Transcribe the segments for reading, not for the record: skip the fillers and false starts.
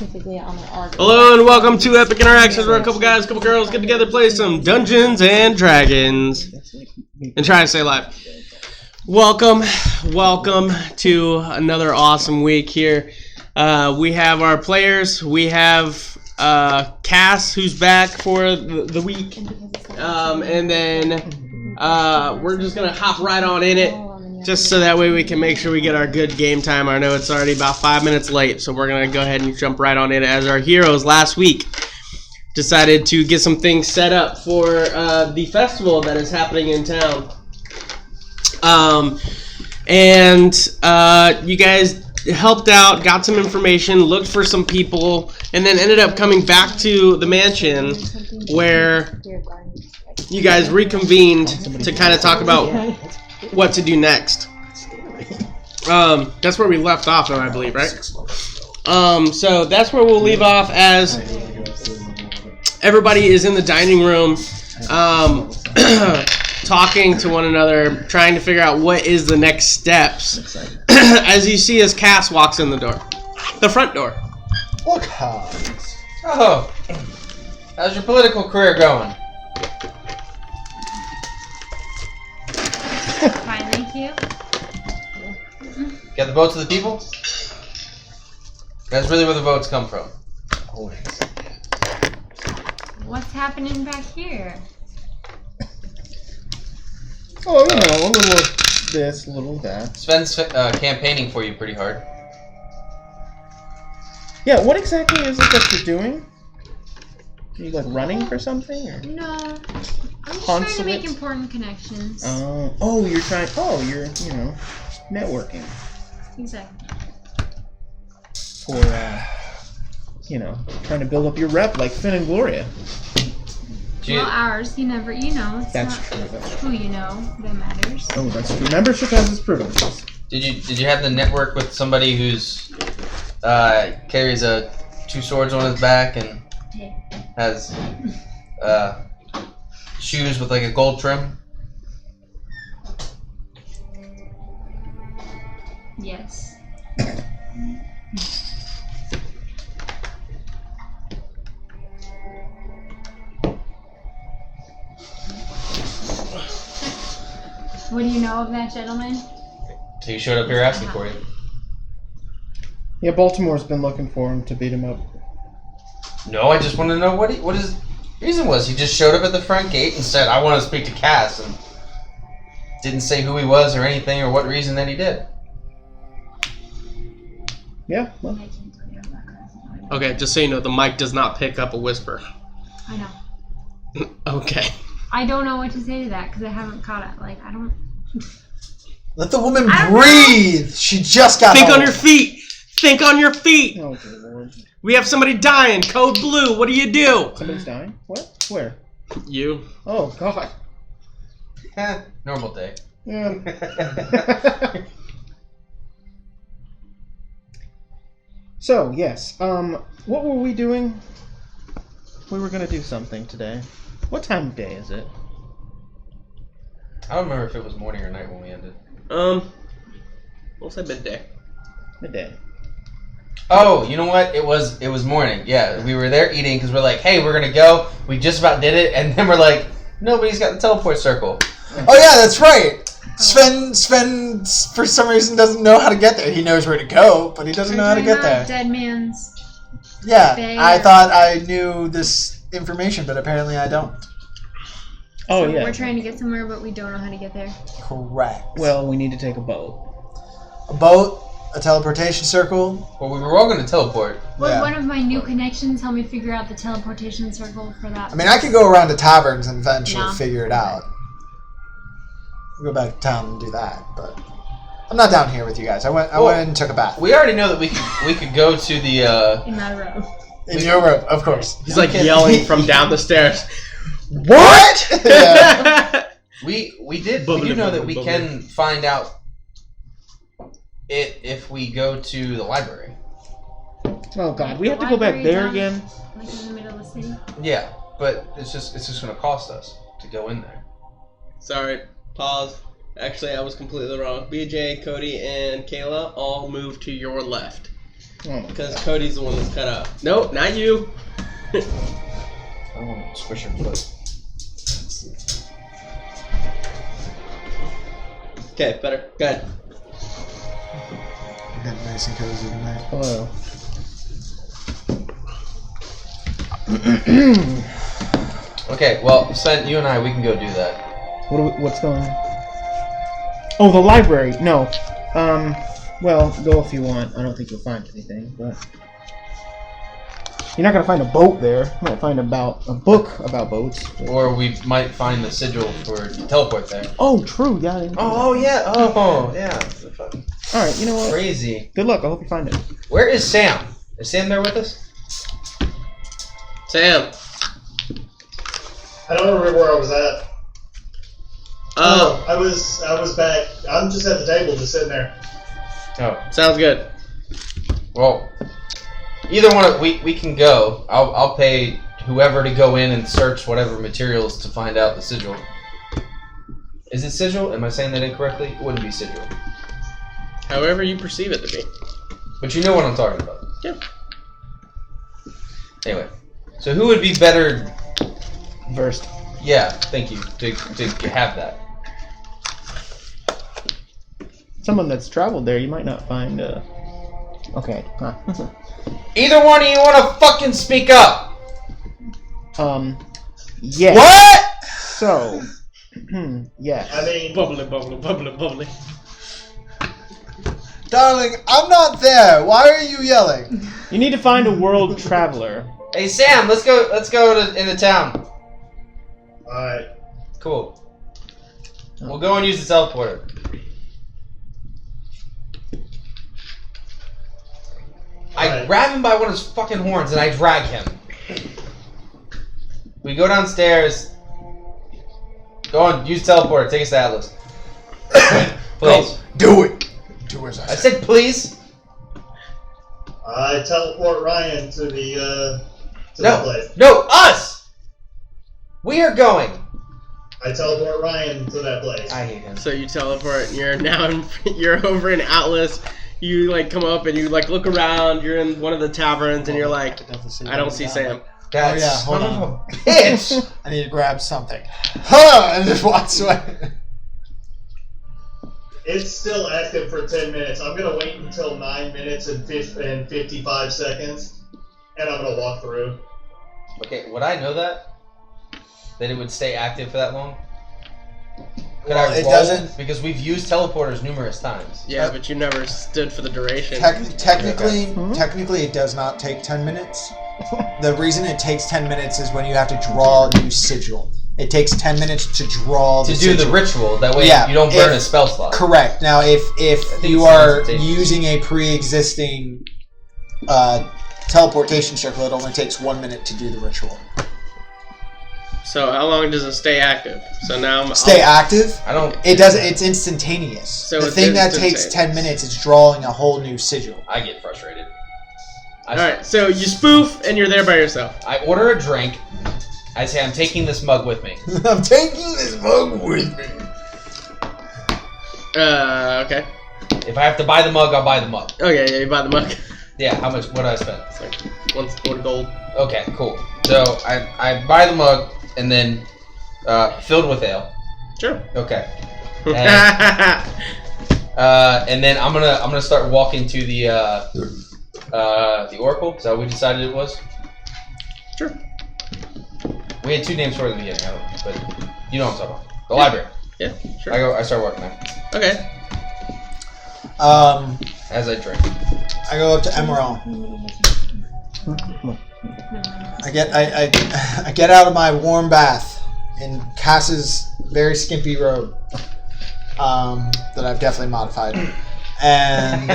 Hello and welcome to Epic Interactions, where a couple guys, a couple girls get together, play some Dungeons and Dragons, and try to stay alive. Welcome to another awesome week here. We have our players. We have Cass, who's back for the week, and then we're just gonna hop right on in it. Just so that way we can make sure we get our good game time. I know it's already about 5 minutes late, so we're going to go ahead and jump right on in. As our heroes last week decided to get some things set up for the festival that is happening in town. You guys helped out, got some information, looked for some people, and then ended up coming back to the mansion where you guys reconvened to kind of talk about what to do next. That's where we left off, though, I believe, right? So that's where we'll leave off, as everybody is in the dining room, talking to one another, trying to figure out what is the next steps. As you see, as Cass walks in the door, the front door. Look, Hans. Oh, how's your political career going? Fine, thank you. Got the votes of the people? That's really where the votes come from. What's happening back here? Oh, you know, a little this, a little that. Sven's campaigning for you pretty hard. Yeah, what exactly is it that you're doing? Are you, like, running for something? Or? No. I'm just trying to make important connections. You're trying... Oh, you're, you know, networking. Exactly. For, you know, trying to build up your rep like Finn and Gloria. Well, ours, you know. It's that's not true. who you know that matters. Oh, that's true. Membership has its privileges. Did you have the network with somebody who's carries two swords on his back and has shoes with like a gold trim? Yes. What do you know of that gentleman? So he showed up here asking for you. Yeah, Baltimore's been looking for him to beat him up. No, I just want to know what his reason was. He just showed up at the front gate and said, "I want to speak to Cass," and didn't say who he was or anything or what reason that he did. Yeah, well. Okay, just so you know, the mic does not pick up a whisper. I know. Okay. I don't know what to say to that because I haven't caught it. Like, I don't... Let the woman breathe. She just got Think home. on your feet. Think on your feet. Oh, good Lord. We have somebody dying. Code blue. What do you do? Somebody's dying? What? Where? You. Oh, God. Normal day. Yeah. So, yes. What were we doing? We were going to do something today. What time of day is it? I don't remember if it was morning or night when we ended. We'll say midday. Midday. Oh, you know what? It was morning. Yeah, we were there eating because we're like, hey, we're gonna go. We just about did it, and then we're like, nobody's got the teleport circle. Oh yeah, that's right. Sven, for some reason doesn't know how to get there. He knows where to go, but he doesn't know how to get there. Dead man's... Yeah, Bay I or- thought I knew this information, but apparently I don't. Oh, So yeah. we're trying to get somewhere, but we don't know how to get there. Correct. Well, we need to take a boat. A boat, a teleportation circle. Well, we were all gonna teleport. Would Yeah. one of my new connections help me figure out the teleportation circle for that? I mean, I could go around to taverns and eventually No. figure it out. Go back to town and do that, but I'm not down here with you guys. I went and took a bath. We already know that we could go to the. In that row. In your room, of course. He's like yelling from down the stairs. What? Yeah. We do know that we can find out it if we go to the library. Oh, God. We have to go back there again? Like in the middle of the city? Yeah, but it's just gonna cost us to go in there. Sorry. Pause. Actually, I was completely wrong. BJ, Cody, and Kayla all move to your left. Because Cody's the one that's cut up. Nope, not you. I don't want to squish your foot. Okay, better. Go ahead. Getting nice and cozy tonight. Hello. Okay, well, Sven, you and I, we can go do that. What's going on? Oh, the library. No. Well, go if you want. I don't think you'll find anything, but you're not gonna find a boat there. You might find a book about boats. Or we might find the sigil for teleport there. Oh, true. Yeah. I didn't think Oh, yeah. Oh, yeah. of that. All right. You know what? Crazy. Good luck. I hope you find it. Where is Sam? Is Sam there with us? Sam. I don't remember where I was at. I was back. I'm just at the table, just sitting there. Oh. Sounds good. Well, either one of we can go. I'll pay whoever to go in and search whatever materials to find out the sigil. Is it sigil? Am I saying that incorrectly? It wouldn't be sigil. However you perceive it to be. But you know what I'm talking about. Yeah. Anyway, so who would be better? Versed. Yeah, thank you. To have that. Someone that's traveled there, you might not find. Okay. Huh. Either one of you want to fucking speak up? Yeah. What? So. Yeah. I mean, Bubbly. Darling, I'm not there. Why are you yelling? You need to find a world traveler. Hey Sam, let's go into town. alright. Cool. We'll go and use the teleporter. I Alright. grab him by one of his fucking horns and I drag him. We go downstairs. Go on, use teleporter. Take us to Atlas. Please. Do it. Do as I I say. said please. I teleport Ryan to the No. place. No, us! We are going. I teleport Ryan to that place. I hate him. So you teleport and you're now you're over in Atlas. You like come up and you like look around. You're in one of the taverns and you're like, I don't see Sam. That Oh, yeah, son hold of on. a bitch! I need to grab something. Huh! And just walks away. It's still active for 10 minutes. I'm gonna wait until 9 minutes and 55 seconds, and I'm gonna walk through. Okay, would I know that? That it would stay active for that long? Could Well, I it roll? doesn't- Because we've used teleporters numerous times. Yeah, but you never stood for the duration. Technically, it does not take 10 minutes. The reason it takes 10 minutes is when you have to draw a new sigil. It takes 10 minutes to draw the To do sigil. the ritual, that way Yeah, you don't burn if- a spell slot. Correct. Now, if think you it's are instantaneous. using a pre-existing teleportation circle, it only takes 1 minute to do the ritual. So how long does it stay active? So now I'm Stay active. I don't. It doesn't. It's instantaneous. So the it's thing that takes instantaneous. 10 minutes is drawing a whole new sigil. I get frustrated. All right, so you spoof and you're there by yourself. I order a drink. I say I'm taking this mug with me. I'm taking this mug with me. Okay. If I have to buy the mug, I'll buy the mug. Okay, yeah, you buy the mug. Yeah, how much? What did I spend? It's like one gold. Okay, cool. So I buy the mug and then filled with ale. Sure. Okay. And then I'm gonna start walking to the Oracle. Is that what we decided it was? Sure. We had two names for it at the beginning, but you know what I'm talking about. The library. Yeah, sure. I start walking there Okay. as I drink. I go up to Emerald. I get out of my warm bath in Cass's very skimpy robe that I've definitely modified, and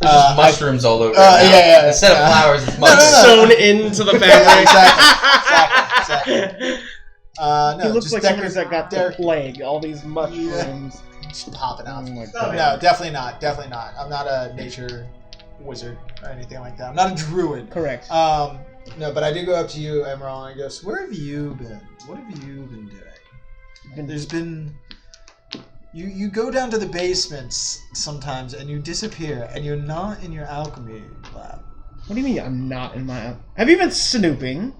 There's just mushrooms all over. it now. yeah. Instead of flowers, it's No, mushrooms. Sewn into the fabric. exactly. No, He looks just like decorative- someone that got the plague. All these mushrooms. just popping Oh out. my Stop god. it. No, definitely not. Definitely not. I'm not a nature wizard or anything like that. I'm not a druid. Correct. No, but I do go up to you, Emerald, and I go, so where have you been? What have you been doing? There's been... You go down to the basements sometimes and you disappear and you're not in your alchemy lab. What do you mean I'm not in my... Have you been snooping?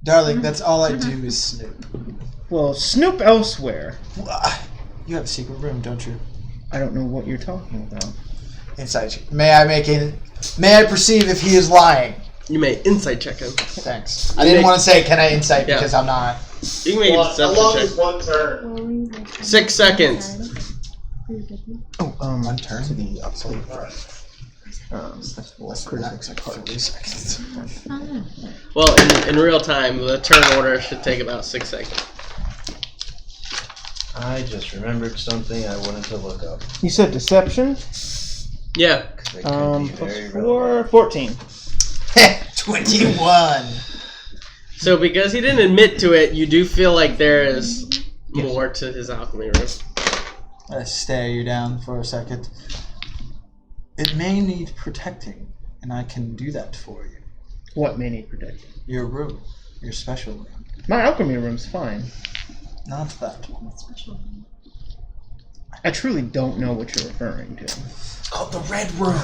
Darling, that's all I do is snoop. Well, snoop elsewhere. You have a secret room, don't you? I don't know what you're talking about. Inside check. May I perceive if he is lying? You may insight check him. Thanks. I didn't want to say can I insight because I'm not. You can make a How long deception is one turn? check. 6 seconds. Oh, One turn? to the upside. That's like 30 seconds. Well, in real time, the turn order should take about 6 seconds. I just remembered something I wanted to look up. You said deception? Yeah. It could be very Plus relevant. 4, 14. 21. So because he didn't admit to it, you do feel like there is more to his alchemy room. I stare you down for a second. It may need protecting, and I can do that for you. What may need protecting? Your room. Your special room. My alchemy room's fine. Not that one. I truly don't know what you're referring to. It's called the Red Room.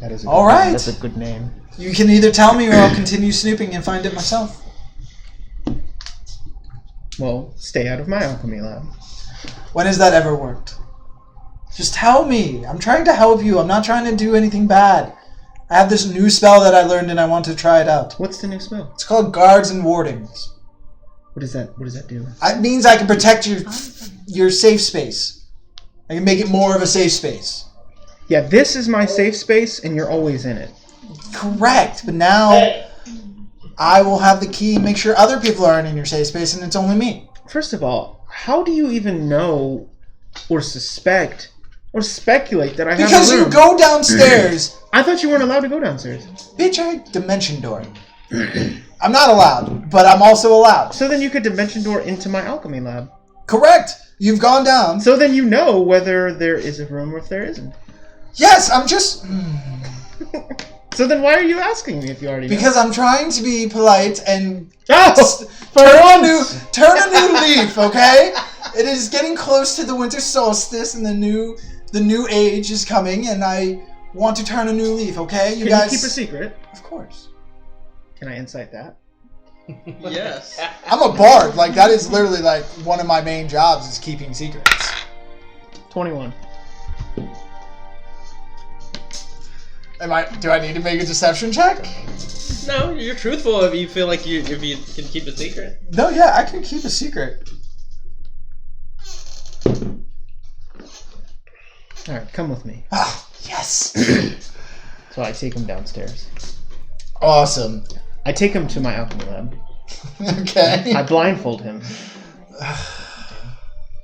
That is a All good right. name. That's a good name. You can either tell me or I'll continue snooping and find it myself. Well, stay out of my alchemy lab. When has that ever worked? Just tell me. I'm trying to help you. I'm not trying to do anything bad. I have this new spell that I learned and I want to try it out. What's the new spell? It's called Guards and Wardings. What does that do? It means I can protect your safe space. I can make it more of a safe space. Yeah, this is my safe space, and you're always in it. Correct, but now I will have the key and make sure other people aren't in your safe space and it's only me. First of all, how do you even know or suspect or speculate that I have Because a room? you go downstairs. I thought you weren't allowed to go downstairs. Bitch, I dimension door. I'm not allowed, but I'm also allowed. So then you could dimension door into my alchemy lab. Correct. You've gone down. So then you know whether there is a room or if there isn't. Yes, I'm just... So then why are you asking me if you already know? Because I'm trying to be polite and Oh! turn a new leaf, okay? It is getting close to the winter solstice and the new age is coming and I want to turn a new leaf, okay? Can you keep a secret? Of course. Can I insight that? Yes. I'm a bard. Like, that is literally, like, one of my main jobs is keeping secrets. 21. Do I need to make a deception check? No, you're truthful if you feel like if you can keep a secret. No, yeah, I can keep a secret. Alright, come with me. Ah, yes. So I take him downstairs. Awesome. I take him to my alchemy lab. Okay. I blindfold him.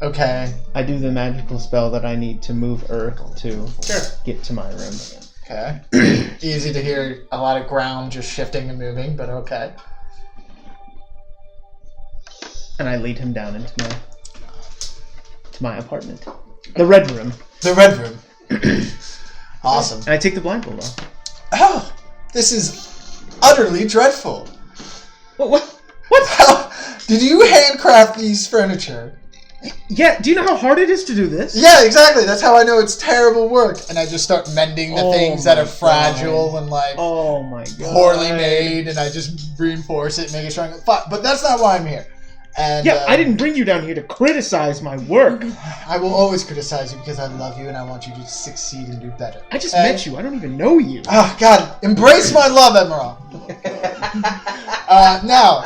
Okay. I do the magical spell that I need to move Earth to Sure. get to my room. Okay. Easy to hear a lot of ground just shifting and moving, but okay. And I lead him down into my apartment. The red room. The red room. Awesome. And I take the blindfold off. Oh, this is utterly dreadful. What? How did you handcraft these furniture? Yeah, do you know how hard it is to do this? Yeah, exactly. That's how I know it's terrible work. And I just start mending the things that are fragile and like Oh my god. poorly made, and I just reinforce it, make it stronger. But that's not why I'm here. And Yeah, I didn't bring you down here to criticize my work. I will always criticize you because I love you and I want you to succeed and do better. I just met you. I don't even know you. Oh God, embrace my love, Emerald. Now,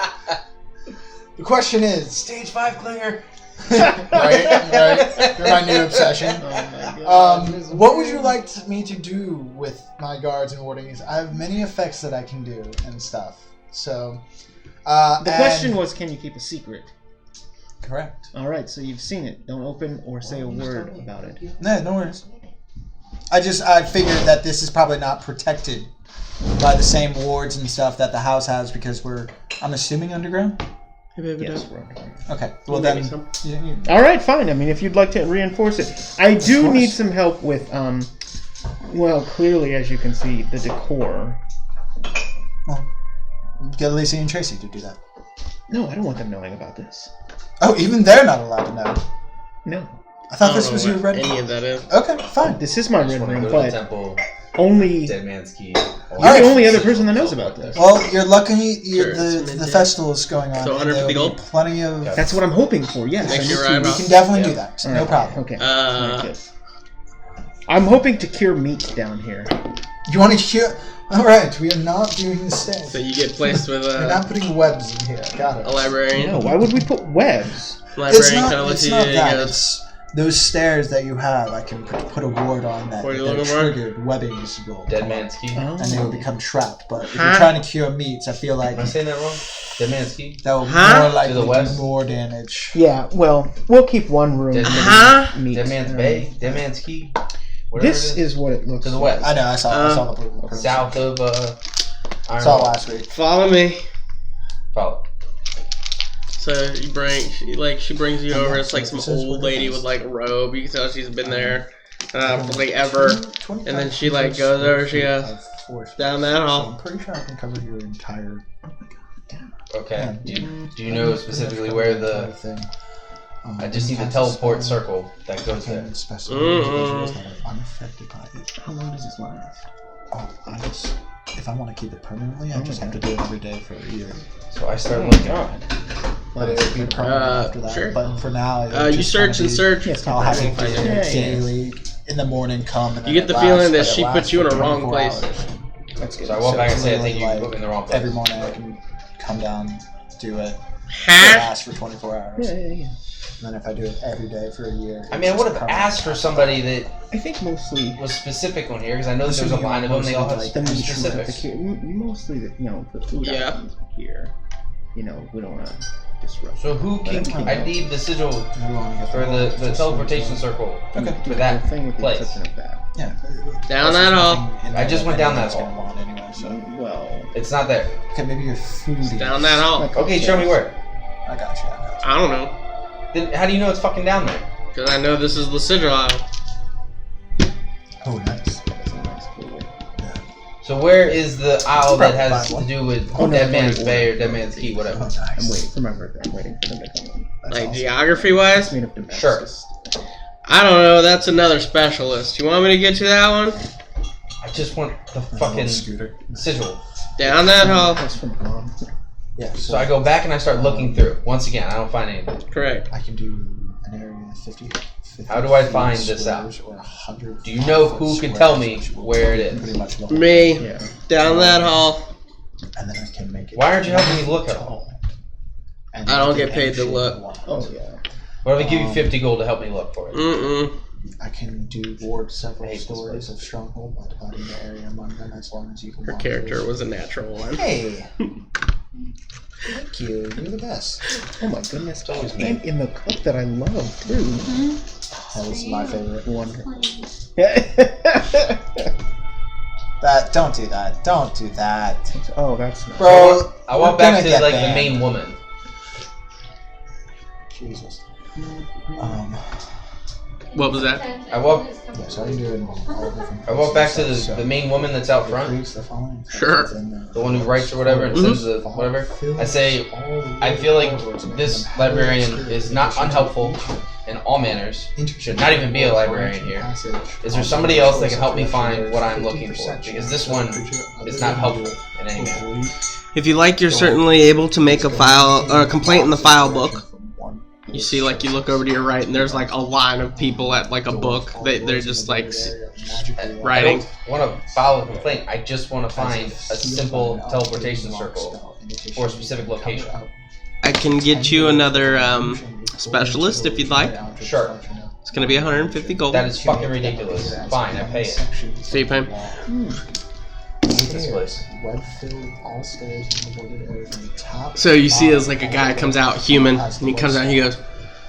the question is, Stage 5 clinger. right? You're my new obsession. Oh my god. What would you like me to do with my guards and wardings? I have many effects that I can do and stuff. So, The question was, can you keep a secret? correct. Alright, so you've seen it. Don't open or say a word about it. No worries. I figured that this is probably not protected by the same wards and stuff that the house has because I'm assuming underground? Yes, we're underground. Okay, well Maybe then... some. Alright, fine. I mean, if you'd like to reinforce it. I do need some help with, well, clearly, as you can see, the decor. Well, get Lacey and Tracy to do that. No, I don't want them knowing about this. Oh, even they're not allowed to know. No. I thought this was your red any of that is. Okay, fine. This is my Just red wanna room, go to the but temple. only Dead man's key. you're Alright. the only other person that knows about this. Well, you're lucky. Sure, The it's festival is going on. So and there 150 will gold? be Plenty of. Okay. That's what I'm hoping for. Yes, Make I sure need you're to- right We off. can definitely Yeah. do that. All No right, problem. Okay. Uh, Very good. I'm hoping to cure meat down here. You want to hear? All right, we are not doing the stairs. so you get placed with We're a not putting webs in here. Got it. librarian. No, why would we put webs? It's Librarian not. kind of lets It's you. not that. Goes, It's those stairs that you have. I can put a ward on that. What are you that looking for? triggered webbings will Dead come man's up, key. Oh. and they will become trapped. But if Huh? you're trying to cure meats, I feel like Am I saying that wrong? Dead man's key. that will Huh? more likely To the west? do more damage. Yeah, well, we'll keep one room. Dead for Huh? meat. Dead man's Um, bay. Dead man's key. Whatever This it is. is what it looks To the like. west. I know. I saw the blue. South of Iron Saw Hall. last week. Follow me. Follow. So you bring, she brings you over. It's like some old lady with like a robe. You can tell she's been there for like ever. And then she like goes over. She goes down that So hall. I'm pretty sure I can cover your entire. Okay. Yeah. Do you know specifically where the? thing? I just need the teleport circle that goes there. Unaffected by it. How long does this last? Oh, if I want to keep it permanently, I just have to do it every day for a year. So I start looking. But it would be permanent after that. sure. But for now, it'll You just search kinda and be- search. Yes, I'll have to Find do it. it Yeah, yeah. daily. In the morning, come. And You then get the it feeling that lasts, but she it put lasts you in for a wrong 24 place. hours. That's good. So I walk back and say, I think you literally, put me in the wrong place. Every morning I can come down, do it. It Huh? lasts for 24 hours. Yeah. And then if I do it every day for a year. I mean, I it's would have just asked for somebody that I think mostly was specific on here because I know that there's a line of them. They all have the meat room at the specifics. mostly the the food Yeah. items here. We don't want to disrupt. So who can? I need the sigil for the teleportation circle. Okay. For that The thing with the place. exception of that. Yeah. Down that hall. I just went down that hall. hall. Anyway, so. Well, It's not there. Okay, maybe you're foodie. Down that hall. Okay, show me where. I got you. I don't know. Then how do you know it's fucking down there? Because I know this is the sigil aisle. Oh, nice. that's a nice cool. So where is the aisle that has Right, to one. do with Oh, no, Dead it's Man's only Bay one. or Dead Man's Key, Oh, whatever? nice. I'm waiting for my birthday. I'm waiting for them to come in. That's Like awesome. geography wise? It's made of Damascus. Sure. I don't know. That's another specialist. You want me to get you that one? I just want the Little fucking scooter. sigil. Down that hall. That's from mom. Yeah. So I go back and I start looking through. Once again, I don't find anything. Correct. I can do an area 50. How do I find this out? squares or 100 Do you know who foot can tell squares, me which will where it pretty is? much the whole Me. thing. Yeah. Down that hall. And then I can make it. Why aren't you helping me look at tall. And I don't make get it paid any to shape look. I want. Oh yeah. What if I give you 50 gold to help me look for it? Mm-mm. I can do ward several hate this stories of stronghold by dividing the area among them as long as you can. Her walk character through. was a natural one. Hey. Thank you. You're the best. Oh my goodness. always me. And in the cup that I love too. That was my favorite one. That. Don't do that. Don't do that, Oh, that's nice. bro. I walk we're back gonna to get like the banned. main woman. Jesus. What was that? I walk- Yeah, so I can do it in all different I walk back to places, so the main woman that's out it front, creates the following Sure. text within the one who writes or whatever and sends the whatever. I say, I feel like this librarian is not unhelpful in all manners. Should not even be a librarian here. Is there somebody else that can help me find what I'm looking for? Because this one is not helpful in any manner. If you like, you're certainly able to make a file or a complaint in the file book. You see, like, you look over to your right, and there's like a line of people at like a book. They're just like I writing. don't want to file a complaint. I just want to find a simple teleportation circle for a specific location. I can get you another specialist if you'd like. Sure. It's gonna be 150 gold. That is fucking ridiculous. Fine, I pay it. So you pay? This place. Web-filled all stairs in the wooded area from the top. So you see, as like a guy comes out, human, and he comes out, and he goes,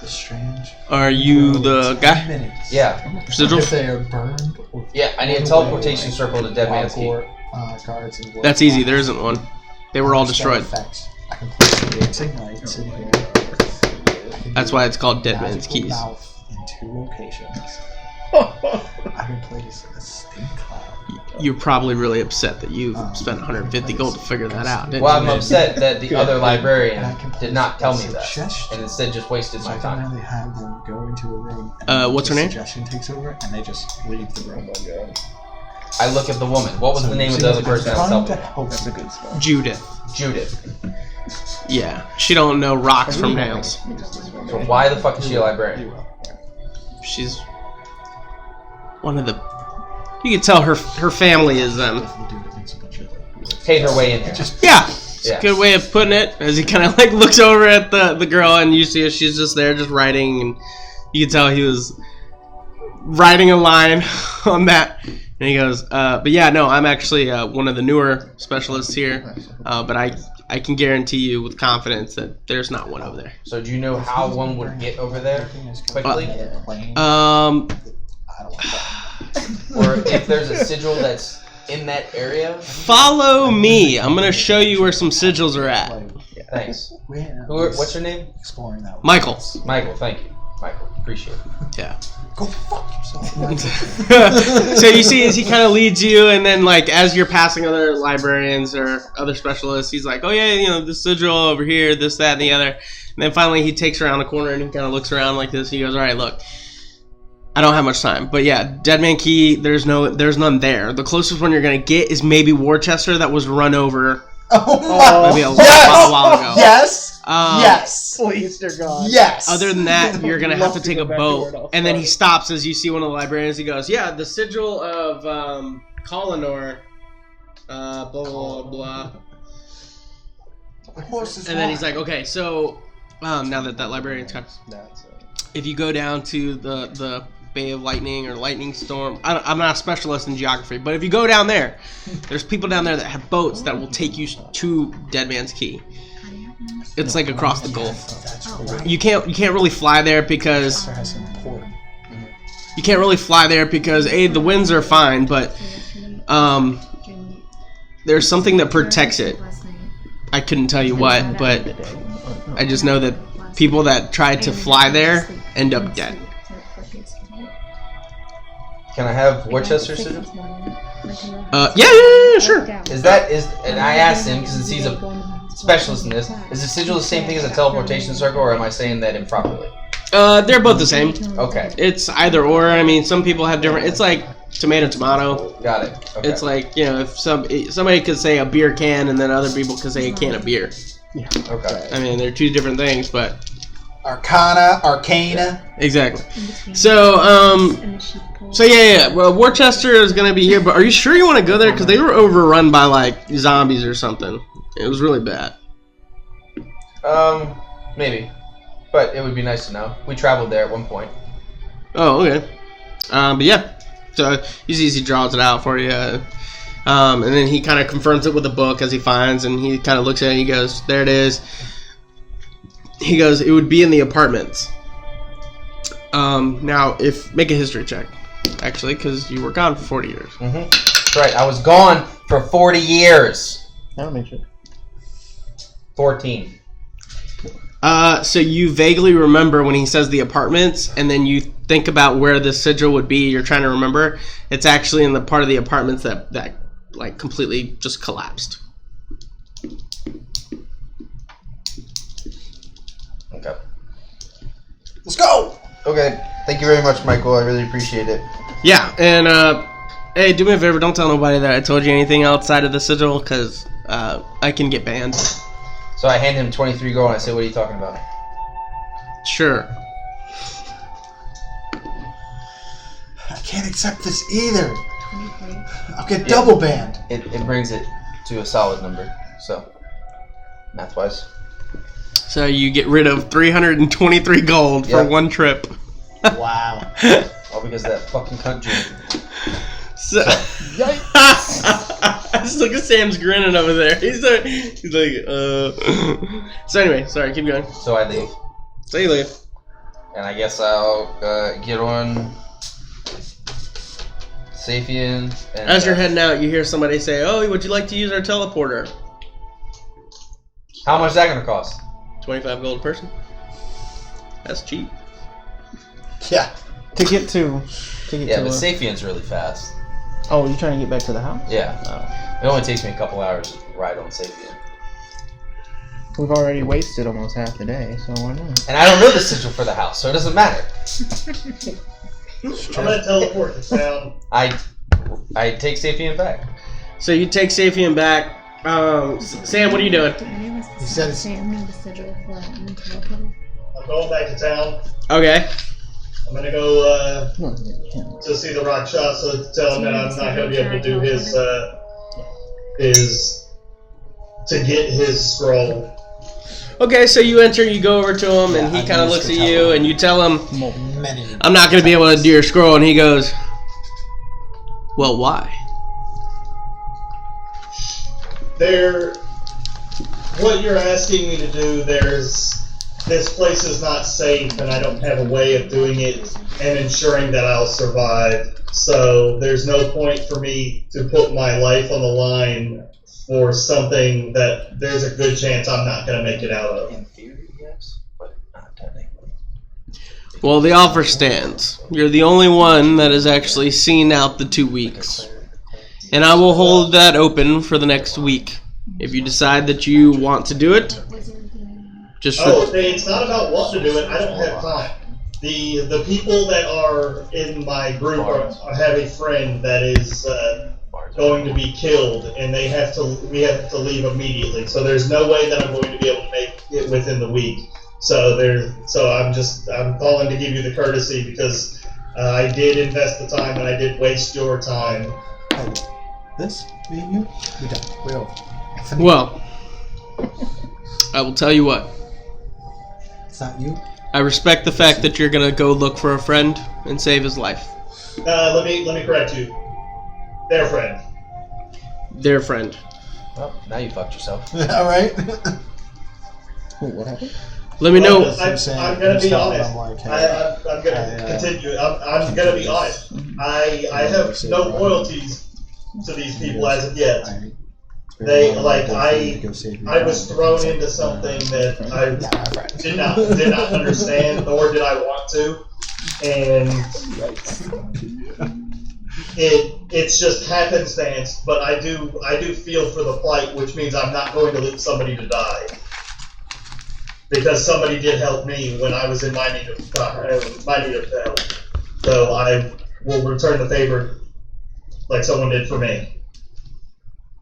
The strange. "Are you the guy?" Minutes. Yeah, Sigil? If they are burned or yeah. I need a teleportation circle to Dead Man's Key. guards and That's easy. There isn't one. They were all destroyed. Effects. I can place the dancing lights in here. That's why it's called Dead Man's Magical Keys. mouth in 2 locations. I replaced a stink cloud. You're probably really upset that you spent 150 gold to figure that out, didn't Well, you? I'm upset that the other librarian did not tell me that, Suggestion. and instead just wasted So my I time. can really have them go into a room. And What's her the name? Suggestion takes over, and they just leave the room. I look at the woman. What was the name of the other person that was trying to helping? help. That's a good spell. Judith. Judith. Yeah, she don't know rocks from nails. So why the fuck is she a librarian? She's one of the. You can tell her family is Paid her way in here. Yeah, it's Yeah. a good way of putting it. As he kind of like looks over at the girl, and you see her, she's just there, just writing, and you can tell he was writing a line on that. And he goes, "But yeah, no, I'm actually one of the newer specialists here, but I can guarantee you with confidence that there's not one over there." So do you know how one would get over there quickly? Or if there's a sigil that's in that area? Follow me. I'm gonna show you where some sigils are at. Thanks. Yeah. What's your name? Exploring that. Michael. Michael, thank you. Michael, appreciate it. Yeah. Go fuck yourself. So you see as he kind of leads you, and then like as you're passing other librarians or other specialists, he's like, "Oh yeah, you know, this sigil over here, this, that, and the other." And then finally he takes around the corner and he kind of looks around like this. He goes, "All right, look, I don't have much time, but yeah, Dead Man Key, there's none there. The closest one you're gonna get is maybe Worcester that was run over maybe a while ago. Yes. Um, Yes. Please, dear God. Yes. Other than that, you're gonna have to take a Love to go back to boat." where it And then he all stops as you see one of the librarians. He goes, "Yeah, the sigil of Collinor, blah blah blah." The horse is And then he's like, "Okay, so now that librarian's got, if you go down to the Bay of Lightning or Lightning Storm, I'm not a specialist in geography, but if you go down there, there's people down there that have boats that will take you to Dead Man's Key. It's like across the Gulf. That's right. You can't really fly there because There has some port. you can't really fly there because the winds are fine, but there's something that protects it. I couldn't tell you what, but I just know that people that try to fly there end up dead." Can I have Worcester sigil? Yeah, sure. And I asked him because he's a specialist in this. Is the sigil the same thing as a teleportation circle, or am I saying that improperly? They're both the same. Okay, It's either or. I mean, some people have different. It's like tomato. got it. Okay. It's like, you know, if somebody could say a beer can, and then other people could say a can of beer. Okay. I mean, they're two different things, but Arcana. exactly. So yeah. Well, Worcester is gonna be here, but are you sure you want to go there? Because they were overrun by like zombies or something. It was really bad. Maybe, but it would be nice to know. We traveled there at one point. Oh, okay. But yeah. So he draws it out for you. And then he kind of confirms it with a book as he finds, and he kind of looks at it and he goes, "There it is." He goes, "It would be in the apartments." Now, make a history check, actually, because you were gone for 40 years. Mm-hmm. That's right. I was gone for 40 years. That'll make sure. 14. So you vaguely remember when he says the apartments, and then you think about where the sigil would be. You're trying to remember. It's actually in the part of the apartments that like completely just collapsed. Okay. Let's go. Okay. Thank you very much, Michael. I really appreciate it. Yeah, and hey, do me a favor. Don't tell nobody that I told you anything outside of the sigil, because I can get banned. So I hand him 23 gold and I say, "What are you talking about?" Sure. I can't accept this either. I'll get double banned. It brings it to a solid number. So, math-wise. So you get rid of 323 gold for Yep. one trip. Wow. All because of that fucking cunt June. So, just look at Sam's grinning over there. He's like. So anyway, sorry, keep going. So I leave. So you leave. And I guess I'll get on Sapien. And, As you're heading out, you hear somebody say, "Oh, would you like to use our teleporter?" How much is that going to cost? 25 gold a person. That's cheap. Yeah. To get to Yeah, but Sapien's really fast. Oh, you trying to get back to the house? Yeah. Oh. It only takes me a couple hours to ride on Sapien. We've already wasted almost half the day, so why not? And I don't know the sigil for the house, so it doesn't matter. I'm gonna teleport to town. I take Sapien back. So you take Sapien back. Sam, what are you doing? He said it's- I'm going back to town. Okay. I'm gonna go to see the rock shot, so to tell him that I'm not gonna be able to do his to get his scroll. Okay, so you enter, you go over to him, and Yeah, he I kind of used looks to at tell you, him. and you tell him, Many. I'm not going to be able to do your scroll, and he goes, well, why? What you're asking me to do, this place is not safe, and I don't have a way of doing it and ensuring that I'll survive. So there's no point for me to put my life on the line for something that there's a good chance I'm not going to make it out of. In theory, yes, but not technically. Well, the offer stands. You're the only one that has actually seen out the 2 weeks. And I will hold that open for the next week. If you decide that you want to do it, just for... It's not about wanting to do it. I don't have time. The people that are in my group have a friend that is going to be killed, and we have to leave immediately. So there's no way that I'm going to be able to make it within the week. So I'm calling to give you the courtesy because I did invest the time and I did waste your time. This? Me and you? We done. We over. Well, I will tell you what. It's not you? I respect the fact that you're going to go look for a friend and save his life. Let me correct you. Their friend. Their friend. Well, now you fucked yourself. Alright. Wait, what happened? Let me know. I'm going to be honest. I'm like, hey, I'm going to continue. I'm going to be honest. I have no loyalties to these people as of yet. I was thrown into something that I did not understand, nor did I want to, and it's just happenstance. But I do feel for the plight, which means I'm not going to leave somebody to die, because somebody did help me when I was in my need of help. So I will return the favor, like someone did for me.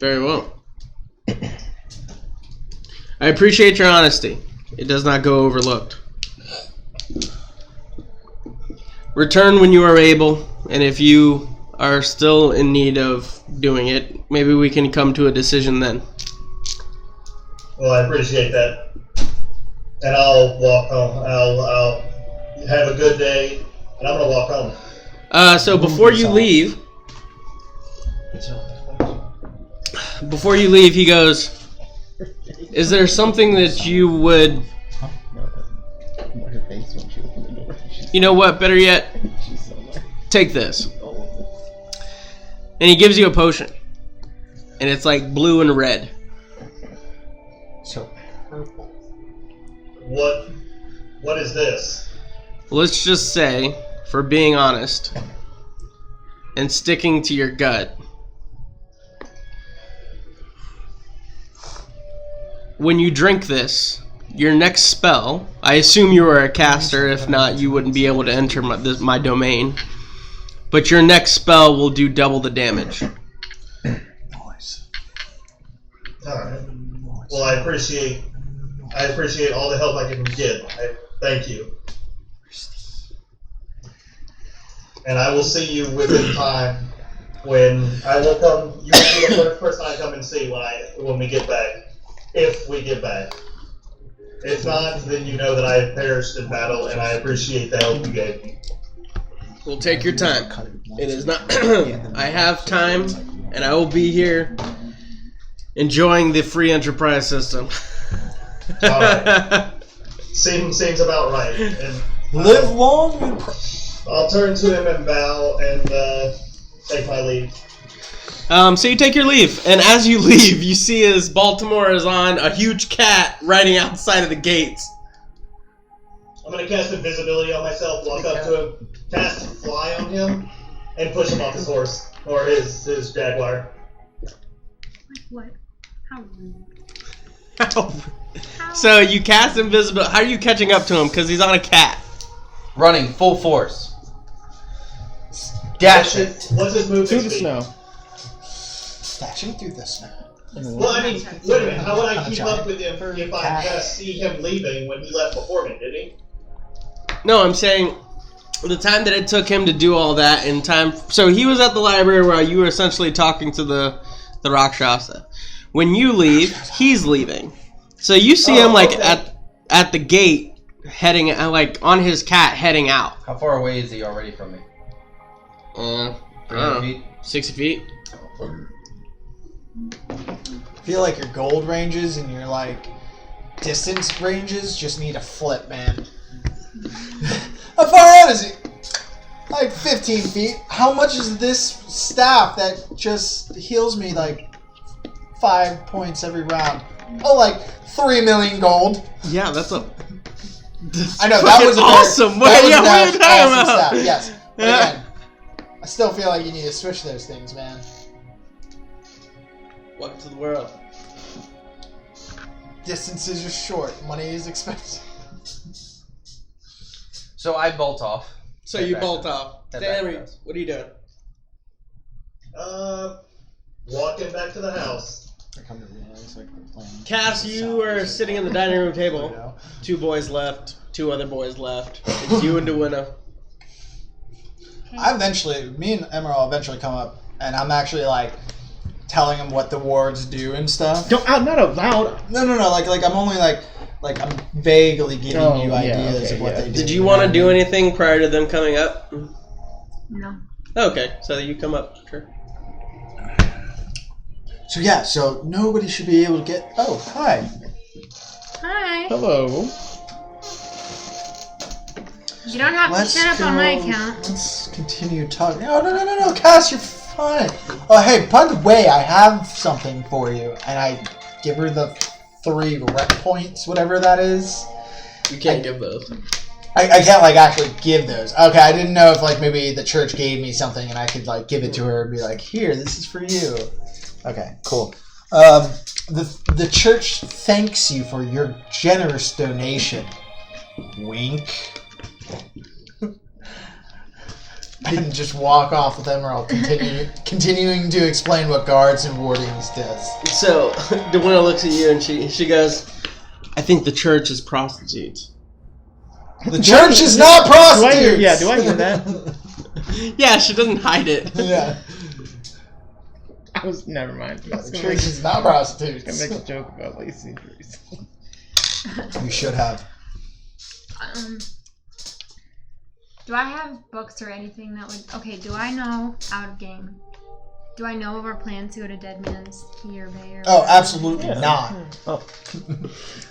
Very well. I appreciate your honesty. It does not go overlooked. Return when you are able, and if you are still in need of doing it, maybe we can come to a decision then. Well, I appreciate that. And I'll walk home. I'll have a good day, and I'm going to walk home. So before you leave, he goes, is there something that you would... You know what, better yet, take this. And he gives you a potion. And it's like blue and red. So purple. What is this? Let's just say, for being honest, and sticking to your gut, when you drink this, your next spell, I assume you are a caster, if not you wouldn't be able to enter my domain, but your next spell will do double the damage. Nice. Alright. Well, I appreciate all the help I can get. Thank you. And I will see you within time when I will come. You will be the first person I come and see when we get back. If we get back. If not, then you know that I have perished in battle, and I appreciate the help you gave me. We'll take your time. It is not... I have time, and I will be here enjoying the free enterprise system. Alright. Seems about right. And Live long and I'll turn to him and bow and take my leave. So you take your leave, and as you leave, you see as Baltimore is on a huge cat riding outside of the gates. I'm gonna cast invisibility on myself, walk up to him, cast Fly on him and push him off his horse or his jaguar. What? How rude. So you cast invisible. How are you catching up to him? Because he's on a cat. Running full force. Dashing. What's his movement To the speed? snow. Dashing through the snow. Well, I mean, wait a minute. How would I keep up with him if I just see him leaving when he left before me? Did he? No, I'm saying the time that it took him to do all that in time. So he was at the library while you were essentially talking to the Rakshasa. When you leave, he's leaving. So you see him like okay. at the gate heading like on his cat heading out. How far away is he already from me? 300 feet? 60 feet. I feel like your gold ranges and your like distance ranges just need a flip, man. How far out is he? Like 15 feet. How much is this staff that just heals me like 5 points every round? Oh, like 3 million gold. Yeah, that's a. I know that was a awesome. That was Yeah, an what are you talking awesome about? staff. Yes, but Yeah. again, I still feel like you need to switch those things, man. Welcome to the world. Distances are short. Money is expensive. So I bolt off. So Head you back bolt to- off. head back to Danny, the house. what are you doing? Walking back to the house. I come to realize, like, we're playing. Cass, you are sitting in the dining room table. 2 boys left. 2 other boys left. It's you and Dewinna. Me and Emerald eventually come up, and I'm actually like telling him what the wards do and stuff. Don't out, not out loud. No. Like I'm only like I'm vaguely giving Oh, you yeah, ideas okay, of what yeah. they do. Did you want to do anything prior to them coming up? No. Okay, so you come up. Sure. So yeah, so nobody should be able to get. Oh, hi. Hi. Hello. You don't have to shut up on my account. Let's continue talking. No, Cass, you're fine. Oh, hey, by the way, I have something for you, and I give her the 3 rep points, whatever that is. You can't give those. I can't like actually give those. Okay, I didn't know if like maybe the church gave me something and I could like give it to her and be like, here, this is for you. Okay, cool. The church thanks you for your generous donation. Wink. And just walk off with Emerald, continuing to explain what guards and wardings does. So, Dewinna looks at you and she goes, I think the church is prostitutes. The church is not Do I prostitutes! hear? Yeah, do I hear that? Yeah, she doesn't hide it. Yeah. I was never mind. I was The gonna church is not prostitutes. make a joke about Lacey recently. You should have. Do I have books or anything that would... Okay, do I know, out of game, do I know of our plans to go to Dead Man's Year Bay? Or Oh, whatever? absolutely Yeah. not. Oh.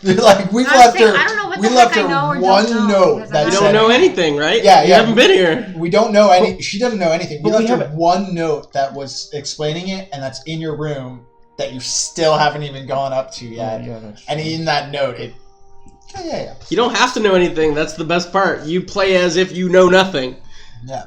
Like we've I'm left saying, her. I don't know what we the left heck I her know or don't one know, note because I that You haven't- don't said know anything, right? Yeah, You yeah. haven't been here. we don't know any. She doesn't know anything. We But we left her haven't- one note that was explaining it, and that's in your room that you still haven't even gone up to yet. Yeah, that's And in that note, it. Yeah. You don't have to know anything. That's the best part. You play as if you know nothing. Yeah.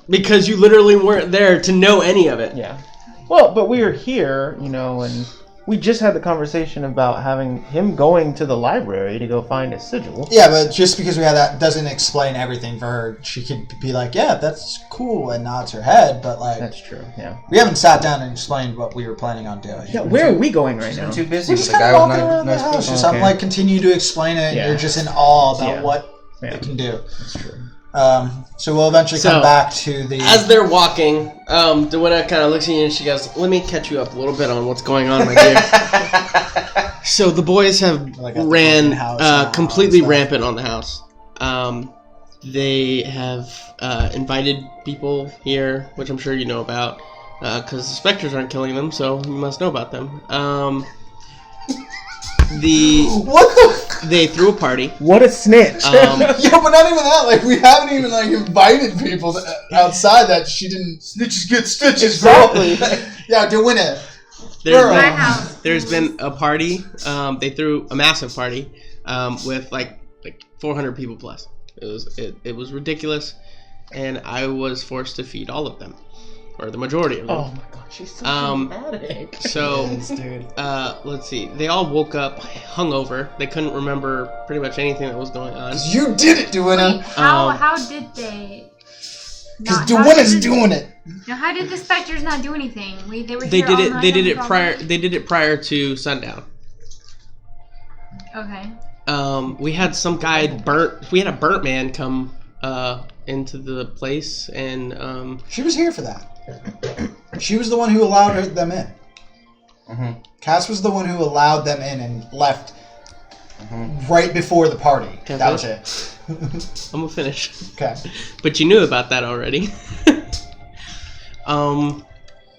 Because you literally weren't there to know any of it. Yeah. Well, but we were here, you know, and we just had the conversation about having him going to the library to go find a sigil. Yeah, but just because we had that doesn't explain everything for her. She could be like, "Yeah, that's cool," and nods her head. But like, That's true. Yeah. we haven't sat down and explained what we were planning on doing. Yeah. Where are we going right now? I'm too busy We're with just the kind guy of with walking around nice the house. feet. Just Okay. I'm like continue to explain it, and Yeah. you're just in awe about Yeah. what Yeah. it can do. That's true. So we'll eventually So, come back to the. As they're walking, Dewinna kind of looks at you and she goes, let me catch you up a little bit on what's going on, my dear. So the boys have Like at the ran house now completely and stuff. rampant on the house. They have invited people here, which I'm sure you know about, because the specters aren't killing them, so you must know about them. What the? They threw a party. What a snitch! Yeah, but not even that. Like we haven't even like invited people to, outside that she didn't. Snitches get stitches, bro. Yeah, to win it. There's My been, house. there's been a party. They threw a massive party with like 400 people plus. It was ridiculous. and I was forced to feed all of them, or the majority of them. Oh my god, she's so dramatic. So, Yes, dude. let's see. They all woke up hungover. They couldn't remember pretty much anything that was going on. 'Cause you did it, Duenna. How did they? Because not- how Duenna's did- doing it. Now, how did the specters not do anything? They were. They here did all it. night They did on it the prior. property? They did it prior to sundown. Okay. We had some guy burnt. We had a burnt man come into the place, and She was here for that. She was the one who allowed them in. Mm-hmm. Cass was the one who allowed them in and left right before the party. Can I That was it. I'm gonna finish. Okay. But you knew about that already.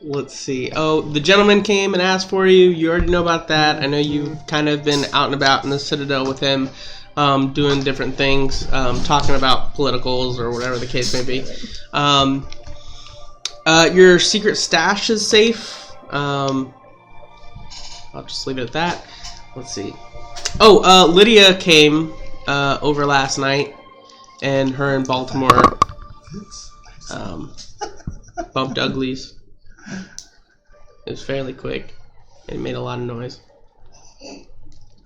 Let's see. Oh, the gentleman came and asked for you. You already know about that. I know you've kind of been out and about in the Citadel with him, doing different things, talking about politicals or whatever the case may be. Your secret stash is safe. I'll just leave it at that. Let's see. Oh, Lydia came over last night, and her and Baltimore bumped uglies. It was fairly quick. It made a lot of noise.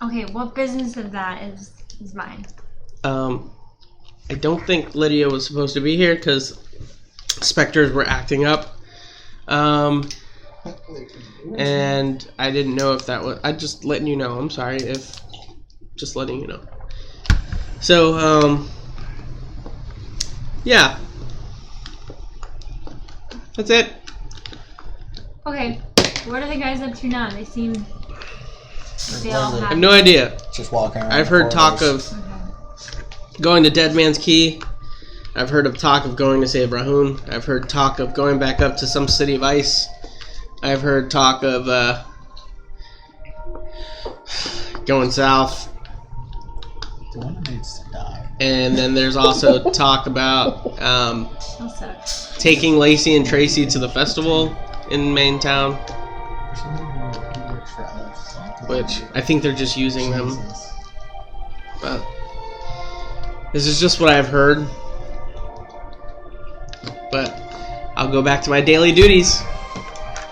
Okay, what business of that is mine? I don't think Lydia was supposed to be here because specters were acting up. And I didn't know if that was... I'm just letting you know. I'm sorry if... Just letting you know. So, yeah. That's it. Okay, what are the guys up to now? They seem... They all I have... have no idea. Just walking around. I've the heard talk corridors. of going to Dead Man's Key. I've heard of talk of going to save Rahun. I've heard talk of going back up to some city of ice. I've heard talk of going south. The one who needs to die. And then there's also talk about That sucks. taking Lacey and Tracy to the festival in main town, Who works for us. which I think they're just using them. But this is just what I've heard. But I'll go back to my daily duties.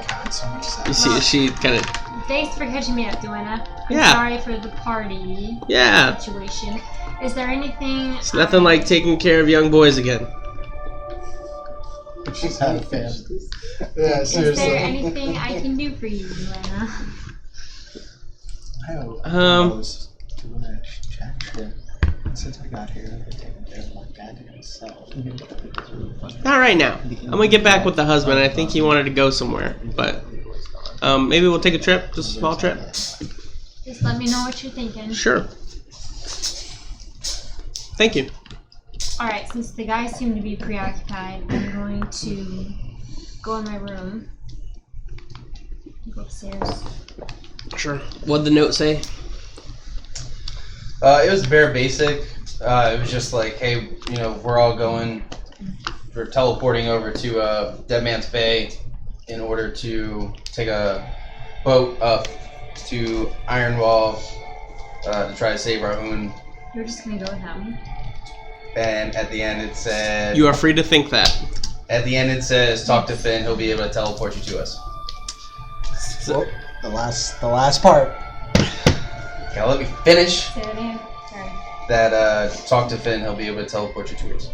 God, so much You sex. see, she kind of... Thanks for catching me up, Duenna. I'm Yeah. sorry for the party Yeah. situation. Is there anything... It's nothing like taking care of young boys again. She's had a fan. Yeah, Is seriously. there anything I can do for you, Duenna? I was doing a jack shit. Since I got here, I've been taking care of my dad and myself. Not right now. I'm gonna get back with the husband. I think he wanted to go somewhere, but maybe we'll take a trip, just a small trip. Just let me know what you're thinking. Sure. Thank you. Alright, since the guys seem to be preoccupied, I'm going to go in my room. Go upstairs. Sure. What'd the note say? It was very basic. It was just like, hey, we're all going, we're teleporting over to Dead Man's Bay in order to take a boat up to Ironwall to try to save Rahun. You're just gonna go with him. And at the end it said, You are free to think that. at the end it says, talk to Finn, he'll be able to teleport you to us. Well, the last part. Okay, let me finish. Say that again. Sorry. That talk to Finn, he'll be able to teleport you to us.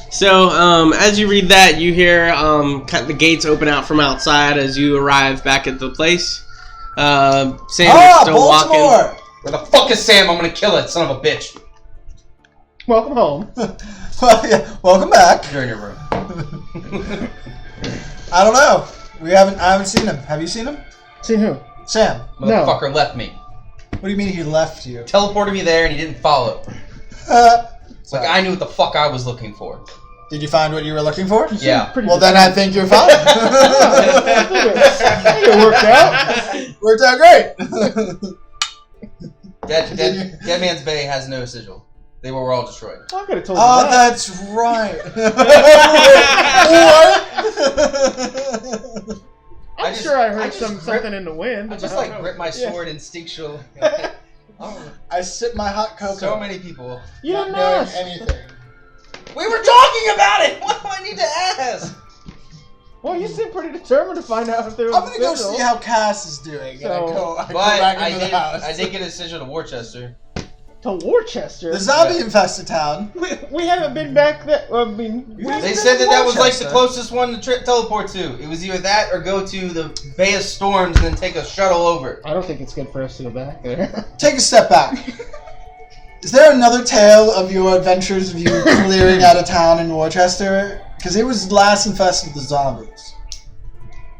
So, as you read that, you hear the gates open out from outside as you arrive back at the place. Sam is still walking. Baltimore! Where the fuck is Sam? I'm gonna kill it, son of a bitch. Welcome home. Well, yeah, welcome back. You're in your room. I don't know. I haven't seen him. Have you seen him? Seen who? Sam. No. Motherfucker left me. What do you mean he left you? Teleported me there and he didn't follow. Like I knew what the fuck I was looking for. Did you find what you were looking for? Yeah. Pretty Well, then I think you're fine. it worked out. Worked out great. Dead Man's Bay has no sigil. They were all destroyed. I could have told you Oh, that. that's right. What? I'm just- sure I heard I just something in the wind. I just about- like ripped my Yeah. sword instinctually. Oh, I sip my hot cocoa. so many people. You not didn't knowing ask. anything. We were talking about it! What do I need to ask? Well, you seem pretty determined to find out if there was I'm gonna go a sigil. see how Cass is doing. And I go But back I into the house. did get a sigil to Worcester. To Worcester. The zombie infested town. We haven't been back there. I mean, They said that was like the closest one to teleport to. It was either that or go to the Bay of Storms and then take a shuttle over. I don't think it's good for us to go back there. Take a step back. Is there another tale of your adventures of you clearing out of town in Worcester? Because it was last infested with the zombies.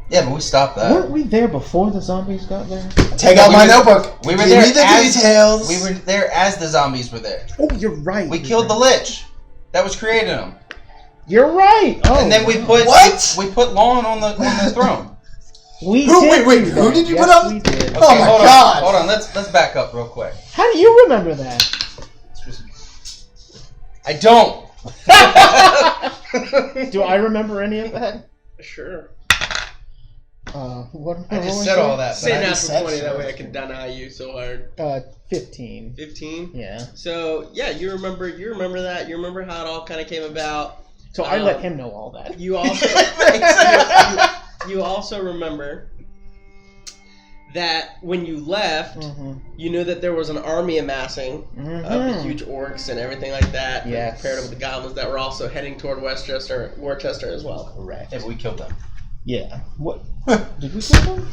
Yeah, but we stopped that. Weren't we there before the zombies got there? Take out my notebook. We were Give there me the details. We were there as the zombies were there. Oh, you're right. We killed the Lich. That was creating them. You're right. Oh, And then we put What? we put Lon on the throne. We Who- did wait, do who that. did you Yes, put up? We did. Oh my hold God. on, hold on. Let's back up real quick. How do you remember that? I don't. Do I remember any of that? Sure. What I was just said it? all that. Say But I natural said 20, that so. way I can deny you so hard. 15. 15? Yeah. So, yeah, you remember that. You remember how it all kind of came about. So I let him know all that. You also you also remember that when you left, you knew that there was an army amassing of the huge orcs and everything like that. Yes. Paired up with the goblins that were also heading toward Worcester as well. Correct. Yeah, but we killed them. Yeah. What? Did we kill them?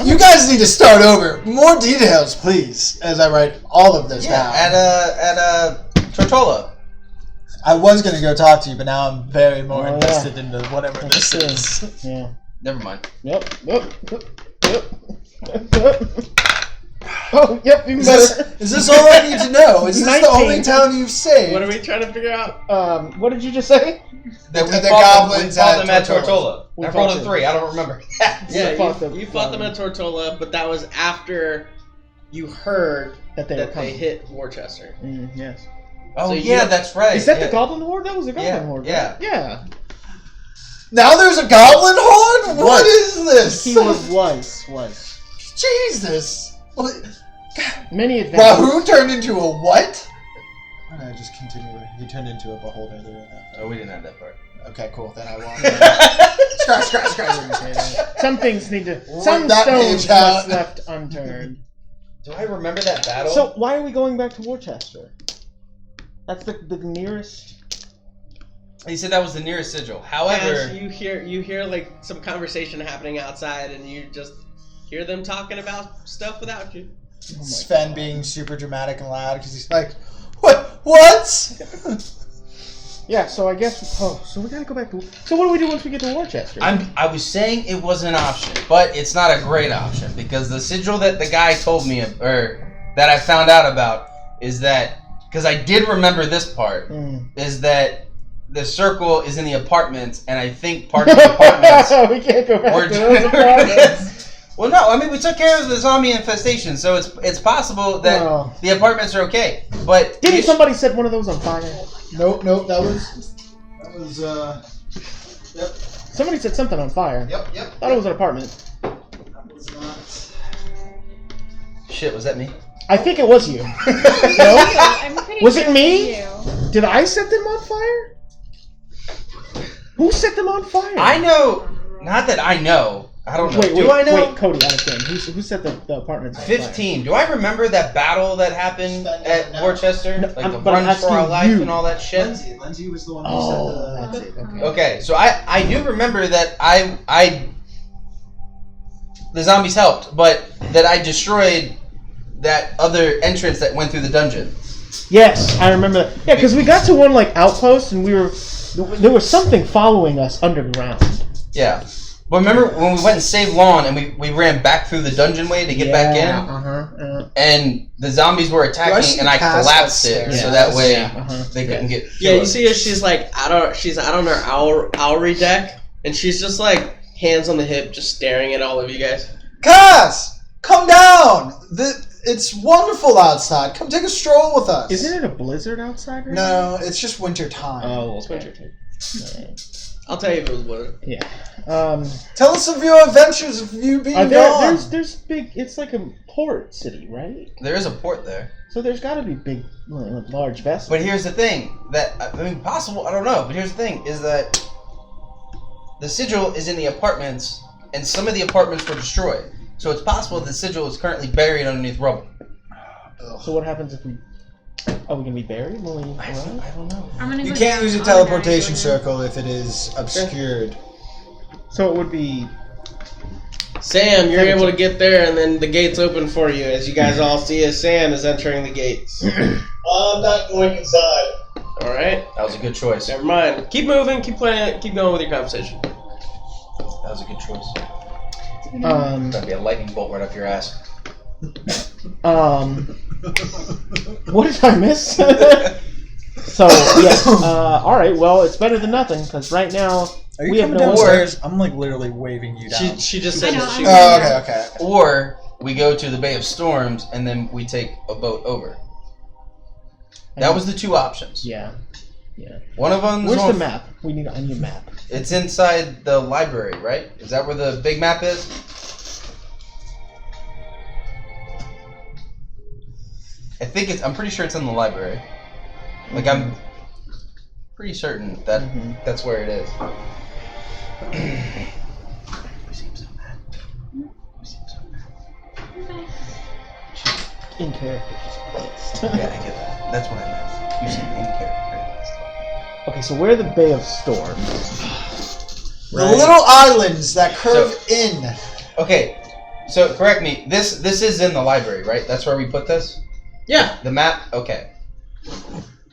You guys need to start over. More details, please, as I write all of this down. At Tortola. I was going to go talk to you, but now I'm very more Oh, invested into whatever this is. Yeah. Never mind. Yep. Oh, yep. Even better. Is this all I need to know? Is this 19. the only town you've saved? What are we trying to figure out? What did you just say? That we The fought goblins them at at Tortola. We I rolled fought a them. 3. I don't remember. Yeah, fought them. you fought them at Tortola, but that was after you heard That they were that coming. they hit Worcester. Yes. Oh So you yeah, don't- that's right. Is that yeah. the Goblin Horde? That was the Goblin Yeah, Horde. yeah. Right? Yeah. Now there's a goblin horde? What is this? He was. Jesus. Many adventures. Rahu turned into a what? I just continue. He turned into a beholder. Oh, we didn't have that part. Okay, cool. Then I won't. Scratch. Some things need to. Rip Some that stones page out. must left unturned. Do I remember that battle? So why are we going back to Worcester? That's the nearest. he said that was the nearest sigil. Yeah, However, so you hear like some conversation happening outside, and you just hear them talking about stuff without you. Sven being super dramatic and loud because he's like, What? Yeah. So I guess. Oh, so we gotta go back to. So what do we do once we get to Worcester? I was saying it was an option, but it's not a great option because the sigil that the guy told me, or that I found out about, is that because I did remember this part, is that the circle is in the apartments, and I think part of the apartments. We can't go back were to those apartments. Well, no, I mean we took care of the zombie infestation, so it's possible that Oh. the apartments are okay. But Didn't somebody set one of those on fire? Nope. That was. Yep. Somebody set something on fire. Yep. Thought it was an apartment. That was not. Shit, was that me? I think it was you. No? I'm pretty Was sure it me? You. Did I set them on fire? Who set them on fire? I know. Not that I know. I don't know. Wait, Do I know? Wait, Cody, out of 10. Who set the apartments on 15. Do I remember that battle that happened at No. Worcester? No, Like the but I'm run for our asking life you. and all that shit? Lindsay was the one who fire? said Oh, the. that's it. Okay. Okay, so I do remember that the zombies helped, but that I destroyed that other entrance that went through the dungeon. Yes, I remember that. Yeah, because we got to one like outpost and there was something following us underground. Yeah. But remember when we went and saved Lon and we ran back through the dungeon way to get back in? And the zombies were attacking and I collapsed it so that way they couldn't get Yeah, you us. see her. She's out on her owlry deck, and she's just like hands on the hip, just staring at all of you guys. Cass, come down. It's wonderful outside. Come take a stroll with us. Isn't it a blizzard outside right now? No, it's just winter time. Oh, It's okay. winter time. I'll tell you if it was wooded. Yeah. Tell us of your adventures of you being gone. There's big. It's like a port city, right? There is a port there. So there's got to be big, large vessels. But here's the thing possible. I don't know. But here's the thing: is that the sigil is in the apartments, and some of the apartments were destroyed. So it's possible the sigil is currently buried underneath rubble. So what happens if we? Are we gonna be buried when we arrive? I don't know. I'm gonna You go can't down use a on teleportation that. circle if it is obscured. So it would be. Sam, you're able to get there, and then the gates open for you. As you guys all see, as Sam is entering the gates. I'm not going inside. All right. That was a good choice. Never mind. Keep moving. Keep playing. Keep going with your conversation. That was a good choice. That'd be a lightning bolt right up your ass. What did I miss? So yes. All right. Well, it's better than nothing because right now Are you we have coming no downstairs? I'm like literally waving you down. She just said I know, that she. I'm- Okay. Or we go to the Bay of Storms and then we take a boat over. That was the two options. Yeah. One of them. Where's the map? I need a map. It's inside the library, right? Is that where the big map is? I'm pretty sure it's in the library. Like, I'm pretty certain that that's where it is. In character, just placed. Yeah, I get that. That's what I meant. You said in character. Okay, so we're the Bay of Storms. The little islands that curve in. Okay, so correct me. This is in the library, right? That's where we put this? Yeah. The map? Okay.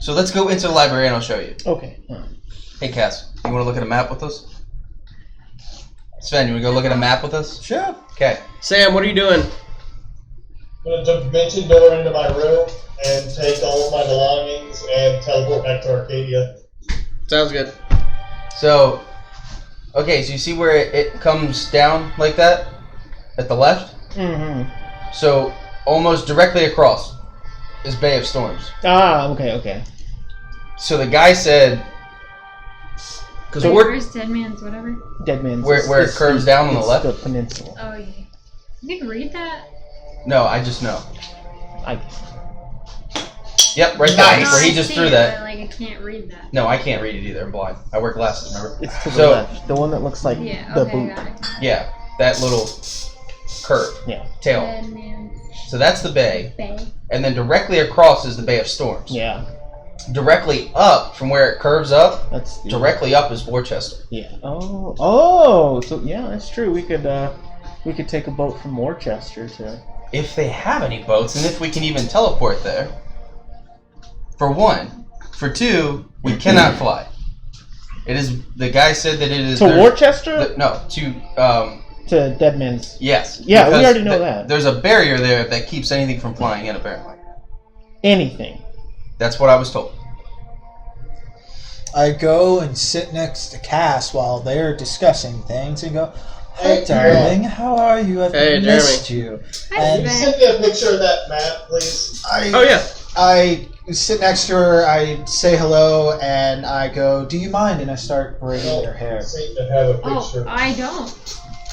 So let's go into the library and I'll show you. Okay. Hey, Cass, you want to look at a map with us? Sven, you want to go look at a map with us? Sure. Okay. Sam, what are you doing? I'm going to dimension door into my room and take all of my belongings and teleport back to Arcadia. Sounds good. So, okay, so you see where it comes down like that? At the left? Mm-hmm. So, almost directly across is Bay of Storms. Okay. So the guy said... Because Where's Dead Man's whatever? Dead Man's. Where it curves down on the left? The peninsula. Oh, yeah. You can read that? No, I just know. I Yep, right there. Nice. Where he I just see threw it, that. but, like, I can't read that. No, I can't read it either. I'm blind. I wear glasses, remember? It's to the So- left. The one that looks like Yeah, the okay, boot. got it. Yeah, that little curve. Yeah. Tail. Dead Man's So that's the bay. Bay. And then directly across is the Bay of Storms. Yeah. Directly up from where it curves up, That's directly up is Worcester. Yeah. Oh. So yeah, that's true. We could take a boat from Worcester to. If they have any boats, and if we can even teleport there. For one. For two, we cannot fly. It is. The guy said that it is. To Worcester? No, to. To Dead Man's. Yes. Yeah, we because already know that. There's a barrier there that keeps anything from flying in, apparently. Anything. That's what I was told. I go and sit next to Cass while they're discussing things and go, "Hi, Hey, darling. How are you? I've Hey, missed you." Hi, And Sven. Send me a picture of that map, please. Oh, yeah. I sit next to her, I say hello, and I go, "Do you mind?" And I start braiding her hair. Seem to have a Oh, picture. I don't.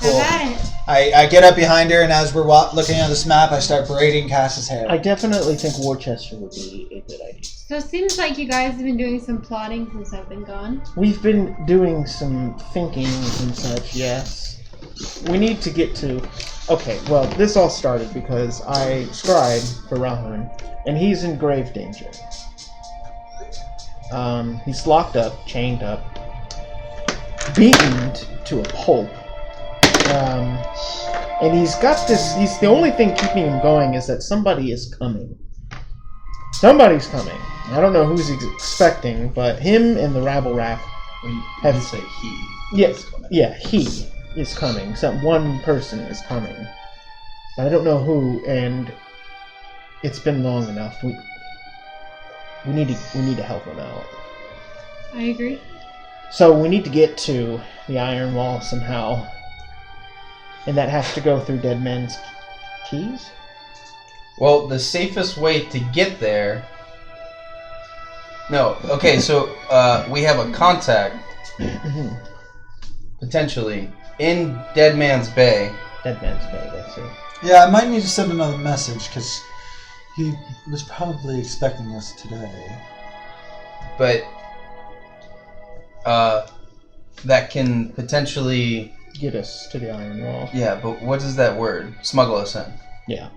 Cool. Have at it. I get up behind her, and as we're looking at this map, I start braiding Cass's hair. I definitely think Worcester would be a good idea. So it seems like you guys have been doing some plotting since I've been gone. We've been doing some thinking and such. Yes. We need to get to. Okay. Well, this all started because I scribe for Rahun, and he's in grave danger. He's locked up, chained up, beaten to a pulp. And he's got this. He's the only thing keeping him going is that somebody is coming. Somebody's coming. I don't know who's expecting, but him and the rabble rack. Have to say he. Yes, yeah, he is coming. Some one person is coming. But I don't know who, and it's been long enough. We need to help him out. I agree. So we need to get to the Iron Wall somehow. And that has to go through Dead Man's Keys? Well, the safest way to get there... No, okay, so we have a contact potentially in Dead Man's Bay. Dead Man's Bay, that's it. Yeah, I might need to send another message because he was probably expecting us today. But that can potentially Get us to the Iron Wall. yeah. But what is that word? Smuggle us in. Yeah.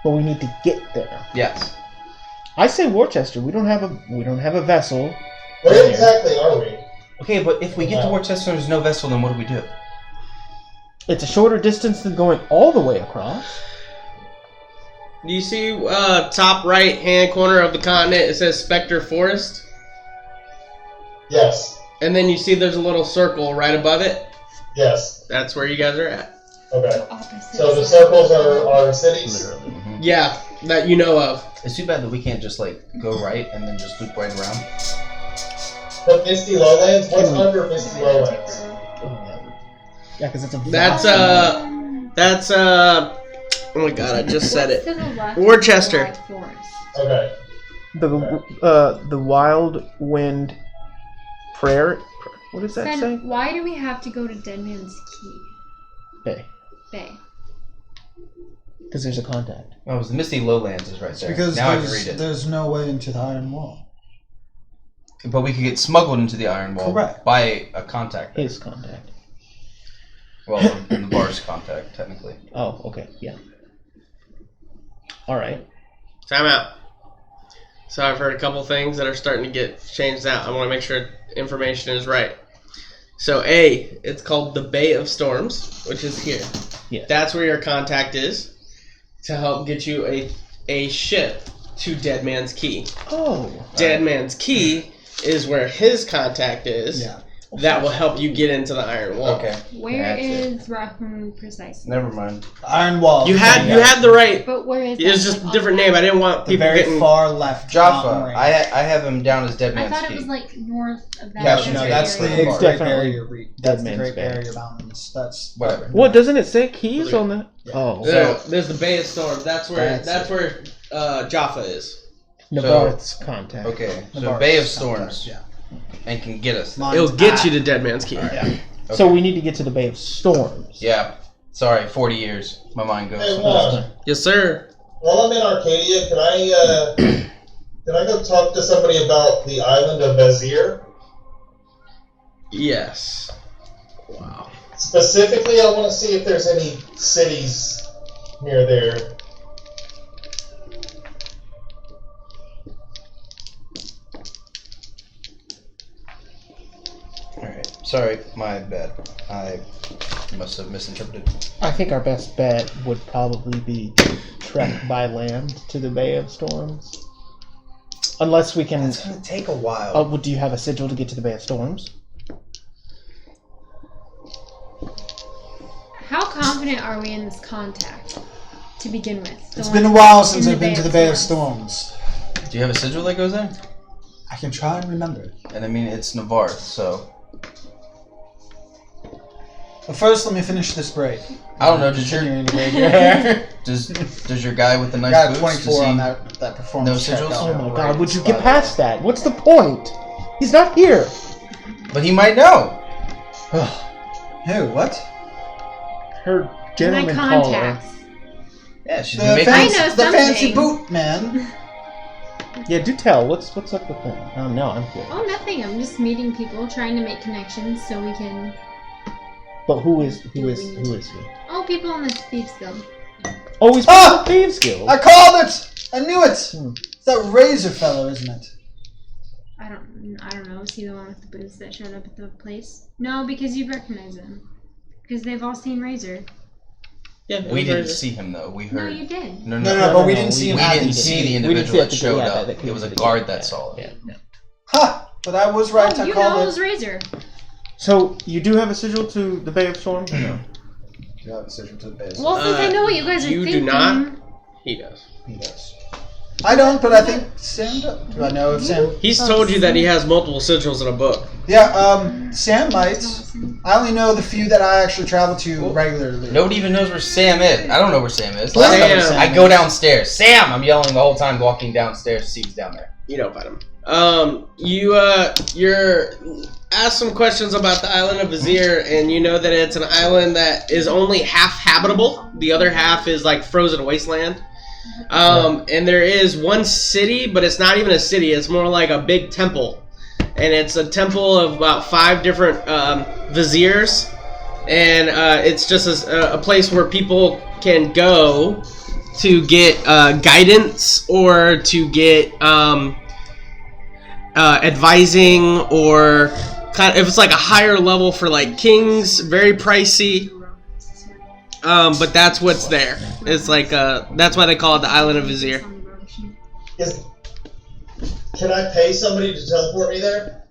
But we need to get there. Yes. I say Worcester. We don't have a vessel. Where exactly are we? Okay, but if we get to Worcester, there's no vessel. Then what do we do? It's a shorter distance than going all the way across. Do you see top right hand corner of the continent? It says Spectre Forest. Yes. And then you see there's a little circle right above it. Yes. That's where you guys are at. Okay. Opposite So the side. circles are cities? Literally. Yeah, that you know of. It's too bad that we can't just like go right and then just loop right around. But Misty Lowlands? What's under Misty Lowlands? Yeah, because it's a. That's oh my god, I just said What's it. to the left of Worcester. Black Forest? Okay. The Wild Wind Prayer. What does that Then say? why do we have to go to Dead Man's Key? Bay. Bay. Because there's a contact. Oh, it was the Misty Lowlands is right there. Because now I can read it. there's no way into the Iron Wall. But we could get smuggled into the Iron Wall Correct. by a contact. His contact. Well, the bar's contact, technically. Oh, okay, yeah. All right. Time out. So I've heard a couple things that are starting to get changed out. I want to make sure information is right. So A, it's called the Bay of Storms, which is here. Yeah. That's where your contact is to help get you a ship to Dead Man's Key. Oh. Dead Man's Key is where his contact is. Yeah. That will help you get into the Iron Wall. Okay. Where That's is Rahun precisely? Never mind. The Iron Wall. You had the right. But where is It's that? just Like, a different on name. I didn't want the people very getting. far left. Jaffa. mountain range. I have him down as Dead I Man's thought Key. it was like north of that. Yeah, No, That's that's the area. Great Definitely Barrier Reef. Dead That's the Man's Great Bay. Barrier Mountains. That's Whatever. What doesn't it say? Keys on the? Yeah. Oh. So there's the Bay of Storms. That's where That's where Jaffa is. Navarre's contact. Okay, so Navarre's Bay of contact, Storms, Yeah. and can get us. Mine's It'll get at- you to Dead Man's Key. Yeah. So we need to get to the Bay of Storms. Yeah. Sorry, 40 years. My mind goes. Hey, sometimes. Yes, sir. While I'm in Arcadia, can I go talk to somebody about the island of Vezir? Yes. Wow. Specifically, I want to see if there's any cities near there. Alright. Sorry, my bad. I must have misinterpreted. I think our best bet would probably be to trek by land to the Bay of Storms. Unless we can. It's gonna take a while. Oh, well, do you have a sigil to get to the Bay of Storms? How confident are we in this contact to begin with? The It's one been a while in since I've been to the Bay of Storms. Do you have a sigil that goes there? I can try and remember. And I mean, it's Navarre, so. But first, let me finish this braid. I don't know, does Continuing to braid your hair. does your guy with the nice Got a boots, 24 does he, on that performance no check. sigils? Oh on my that god, braid. would you get past that? What's the point? He's not here. But he might know. Who? What? Her My gentleman caller. contacts. Yeah, she's The been making. fancy, I know the fancy something. boot man. Yeah, do tell. What's up with him? Oh no, I'm kidding. Oh, nothing. I'm just meeting people, trying to make connections so we can. But who is he? Oh, people in the Thieves Guild. Oh, he's Ah! from the Thieves Guild. I called it. I knew it. Hmm. It's that Razor fellow, isn't it? I don't know. Is he the one with the boots that showed up at the place? No, because you recognize him. Because they've all seen Razor. Yeah, We didn't see him though. We No, heard. you did. No, No, but we didn't see We him at didn't the see gate. the We didn't individual see at that the showed gate, up. that It was a came guard to the that gate. saw it. Yeah. Ha! But I was right. Oh, I you called know it it. was Razor. So you do have a sigil to the Bay of Storms? No. You have a decision to the base. Well, since I know what you guys are you thinking. do not? He does. He does. I don't, but I think Sam does. Do I know if Sam? He's told you that he has multiple sigils in a book. Yeah, Sam might. I only know the few that I actually travel to regularly. Nobody even knows where Sam is. I don't know where Sam is. Well, I know where Sam. Sam I go is. downstairs. Sam! I'm yelling the whole time walking downstairs to see who's down there. You don't find him. asked some questions about the island of Vizier, and you know that it's an island that is only half habitable. The other half is like frozen wasteland. And there is one city, but it's not even a city. It's more like a big temple. And it's a temple of about 5 different viziers. And it's just a place where people can go to get guidance or to get advising, or kind of, if it's like a higher level for like kings, very pricey. But that's what's there. It's like that's why they call it the Island of Vizier. Can I pay somebody to teleport me there?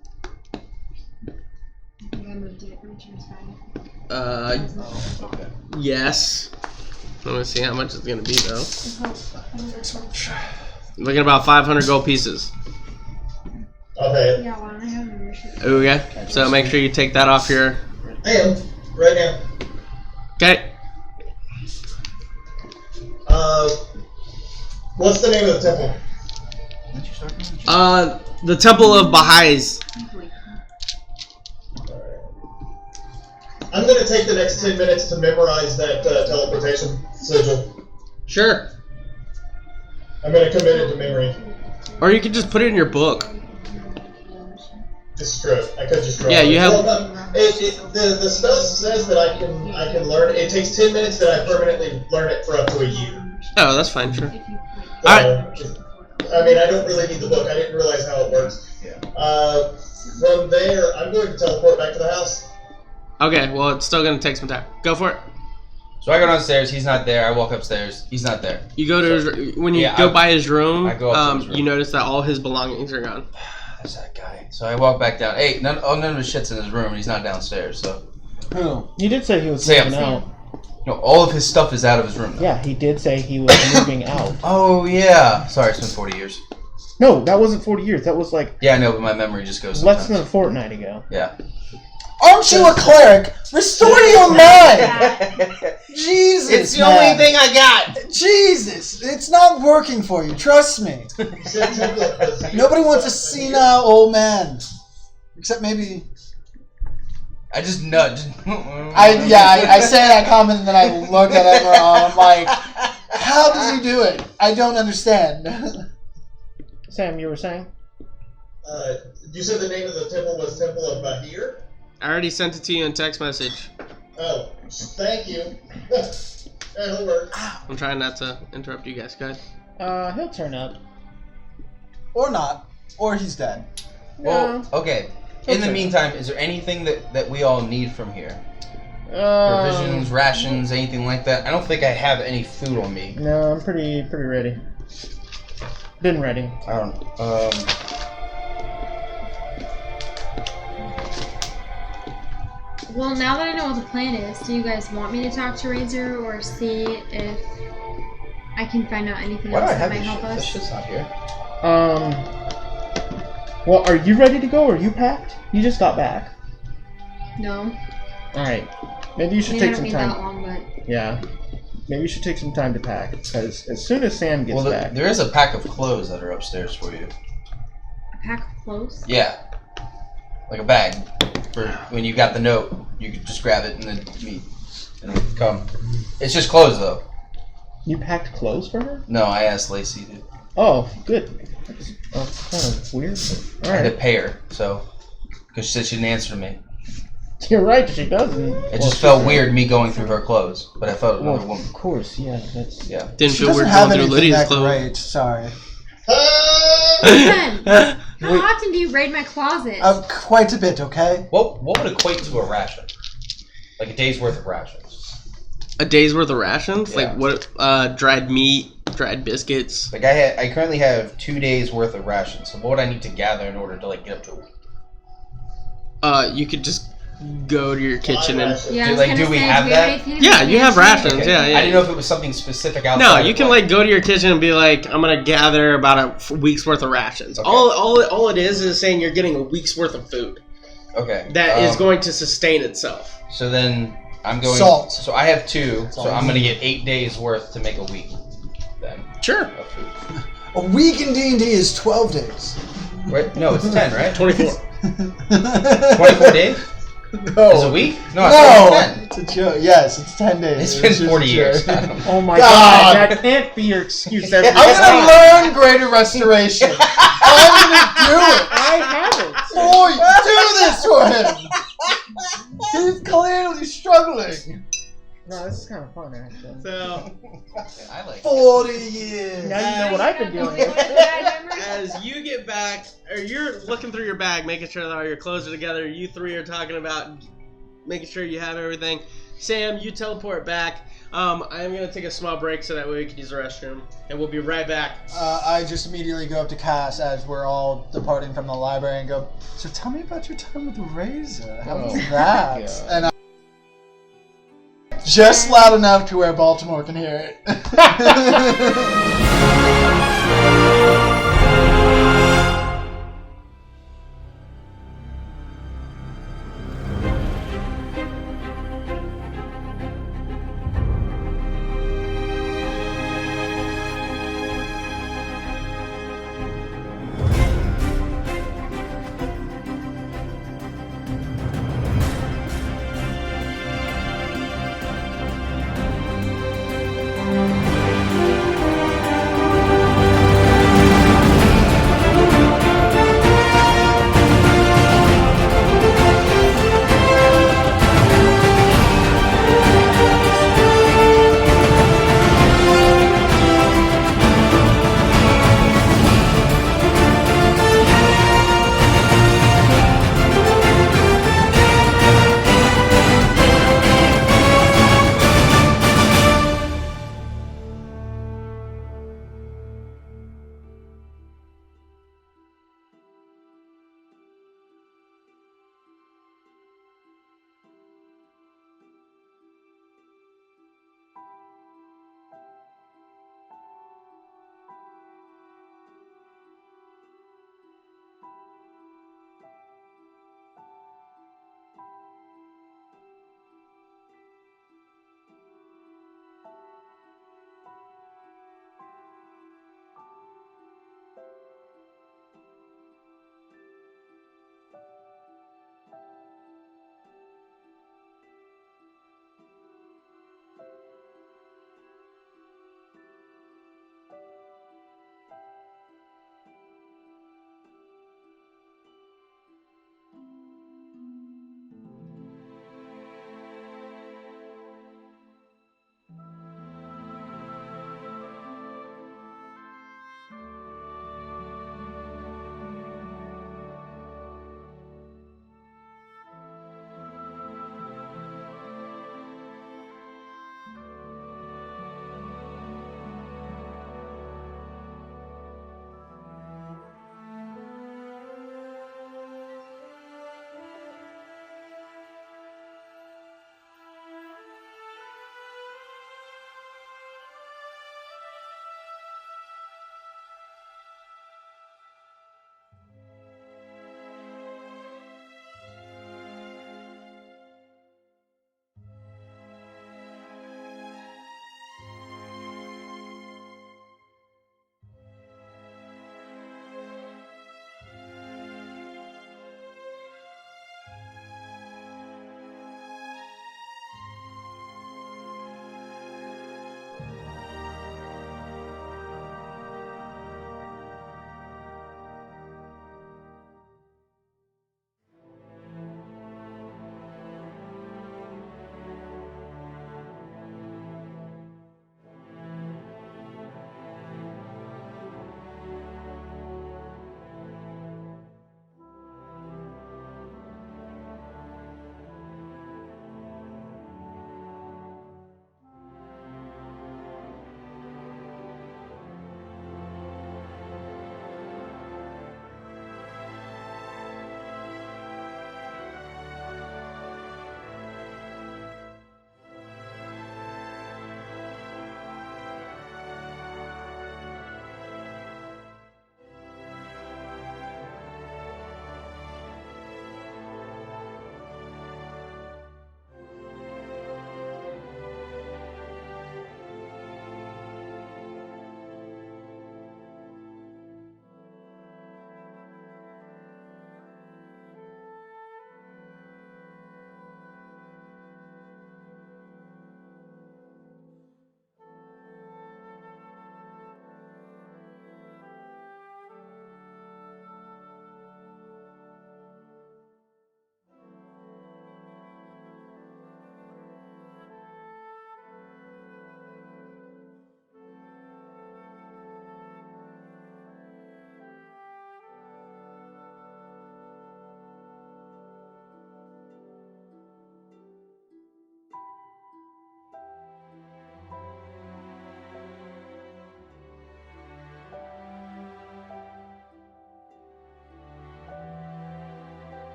Yes. Let me see how much it's gonna be though. Looking at about 500 gold pieces. Okay. Yeah, why don't I have a membership? Okay. So make sure you take that off your. I am right now. Okay. What's the name of the temple? The Temple of Baha'is. I'm gonna take the next 10 minutes to memorize that teleportation sigil. Sure. I'm gonna commit it to memory. Or you could just put it in your book. Just screw it. I could just draw. Yeah, you have. Well, the spell says that I can learn. It takes 10 minutes that I permanently learn it for up to a year. Oh, that's fine. Sure. So, I mean, I don't really need the book. I didn't realize how it works. From there, I'm going to teleport back to the house. Okay. Well, it's still gonna take some time. Go for it. So I go downstairs. He's not there. I walk upstairs. He's not there. You go to his, when you go by his room. I go up to his room. You notice that all his belongings are gone. That's that guy. So I walk back down. Hey, none of his shit's in his room, and he's not downstairs. So Who? You did say he was Sam. moving out. no, all of his stuff is out of his room. Though. Yeah, he did say he was moving out. Oh yeah. Sorry, it's been 40 years. No, that wasn't 40 years. That was like Yeah, I know, but my memory just goes. less sometimes. than a fortnight ago. Yeah. Aren't you a cleric? Restore your mind! Jesus, It's the man. only thing I got. Jesus, it's not working for you. Trust me. Nobody wants a senile old man, except maybe. I just nudged. I say that comment and then I look at everyone. I'm like, how does he do it? I don't understand. Sam, you were saying? You said the name of the temple was Temple of Bahir? I already sent it to you in text message. Oh, thank you. That'll work. I'm trying not to interrupt you guys. Go ahead. He'll turn up. Or not. Or he's dead. Well, okay. In the Okay. meantime, is there anything that we all need from here? Provisions, rations, anything like that? I don't think I have any food on me. No, I'm pretty ready. Been ready. I don't. Well, now that I know what the plan is, do you guys want me to talk to Razor or see if I can find out anything Why do else I that have might this help shit? This us? shit's not here. Well, are you ready to go? Are you packed? You just got back. No. Alright. Maybe you I should mean, I take don't some need time. that long, but Yeah. Maybe you should take some time to pack. Because as soon as Sam gets Well, back. there is a pack of clothes that are upstairs for you. a pack of clothes. Yeah. Like a bag. For when you got the note, you could just grab it and then meet. And then come. It's just clothes, though. You packed clothes for her? No, I asked Lacey to. Oh, good. That's kind of weird. I had to Alright. pay her, so. Because she said she didn't answer me. You're right, she doesn't. It just felt weird me going through her clothes, but I felt another Well, woman. of course, yeah. That's Yeah. Didn't She feel doesn't weird have going through anything Lydia's that clothes. great. Sorry. Ben, how often do you raid my closet? Quite a bit, okay? What would equate to a ration? Like a day's worth of rations. A day's worth of rations, Yeah. like what? Dried meat, dried biscuits. Like I currently have 2 days worth of rations. So what would I need to gather in order to like get up to a week? You could just go to your kitchen and. Yeah, I Do- was like, gonna do we say, have do that? anything in Yeah, the you have mansion? rations. Yeah, yeah. I didn't know if it was something specific outside. No, of you can what- like go to your kitchen and be like, I'm gonna gather about a week's worth of rations. Okay. All it is saying you're getting a week's worth of food Okay. that is going to sustain itself. So then I'm going. Salt. So I have 2. Salt. So I'm gonna get 8 days worth to make a week. Then Sure. of food. A week in D&D is 12 days. Right? No, it's 10, right? 24. 24 days? No. Is it a week? No, I No, thought it was 10. it's a joke. Yes, it's 10 days. It's It been was just 40 a years. joke. Oh my God. god, that can't be your excuse every I'm time. gonna learn greater restoration. I'm gonna do it. I haven't. Boy, do this for him. He's clearly struggling. No, this is kind of fun, actually. So, I like 40 years. Now you know what I've been doing. as you get back, or you're looking through your bag, making sure that all your clothes are together, you three are talking about making sure you have everything. Sam, you teleport back. I am going to take a small break so that way we can use the restroom, and we'll be right back. I just immediately go up to Cass as we're all departing from the library and go, so tell me about your time with the Razor. How was that? God. And I just loud enough to where Baltimore can hear it.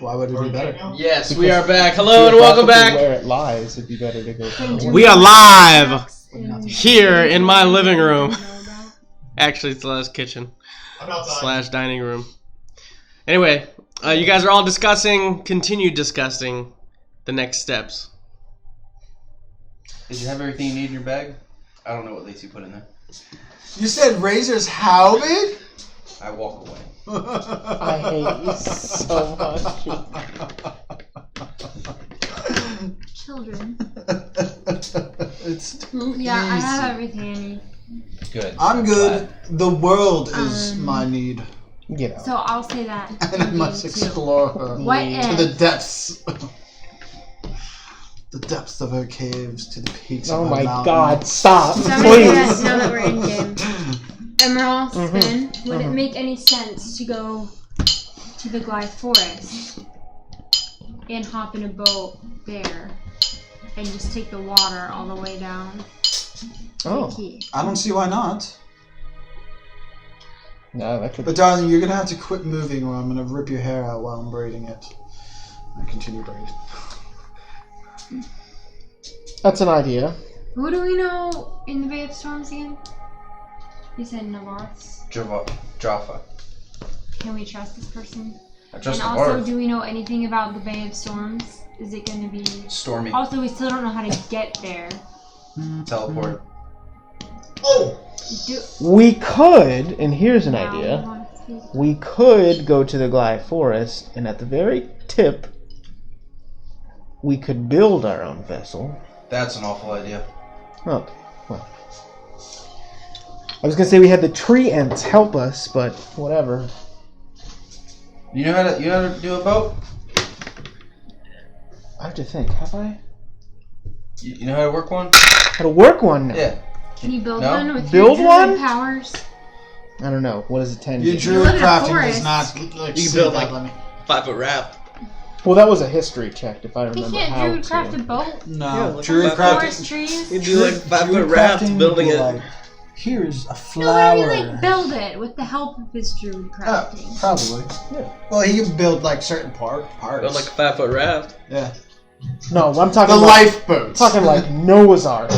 Why would it be better? Yes, we are back. Hello and welcome back. Where it lies, it'd be better to go. We are live here in my living room. Actually, it's the kitchen / dining room. Anyway, you guys are all continue discussing the next steps. Did you have everything you need in your bag? I don't know what Lacey put in there. You said razors how big? I walk away. I hate you so much. Children. It's too Yeah, I easy. have everything I need. Good. I'm good. The world is my need. You know. So I'll say that. And I must explore her What to the if? depths. The depths of her caves to the peaks Oh of her my mountain. God! Stop, So I'm gonna guess please. now that we're in game. Emerald Spin, would it make any sense to go to the Glyph Forest and hop in a boat there and just take the water all the way down to the Oh, key? I don't see why not. no, that could. But darling, you're gonna have to quit moving or I'm gonna rip your hair out while I'm braiding it. I continue braiding. That's an idea. Who do we know in the Bay of Storms again? You said Navarth's. Jaffa. Can we trust this person? I trust And the also, Barth. do we know anything about the Bay of Storms? Is it going to be... Stormy. Also, we still don't know how to get there. Teleport. Oh! We could, and here's an Now we idea. want to speak. We could go to the Glyph Forest, and at the very tip, we could build our own vessel. That's an awful idea. Oh, well. I was gonna say we had the tree ants help us, but whatever. You know how to do a boat? I have to think. Have I? You know how to work one? How to work one now? Yeah. Can you build No? one with Build your one? druid powers? I don't know. What is it? 10? Your do? druid live in a crafting forest. does not like You can see build, that like- limit. 5-foot raft. Well, that was a history check, if I He remember can't how druid to. craft a boat? No, like druid a Forest crafting. trees? You do like a 5-foot druid raft crafting building would be it. like, here's a No, flower. I mean, like, build it with the help of his druid crafting. Probably. Yeah. Well, he can build like certain parts. Build like a 5-foot raft. Yeah. No, I'm talking The like, lifeboats. talking like Noah's Ark.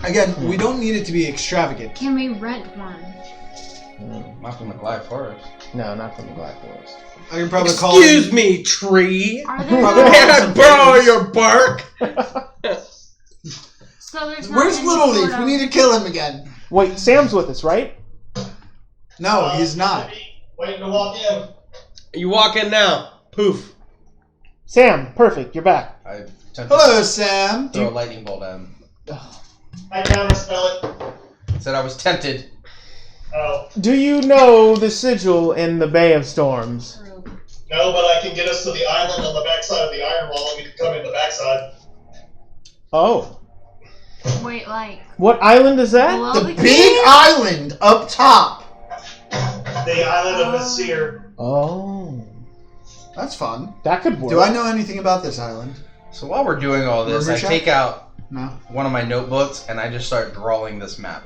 Again, we don't need it to be extravagant. Can we rent one? Not from the Glyph Forest. No, not from the Glyph Forest. I can probably call Excuse it. me, tree. Are there Probably- not, May I borrow your bark? so there's not Where's any Little sort Leaf? We of- need to kill him again. Wait, Sam's with us, right? No, he's not. Waiting to walk in. You walk in now. Poof. Sam, perfect. You're back. I attempted Hello, to Sam. throw a lightning bolt at him. I counterspell it. Said I was tempted. Oh. Do you know the sigil in the Bay of Storms? No, but I can get us to the island on the backside of the iron wall, and we can come in the backside. Oh. Wait, like, What island is that? below The the big key? island up top. The island of Nasir. Oh. That's fun. That could work. Do I know anything about this island? So while we're doing all this, Rumor I shack? take out No. one of my notebooks and I just start drawing this map.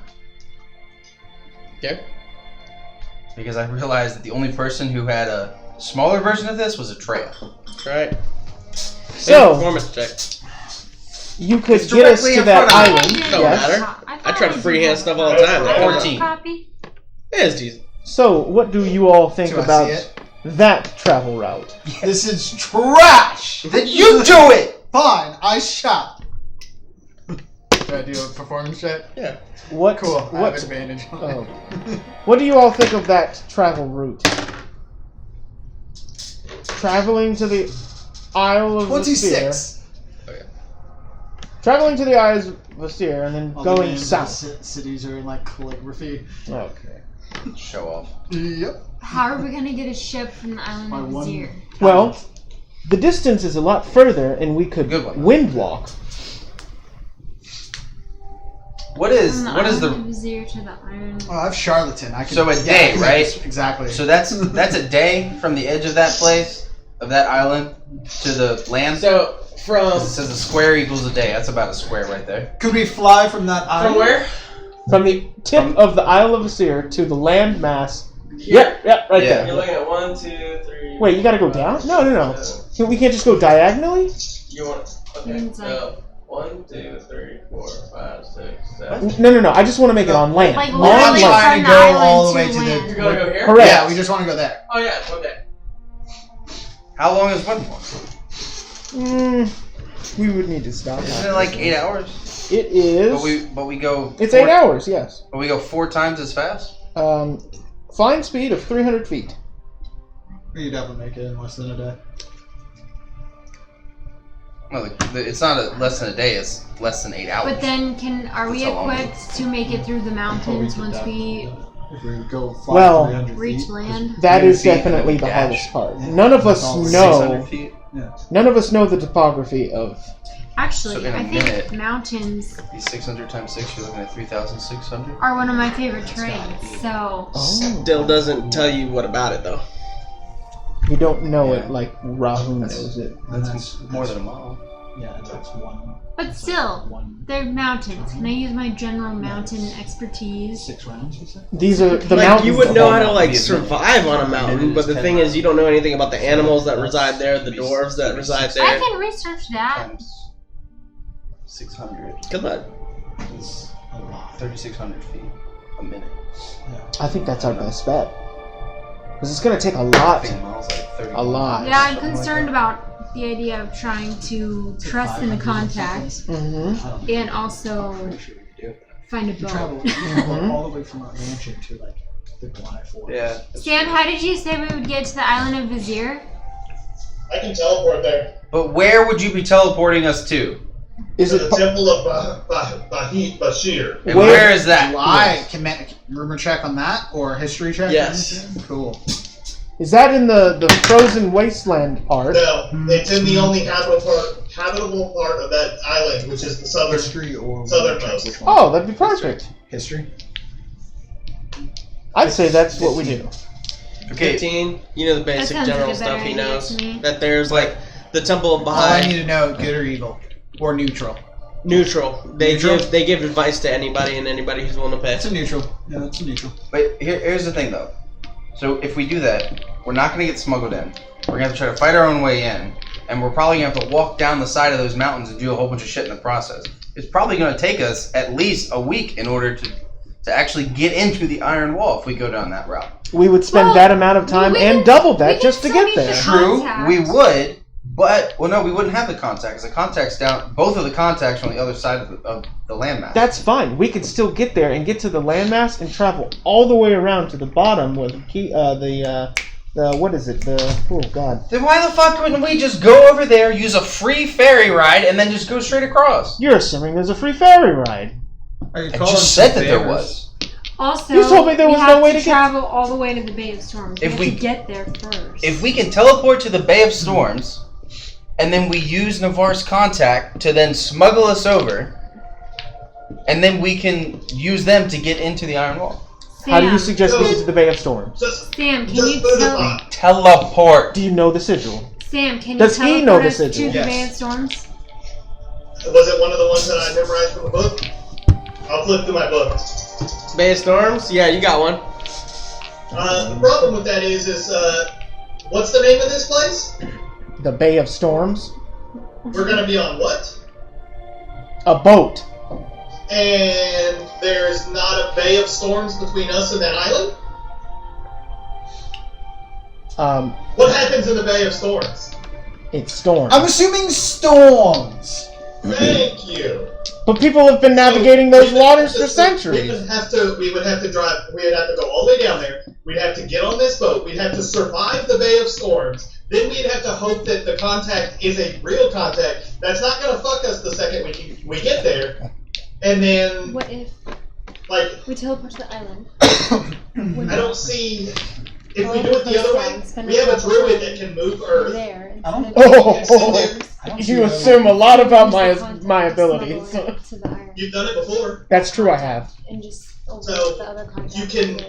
Okay. Because I realized that the only person who had a smaller version of this was a trail. Right. So, Performance check. you could It's get us directly to in that front of me. island. Don't Yes. matter. I try to freehand stuff all the time. That's 14. Copy? Yeah, it's decent. So, what do you all think Do I about see it? that travel route? This is trash. Then you do it! Fine, I shot. Do I do a performance check? Yeah. What? Cool. I have What? advantage. Oh. What do you all think of that travel route? Traveling to the Isle of Vasir. 26. Traveling to the Isle of Vasir and then All the going names of south. cities are in like calligraphy. Okay. Show off. Yep. How are we gonna get a ship from the island My of one- Azir? Well, the distance is a lot further, and we could Good one. wind walk. What is From the what is island the of Azir to the iron. Oh, I have charlatan. I can. So a day, right? Exactly. so that's a day from the edge of that place, of that island, to the land? So, from... It says a square equals a day. That's about a square right there. Could we fly from that island? From where? From the tip of the Isle of Vasir to the land mass Yep, right Yeah. there. You're looking at 1, 2, 3. Wait, you gotta go down? No. We can't just go diagonally? You want? Okay. It's like- 1, 2, 3, 4, 5, 6, 7. No. I just want to make it on land. Like on We're not literally land. trying to from go the island all the to way to land. You're gonna go here? Correct. Yeah, we just want to go there. Oh yeah. Okay. How long is Windwalk? We would need to stop. Isn't it like 8 hours? It is. But we go. It's 8 hours, yes. But we go 4 times as fast. Flying speed of 300 feet. You'd definitely make it in less than a day. No, it's not less than a day. It's less than 8 hours. But then, are we That's how long it equipped to make it through the mountains once we If we go fly Well, 300 reach feet, land? That 300 is feet and definitely we the dash. hardest part. None of us 600 know. feet. None of us know the topography of. Actually, So in a I think minute- mountains These 600 times 6, you're looking at 3,600. are one of my favorite terrains. So Oh, Still doesn't tell you what about it though. you don't know it Yeah. like Rahul knows it. That's more than a mile. Yeah, that's one. But still, One they're mountains. Can I use my general mountain expertise? 6 rounds, you said? These are the Like mountains. you would know how to Be a like minute. survive on a mountain, Minute but is the 10 thing miles. is you don't know anything about the animals that reside there, the dwarves that reside I there. can research that. Times 600 Good luck. It's a lot. 3,600 feet a minute. I think that's our best bet. Because it's going to take a lot. 15 miles, like 30 A lot. Yeah, I'm concerned about the idea of trying to trust in the contact Mm-hmm. and also Pretty sure we could do it. find a You travel boat. all the way from our mansion to like the Goliath Forest. Yeah. Sam, how did you say we would get to the island of Vizier? I can teleport there. But where would you be teleporting us to? Is To it. the temple of Bahit Bashir. And Where- where is that? Do I can rumor check on that or history check? Yes. Cool. Is that in the frozen wasteland part? No, it's in the only habitable part of that island, which is the southern. History or Southernmost. which one? Oh, that'd be perfect. History. I'd say that's what we do. Okay. 15. You know the That basic sounds like general a better stuff he idea knows. to me. That there's like the temple of All I Baha'i. need to know: good or evil, or neutral. Neutral. They Neutral? give advice to anybody and anybody who's willing to pay. That's a neutral. Yeah, that's a neutral. But here's the thing, though. So if we do that, we're not going to get smuggled in. We're going to have to try to fight our own way in, and we're probably going to have to walk down the side of those mountains and do a whole bunch of shit in the process. It's probably going to take us at least a week in order to actually get into the Iron Wall if we go down that route. We would spend Well, that amount of time we and can- double we that can just to still get meet the there. True, Contact. we would, but well, no, we wouldn't have the contacts. The contacts down, both of the contacts are on the other side of the landmass. That's fine. We could still get there and get to the landmass and travel all the way around to the bottom where the key, what is it? Oh god. Then why the fuck wouldn't we just go over there, use a free ferry ride, and then just go straight across? You're assuming there's a free ferry ride. I just said that there was. Also, You told me there was we no have way to to get- travel all the way to the Bay of Storms. If we we- have to get there first. If we can teleport to the Bay of Storms, and then we use Navarre's contact to then smuggle us over, and then we can use them to get into the Iron Wall. How do you Sam, suggest we get to the Bay of Storms? Just, Sam, can just you for the tell? thought. Teleport. Do you know the sigil? Sam, can Does you he teleport know the us to sigil? the Yes. Bay of Storms? Was it one of the ones that I memorized from the book? I'll flip through my book. Bay of Storms? Yeah, you got one. The problem with that is what's the name of this place? The Bay of Storms? We're gonna be on what? A boat. And there's not a Bay of Storms between us and that island? What happens in the Bay of Storms? It's storms. I'm assuming storms. Thank you. But people have been navigating those We would waters have for to- centuries. We would have to go all the way down there. We'd have to get on this boat. We'd have to survive the Bay of Storms. Then we'd have to hope that the contact is a real contact. That's not going to fuck us the second we get there. And then, What if like, we teleport to the island? I don't see. If we do it the other way, we have a druid that can move Earth. There. I don't- You assume a lot about my abilities. You've done it before. That's true, I have. And just So, the other contact. You can,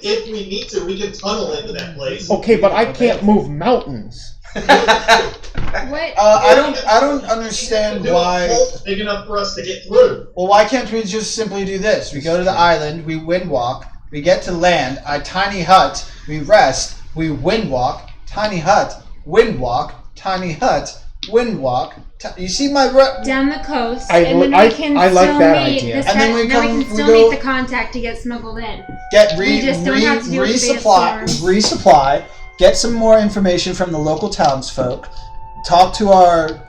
if we need to, we can tunnel into that place. Okay, but I can't move mountains. What? I don't understand Do a why. hole big enough for us to get through. Well, why can't we just simply do this? We go to the island, we windwalk, We get to land. Our tiny hut. We rest. We wind walk. Tiny hut. Wind walk. Tiny hut. Wind walk. You see my down the coast, I and then like we can that still meet idea. this And then guy- we then come- we can we still go- meet the contact to get smuggled in. Get We just don't have to deal with the beta storms. resupply. Get some more information from the local townsfolk. Talk to our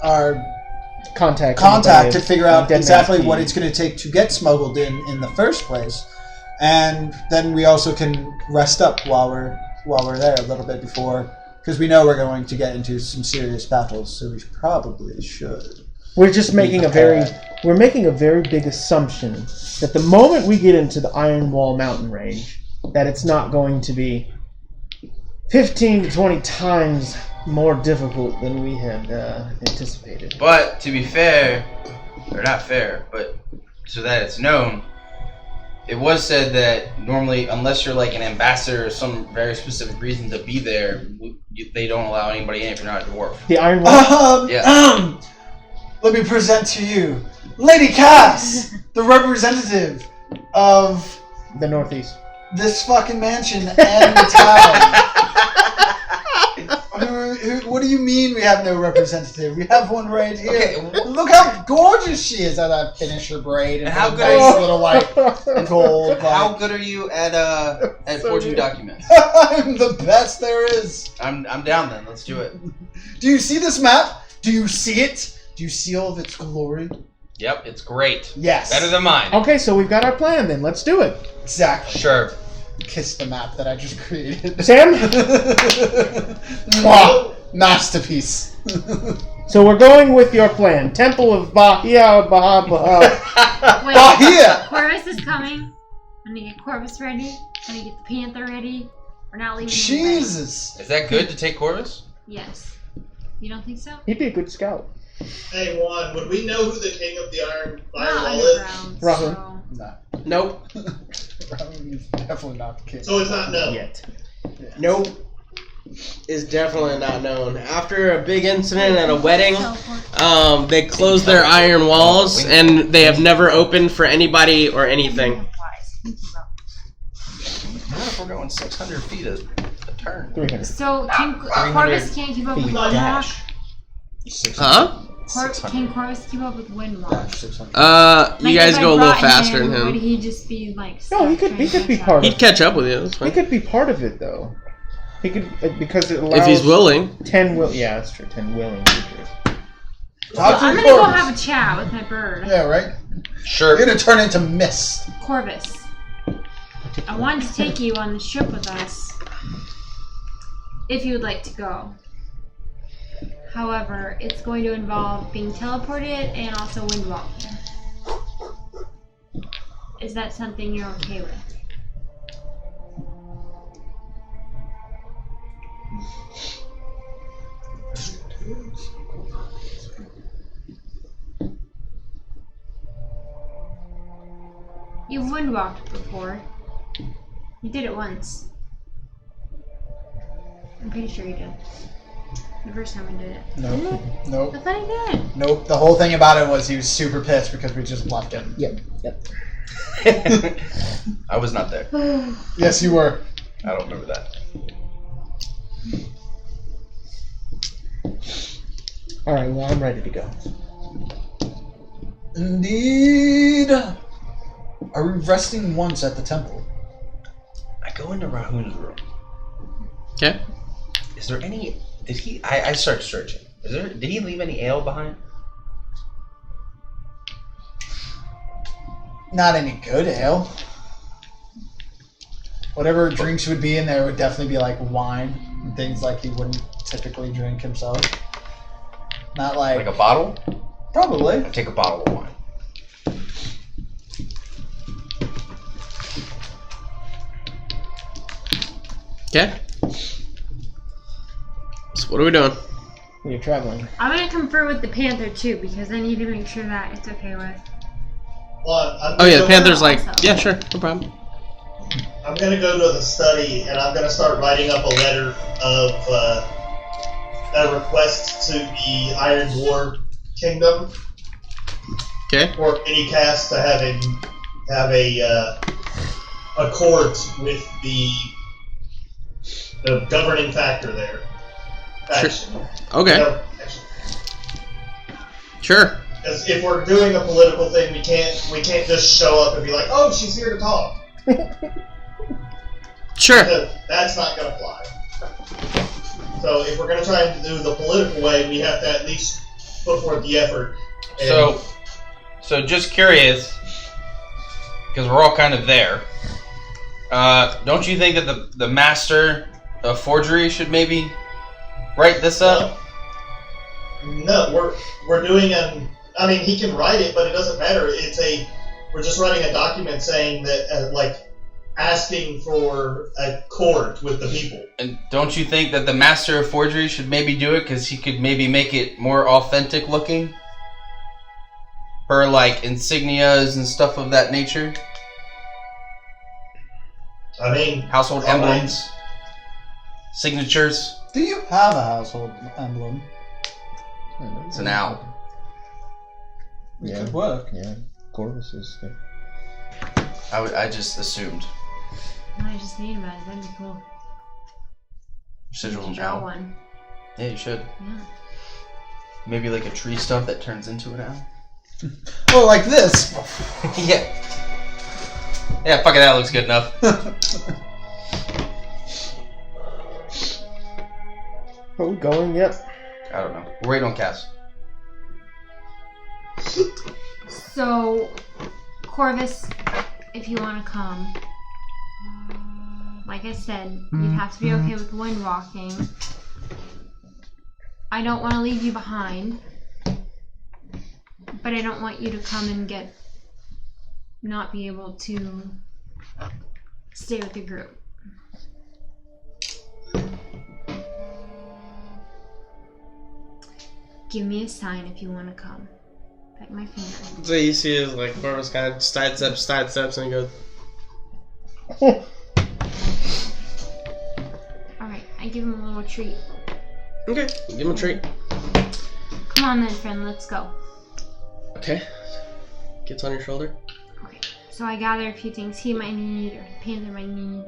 contact to figure out exactly what it's going to take to get smuggled in the first place, and then we also can rest up while we're there a little bit before, because we know we're going to get into some serious battles, so we probably should. We're just making a very big assumption that the moment we get into the Iron Wall mountain range, that it's not going to be 15 to 20 times more difficult than we had anticipated. But to be fair, or not fair, but so that it's known, it was said that normally, unless you're like an ambassador or some very specific reason to be there, they don't allow anybody in if you're not a dwarf. The Iron Wall? Yeah. Let me present to you Lady Cass, the representative of The Northeast. this fucking mansion and the town. What do you mean we have no representative? We have one right here. Okay, Look how gorgeous she is at that finisher braid and how her good nice is- little white gold. How good are you at forging documents? I'm the best there is. I'm down then. Let's do it. Do you see this map? Do you see it? Do you see all of its glory? Yep, it's great. Yes. Better than mine. Okay, so we've got our plan then. Let's do it. Exactly. Sure. Kiss the map that I just created. Sam? Mwah! Masterpiece. So we're going with your plan. Temple of Bahia, Baha. Wait, Bahia! Corvus is coming. I'm gonna get Corvus ready. I'm gonna get the Panther ready. We're not leaving him Jesus. Is that good to take Corvus? ready. Yes. You don't think so? He'd be a good scout. Hey, Juan, would we know who the king of the Iron Not Firewall is? underground. Rahul. So. Nope. He's definitely not the king. So it's not known. Yet. Nope. Is definitely not known. After a big incident at a wedding, they closed their iron walls and they have never opened for anybody or anything. What if we're going 600 feet a turn? 300. So Corvus can't keep up with Windwalk? Dash. Huh? Can Corvus keep up with Windwalk? You guys go a little faster than Would him. he just be like? No, he stuck could trying to be catch part up? of He'd catch up with you. That's He fine. could be part of it though. He could because it allows If he's willing. 10 will. Yeah, that's true. 10 willing creatures. Talk to I'm the gonna go Corvus. have a chat with my bird. Yeah, right? Sure. You're gonna turn into mist. Corvus. I wanted to take you on the ship with us. If you would like to go. However, it's going to involve being teleported and also windwalking. Is that something you're okay with? You've windwalked before. You did it once. I'm pretty sure you did. The first time I did it. Nope. Nope. I thought I did. Nope. The whole thing about it was he was super pissed because we just left him. Yep. I was not there. Yes, you were. I don't remember that. Alright, well, I'm ready to go. Indeed. Are we resting once at the temple? I go into Rahun's room. Okay. Is there any? Did he? I start searching. Did he leave any ale behind? Not any good ale. Whatever drinks would be in there would definitely be like wine and things like he wouldn't typically drink himself. Not like, Like a bottle? probably. I take a bottle of wine. Okay. So what are we doing? When you're traveling. I'm gonna confer with the Panther too because I need to make sure that it's okay with. Oh yeah, the Panther's like, yeah, sure, no problem. I'm gonna go to the study and I'm gonna start writing up a letter of a request to the Iron Dwarf Kingdom Okay. for any cast to have a accord with the governing factor there. Faction. Okay. No, faction. Sure. Because if we're doing a political thing, we can't just show up and be like, "Oh, she's here to talk." Sure. Because that's not gonna fly. So if we're gonna try and do the political way, we have to at least put forth the effort. And So just curious, because we're all kind of there. Don't you think that the master of forgery should maybe write this up? No, we're doing I mean, he can write it, but it doesn't matter. We're just writing a document saying that, asking for a court with the people. And don't you think that the master of forgery should maybe do it because he could maybe make it more authentic looking? Her insignias and stuff of that nature. I mean, Household emblems, signatures. Do you have a household emblem? It's an owl. It Yeah. could work. Yeah. Corvus is good. I just assumed. I just need about it. That'd be cool. Sigil and Draw owl. one. Yeah, you should. Yeah. Maybe like a tree stump that turns into an owl. Oh, like this. Yeah. Yeah, fucking that looks good enough. Are we going yet? I don't know. We're waiting on Cass. So, Corvus, if you want to come, like I said, you'd have to be okay with wind walking. I don't want to leave you behind, but I don't want you to come and not be able to stay with the group. Give me a sign if you want to come. Peck my finger. So you see is Corvus kind of sidesteps, and he goes, Alright, I give him a little treat. okay, give him a treat. Come on then, friend, let's go. Okay. Gets on your shoulder. Okay, so I gather a few things he might need, or the Panther might need.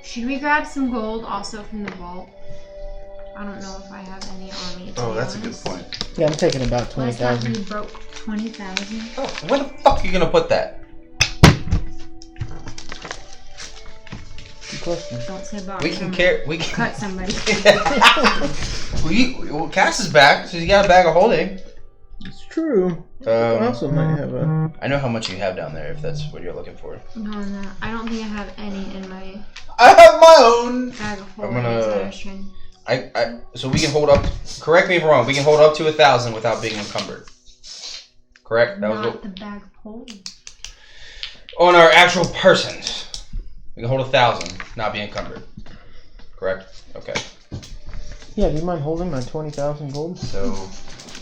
Should we grab some gold also from the vault? I don't know if I have any on me. Oh, that's a good point. Yeah, I'm taking about Last time 20,000. he broke 20,000. Oh, where the fuck are you gonna put that? Good question. Don't say about We can carry. We can. cut somebody. Well, Cass is back, so he's got a bag of holding. It's true. I also might have a. I know how much you have down there, if that's what you're looking for. No, I don't think I have any in my I have my own. bag of I'm holding. gonna- So I was trying- So we can hold up. Correct me if I'm wrong. We can hold up to 1,000 without being encumbered. Correct. That was Not what, the bag of holding. on our actual persons. We can hold 1,000, not be encumbered. Correct. Okay. Yeah, do you mind holding my 20,000 gold? So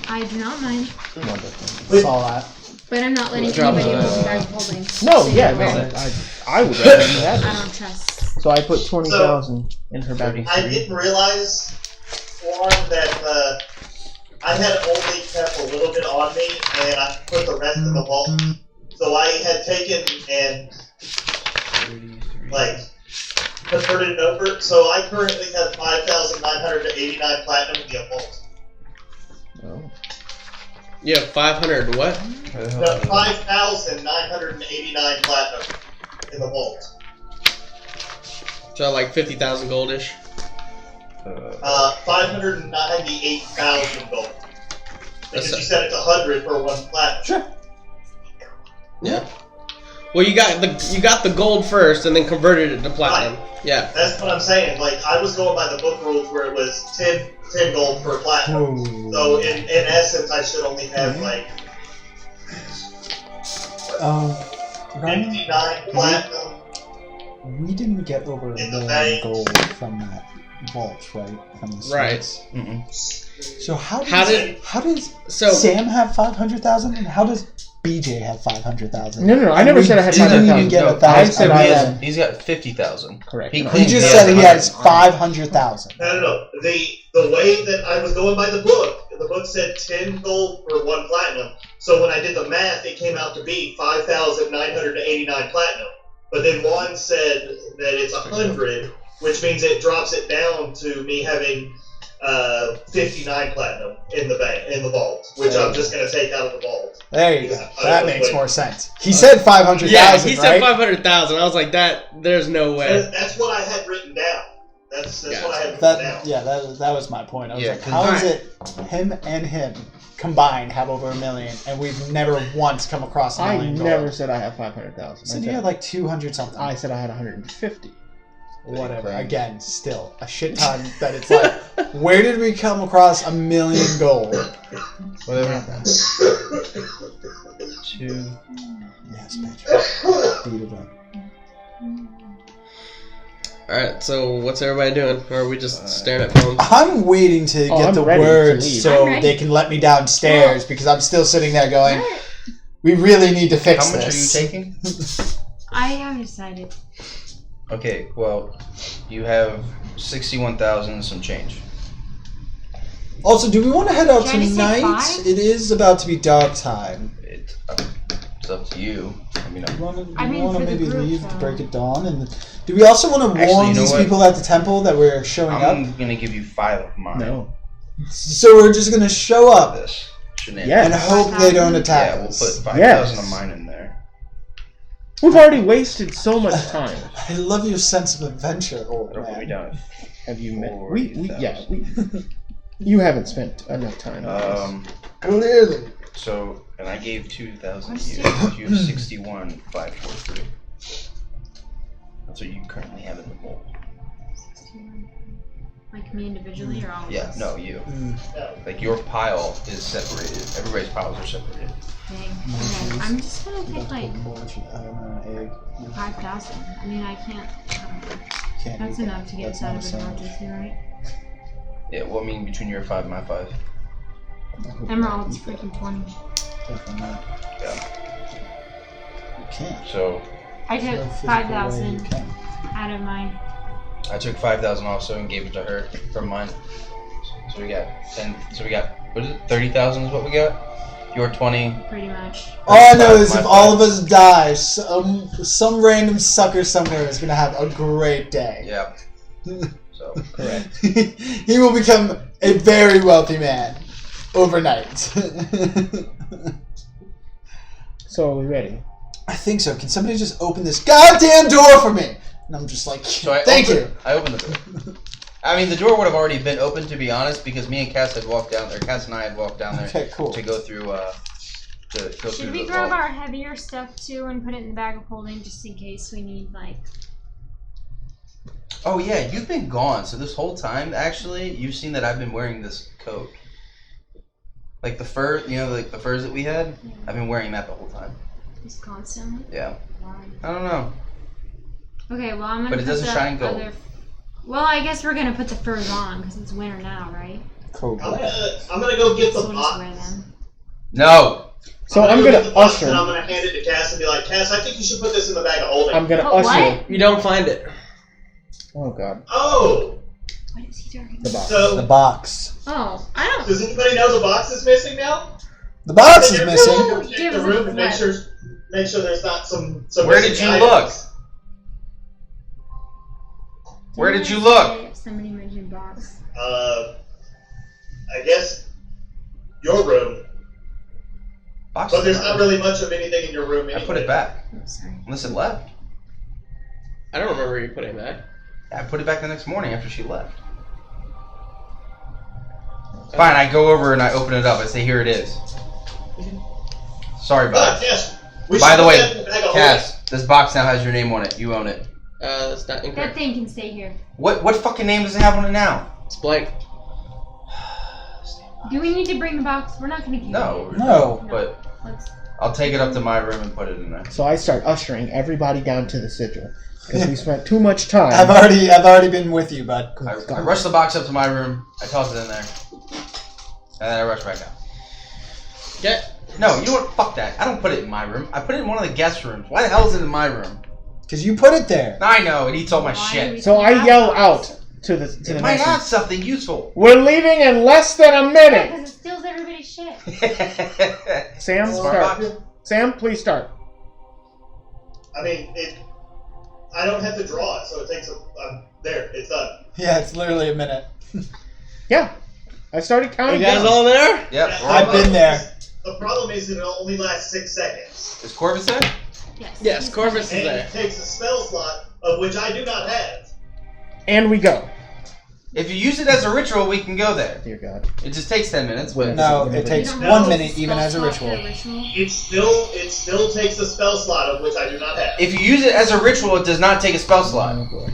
I do not mind, Wonderful. Saw that. but I'm not letting Drop anybody it. hold the bag of holding. No, So yeah, you're no, aware. I would rather you have I it. don't trust. So I put 20,000 in her bag. I didn't realize, Warren, that I had only kept a little bit on me, and I put the rest in the vault. So I had taken and converted it over. So I currently have 5,989 platinum in the vault. Oh. You have 500 what? No, 5,989 platinum in the vault. So 50,000 goldish. 598,000 gold. Because you said it's 100 for one platinum. Sure. Yeah. Well, you got the gold first, and then converted it to platinum. Yeah. That's what I'm saying. I was going by the book rules where it was 10 gold per platinum. So in essence, I should only have 59 platinum. We didn't get over In the the bank. gold from that vault, right? From the Right. streets. Mm-mm. So how does So Sam have 500,000 and how does BJ have 500,000? No, I never said I had didn't 500,000. even get No, 1,000. I said I had. He's got 50,000. Correct. He No, He claims just he said has he has 100. 500,000. No. The way that I was going by the book said 10 gold for one platinum. So when I did the math, it came out to be 5,989 platinum. But then Juan said that it's 100, which means it drops it down to me having 59 platinum in the bank, in the vault, which I'm just going to take out of the vault. There you go. Yeah, That makes more sense. He said 500,000. Yeah, he said right? 500,000. I was like, there's no way. That's what I had written down. That's what I had written down. That was my point. I was like, 'cause how is it him and him combined have over 1 million, and we've never once come across a I million never gold? said I have 500,000. So you had like 200 something. I said I had 150. Whatever. Again, still a shit ton. That it's like, where did we come across 1 million gold? Whatever. 2. Yes, bitch. Beat it up. Alright, so what's everybody doing? Or are we just staring at phones? I'm waiting to get I'm the ready to words leave. so I'm ready. they can let me downstairs because I'm still sitting there going, we really need to fix How much this. are you taking? I haven't decided. Okay, well, you have 61,000 and some change. Also, do we want to head out Should I just say tonight? 5? It is about to be dark time. It's up to you. I mean, Do you want I mean, to for the maybe group, leave though. to break at dawn? And do we also want to Actually, warn you know these what? people at the temple that we're showing I'm up? gonna give you 5 of mine. No. So we're just going to show up This shenanigans. Yes. and hope they don't attack Yeah, we'll us. put 5,000 Yes. of mine in there. We've already wasted so much time. I love your sense of adventure, old What have we man. done? Have you met? 40,000. You haven't spent enough time on this. Clearly. So, and I gave 2,000 What's to you. it? You have 61,543. That's what you currently have in the bowl. Like me individually or all of Yeah, us? no, you. No. Like your pile is separated. Everybody's piles are separated. Dang. Okay. I'm just gonna take like Egg. 5,000. I mean, I can't. Can't That's do that. enough to get That's us out not of a the sandwich. emergency, right? Yeah, well, I mean, between your 5 and my 5. Emerald's freaking 20. Definitely not. Yeah. You can't. So, I There's no took physical way 5,000 you can. out of mine. I took 5,000 also and gave it to her from mine. So we got 10. So we got, what is it? 30,000 is what we got? Your 20. Pretty much. All I know is My if all of five. us die, some random sucker somewhere is going to have a great day. Yeah. So, Correct. He will become a very wealthy man overnight. So are we ready? I think so. Can somebody just open this goddamn door for me? And I'm just like, so I thank opened, you. I opened the door. I mean, the door would have already been open, to be honest, because me and Cass had walked down there. Cass and I had walked down there Okay, cool. to go through, Should we the grab vault. our heavier stuff too and put it in the bag of holding just in case we need like? Oh yeah, you've been gone. So this whole time, actually, you've seen that I've been wearing this coat. Like the fur, you know, like the furs that we had. I've been wearing that the whole time. Just constantly. Yeah. Why? I don't know. Okay, well I'm gonna. But it put doesn't the shine gold. other- Well, I guess we're gonna put the furs on because it's winter now, right? Cool. I'm gonna go get the So we'll just wear box. them. No. So I'm get gonna the box usher. and I'm gonna hand it to Cass and be like, Cass, I think you should put this in the bag of holding. I'm gonna But usher. what? You don't find it. Oh god. Oh, What is he talking The about? box. The so box. Oh, I don't. does anybody know the box is missing now? The box Then is you're missing. gonna check Give the us a room and make flip. sure there's not some Where missing did you items. Where did you look? If somebody mentioned box. I guess your room, Box but is there's not- not really much of anything in your room anyway. I put it back. Oh, sorry. Unless it left. I don't remember you putting that. I put it back the next morning after she left. Fine, I go over and I open it up. I say, here it is. Sorry, But bud. yes, we By should the put way, that in the bag of Cass, this box now has your name on it. You own it. That's not That incorrect. thing can stay here. What fucking name does it have on it now? It's blank. Do we need to bring the box? We're not gonna keep No. No. But Let's. I'll take it up to my room and put it in there. So I start ushering everybody down to the sigil because we spent too much time. I've already been with you, bud. I rush the box up to my room. I toss it in there. And then I rush back out. Okay. No, you know what? Fuck that. I don't put it in my room. I put it in one of the guest rooms. Why the hell is it in my room? Because you put it there. I know, it eats all my Why do shit. we So I have yell box? out to the It might next have one. something useful. We're leaving in less than a Yeah, minute. because it steals everybody's shit. Sam, start. Sam, please start. I mean, I don't have to draw it, so it takes there, it's done. Yeah, it's literally a minute. Yeah. I started Are counting you guys down. all there? Yep. I've been there. The problem is it only lasts 6 seconds. Is Corvus there? Yes. Yes, Corvus is And there. it takes a spell slot, of which I do not have. And we go. If you use it as a ritual, we can go there. Dear God. It just takes 10 minutes. But No, it takes You don't 1 have minute even spell as a slot for ritual. It still takes a spell slot, of which I do not have. if you use it as a ritual, it does not take a spell slot. Oh, boy.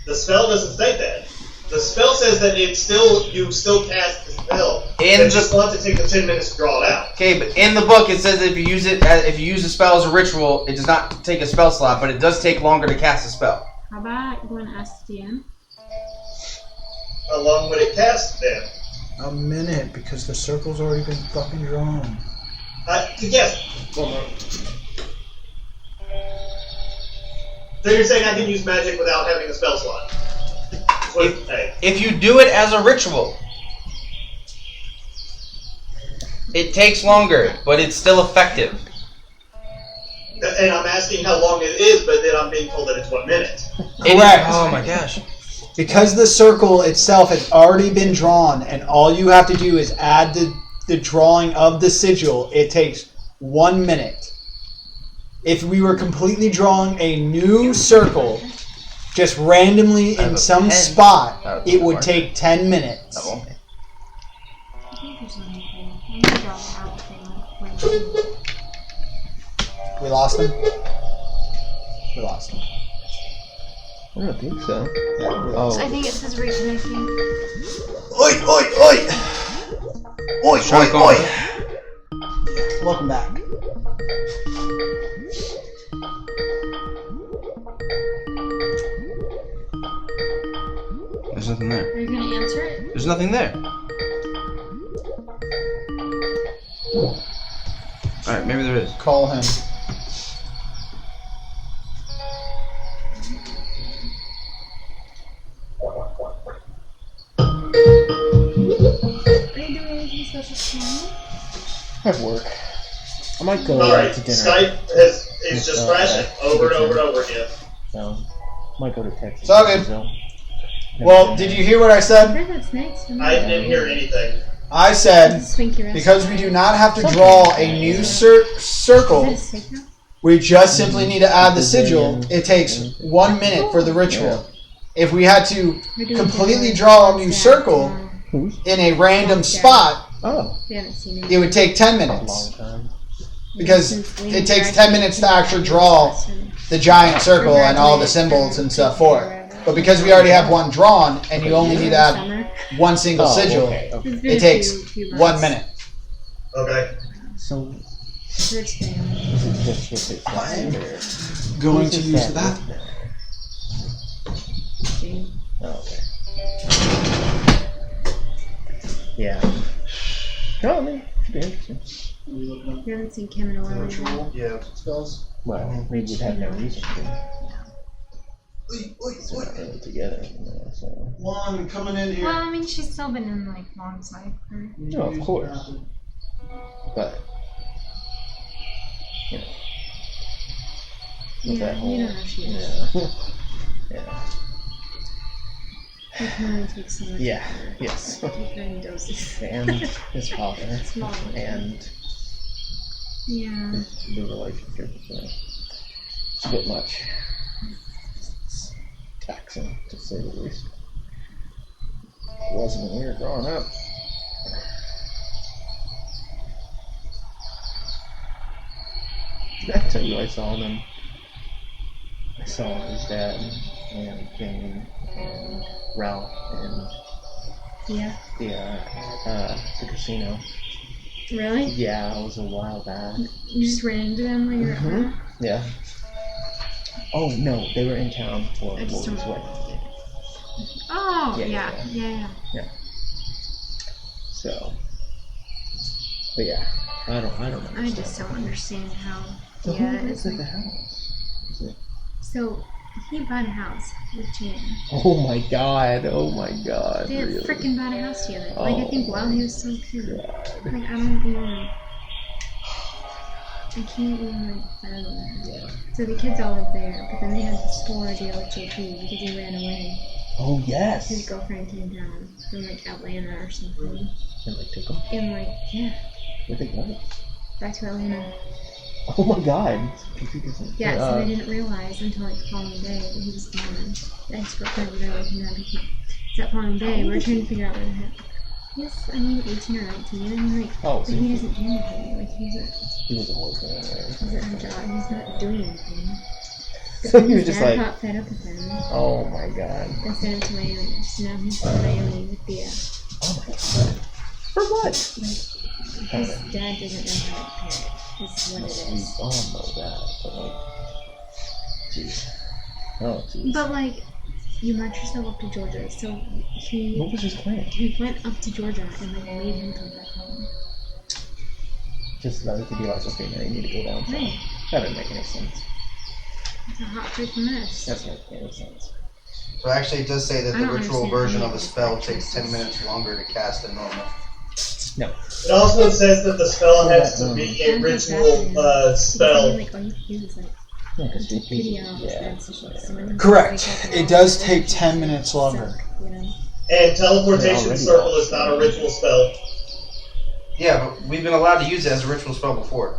The spell doesn't state that. The spell says that you still cast the spell. And It just wants to take the 10 minutes to draw it out. Okay, but in the book it says that if you use a spell as a ritual, it does not take a spell slot, but it does take longer to cast a spell. How about you want to ask the DM? How long would it cast then? A minute, because the circle's already been fucking drawn. Yes. So you're saying I can use magic without having a spell slot? That's what it's saying. If you do it as a ritual, it takes longer, but it's still effective. And I'm asking how long it is, but then I'm being told that it's 1 minute. Correct. Oh my gosh. Because the circle itself has already been drawn, and all you have to do is add the drawing of the sigil, it takes 1 minute. If we were completely drawing a new circle, just randomly I have in a some pen. spot, it would take 10 minutes. Oh. I think there's anything. I'm gonna draw the out thing. We lost him? We lost him. I don't think so. Yeah, we So lost I think it says reconnecting. Oi, oi, oi! Oi, Strike oi, on. oi! Welcome back. There's nothing there. Are you gonna answer it? There's nothing there. Alright, maybe there is. Call him. Are you doing anything special tonight? I have work. I might go Alright, to dinner. Skype is just crashing over and over and over again. So, might go to Texas. It's all good. So, Well, did you hear what I I said? heard that's next. I didn't hear anything. I said, Swinky wrist. because we do not have to draw a new circle, Is it a signal? we just simply need to add the sigil. It takes 1 minute for the ritual. If we had to We're doing completely dinner. draw a new Yeah, circle tomorrow. in a random spot, Oh, We haven't seen it. it would take 10 a long minutes. time. Because it takes 10 minutes to actually draw the giant circle and all the symbols and stuff for it. But because we already have one drawn and you only need to add one single Oh, sigil, okay, okay. it takes 1 minute. Okay. So, First day. this is just what it's like. Going Who's to this use the at? Jane. Oh, okay. Yeah. No, I mean, it should be interesting. You haven't seen Kim in a while. either. Yeah, spells. Well, maybe we'd have no reason to. We're not really together anymore, so. One coming in Well, I mean, she's still been in like alongside her. No, of course. But, you know. with Yeah, that whole- you don't know she is. Yeah. Yeah. You can only take so much. Yeah, yes. Take her in doses. And his father. Small. And Yeah. the relationship. So it's a bit much. It's taxing, to say the least. It wasn't when we were growing up. Did I tell you I saw them? I saw his dad and Jane and Ralph and Yeah. the casino. Really? Yeah, it was a while back. You just ran into them when you were at home? Yeah. Oh no, they were in town for I just Morgan's don't- wedding. Oh, Yeah, yeah. yeah, Yeah. So, but yeah, I don't understand. I just don't understand how. So Yeah, who it's lives at like. the house? Is it? So, He bought a house with Chan. Oh my god. Oh my god. They had really? freaking bought a house together. Like, I think Oh while he was still a kid. God. Like, I don't know. I can't even, like, fathom that. Yeah. So the kids all lived there, but then they had this whole ordeal with JP because he ran away. Oh His yes. girlfriend came down from, like, Atlanta or something. And like took him. And, like, yeah, Where'd they go? back to Atlanta. Oh my god. Yeah, so they didn't realize until, like, the following day that he was gone. The ex-girlfriend was like, no, because that following day, we were trying to figure out what happened. Yes, I mean 18 or 19, and I'm like, Oh, but so he doesn't do anything. Like, he was a boyfriend anyway. he doesn't have a job. He's not doing anything. But So then he was his just dad like, got fed up with him. oh my god. They sent him to Miami. So now he's in Miami with Thea. Oh my god. For what? His dad doesn't know how to parent. This is what it We is. all know that, but like, jeez. Oh jeez. But, like, you match yourself up to Georgia. So What was his plan? he went up to Georgia and, like, made him come back home. Just so that he could be like, okay, now you need to go down. Right. That didn't make any sense. It's a hot freaking mess. That's not making any sense. So actually, it does say that I the don't ritual understand version any of a of spell this. takes 10 minutes longer to cast than normal. No. It also says that the spell has to be a ritual spell. Like, all you can do is, like, Yeah, because video of his yeah. dad's situation. Correct. It does take 10 minutes longer. You know? And teleportation already circle lost. is not a ritual spell. Yeah, but we've been allowed to use it as a ritual spell before.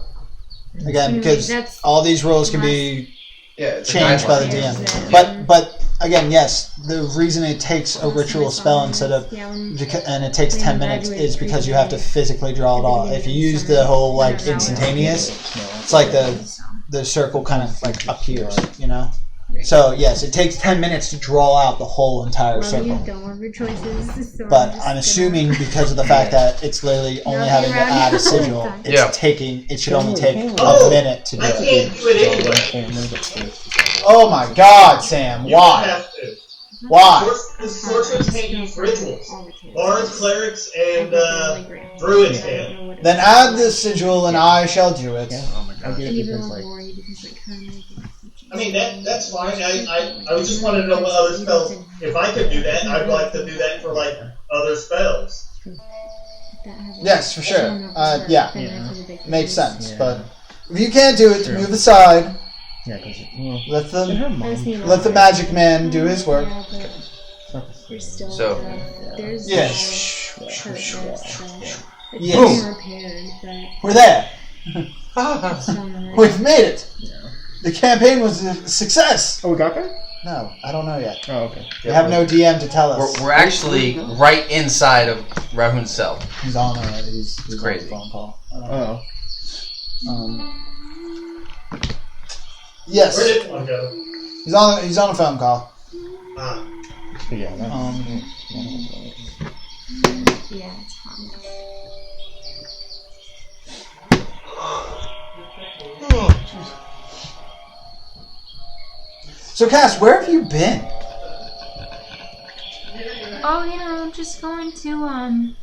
Again, because That's all these rules can be Yeah, it's a changed by the guideline. DM. But again, yes, the reason it takes a ritual spell instead of and it takes 10 minutes is because you have to physically draw it off. If you use the whole like instantaneous, it's like the circle kind of like appears, you know. So yes, it takes 10 minutes to draw out the whole entire Well, you circle. go over choices. So But just I'm gonna- assuming because of the fact that it's literally only You'll having be to ready. add a sigil, it's Yeah. it should only take a Oh, minute to do I it. can't do it anyway. Oh my god, Sam, You don't why? have to. Why? Sorcerers can't use rituals. All the kids. Bards, clerics, and druids Druids can. Then add the sigil and I shall do it. Oh my god. And even more gory because like kind of. I mean, that's fine. I just wanted to know what other spells. If I could do that, I'd like to do that for like other spells. Yes, for sure. Yeah, makes sense. Yeah. But if you can't do it, True. move aside. Yeah, because well, Let the her mom. let the magic man do his work. Yeah, but there's still So- there's Yes. It's Yes. being repaired, but We're there. it's still not. We've made it. Yeah. The campaign was a success. Oh, we got that? No, I don't know yet. Oh, okay. We have no DM to tell us. We're actually right inside of Rahun's cell. He's on he's crazy. on a phone call. Oh. Yes, Where did one go? he's on a phone call. Ah. But yeah, that's, Yeah, it's fine. So, Cass, where have you been? Oh, you know, just going to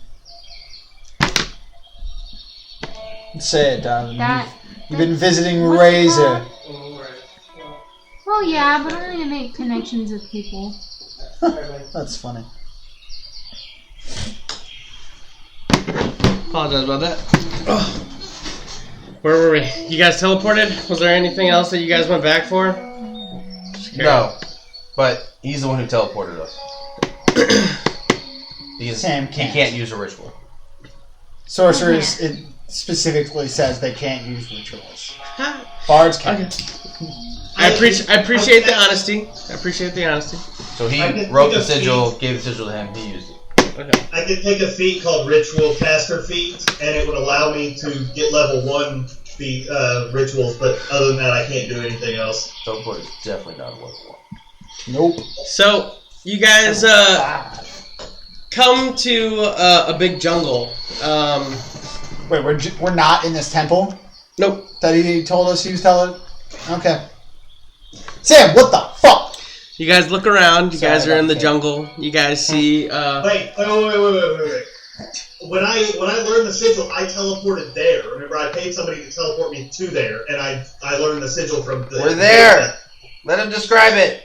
Say it, darling. that. You've been visiting What's it Razor. called? Well, yeah, but only to make connections with people. That's funny. Apologize about that. Ugh. Where were we? You guys teleported? Was there anything else that you guys went back for? No, but he's the one who teleported us. Sam He can't. can't use a ritual. Sorcerers, it specifically says they can't use rituals. Bards can. I appreciate the honesty. I appreciate the honesty. So he I did wrote think the of sigil, feet. gave the sigil to him, he used it. Okay. I could take a feat called Ritual Caster Feat, and it would allow me to get level 1 feat rituals, but other than that, I can't do anything else. Teleport is definitely not a level 1. Nope. So you guys come to a big jungle. Wait, we're not in this temple Nope. that he told us he was telling? Okay. Sam, what the fuck? You guys look around. You Sorry guys are in about the that. jungle. You guys see. Wait. When I learned the sigil, I teleported there. Remember, I paid somebody to teleport me to there, and I learned the sigil from the. We're there! Let him describe it!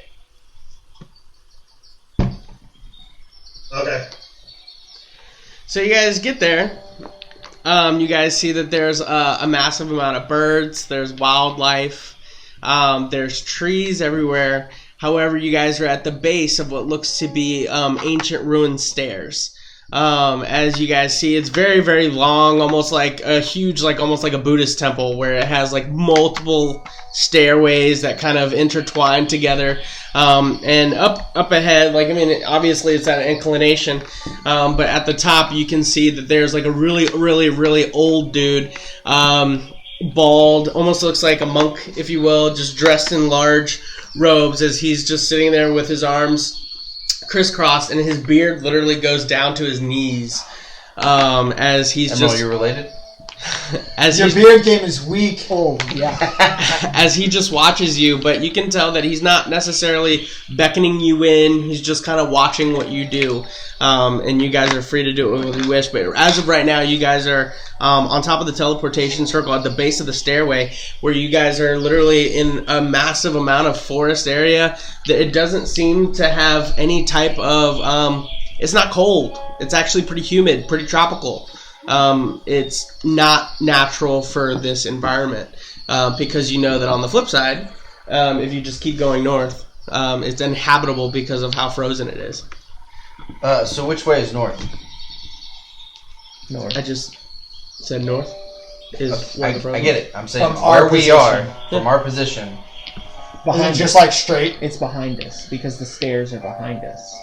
So you guys get there. You guys see that there's a massive amount of birds. There's wildlife. There's trees everywhere. However, you guys are at the base of what looks to be ancient ruined stairs. As you guys see, it's very, very long, almost like a huge, almost like a Buddhist temple, where it has multiple stairways that kind of intertwine together. And up ahead, obviously it's at an inclination, but at the top you can see that there's a really, really, really old dude, bald, almost looks like a monk, if you will, just dressed in large robes, as he's just sitting there with his arms crisscrossed, and his beard literally goes down to his knees, as he's Emerald, you're related? Your beard game is weak. Oh, yeah. as he just watches you, but you can tell that he's not necessarily beckoning you in. He's just kind of watching what you do, and you guys are free to do it when you wish. But as of right now, you guys are on top of the teleportation circle at the base of the stairway, where you guys are literally in a massive amount of forest area that it doesn't seem to have any type of it's not cold. It's actually pretty humid, pretty tropical. It's not natural for this environment, because you know that on the flip side, if you just keep going north, it's inhabitable because of how frozen it is. So which way is north? North. I just said north is I where the frozen. get it. I'm saying From our where we position. are, from our position. Is it Behind just us. like straight? It's behind us, because the stairs are behind us.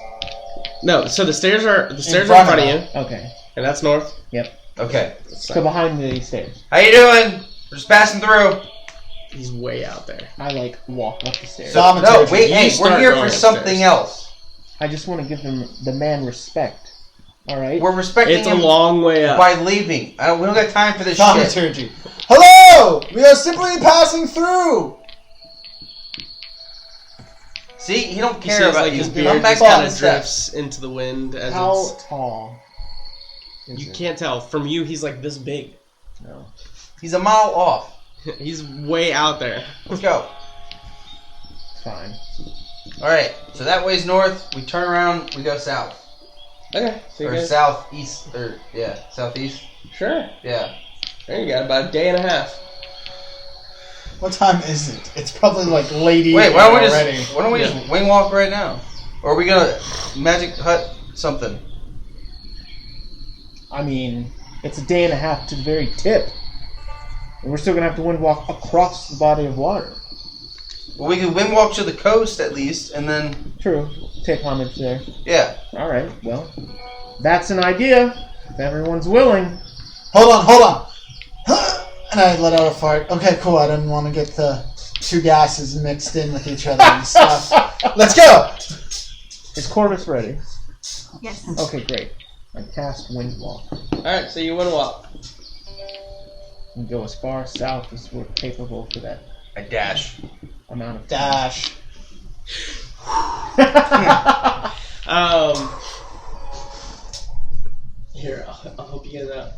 No, so the stairs are in front front of of you, us. Okay. and that's north. Okay. So behind the stairs. How you doing? We're just passing through. He's way out there. I walk up the stairs. So- No, wait, You hey, start we're here going for upstairs. something else. I just want to give the man respect. All right. We're respecting It's a him long way up. by leaving. We don't got time for this shit. Thaumaturgy. Hello! We are simply passing through! See, he don't You care see about his you. beard Come back just down kind the of steps. drifts into the wind as How it's. tall? Is You it? can't tell. From you, he's this big. No. He's a mile off. He's way out there. Let's go. It's fine. All right. So that way's north. We turn around. We go south. Okay. So you Or guys, southeast. Or yeah, southeast. sure. Yeah. There you got about a day and a half. What time is it? It's probably late evening Wait, why don't we already. just wing walk right now? Or are we gonna magic hut something? I mean, it's a day and a half to the very tip. And we're still going to have to wind walk across the body of water. Well, we could wing walk to the coast at least, and then True. Take homage there. yeah. All right. Well, that's an idea. If everyone's willing. Hold on. And I let out a fart. Okay, cool. I didn't want to get the two gases mixed in with each other and stuff. Let's go! Is Corvus ready? Yes. Okay, great. I cast wind walk. Alright, so you want to walk. And go as far south as we're capable for that I dash. amount of time. Dash. Here, I'll help you guys out.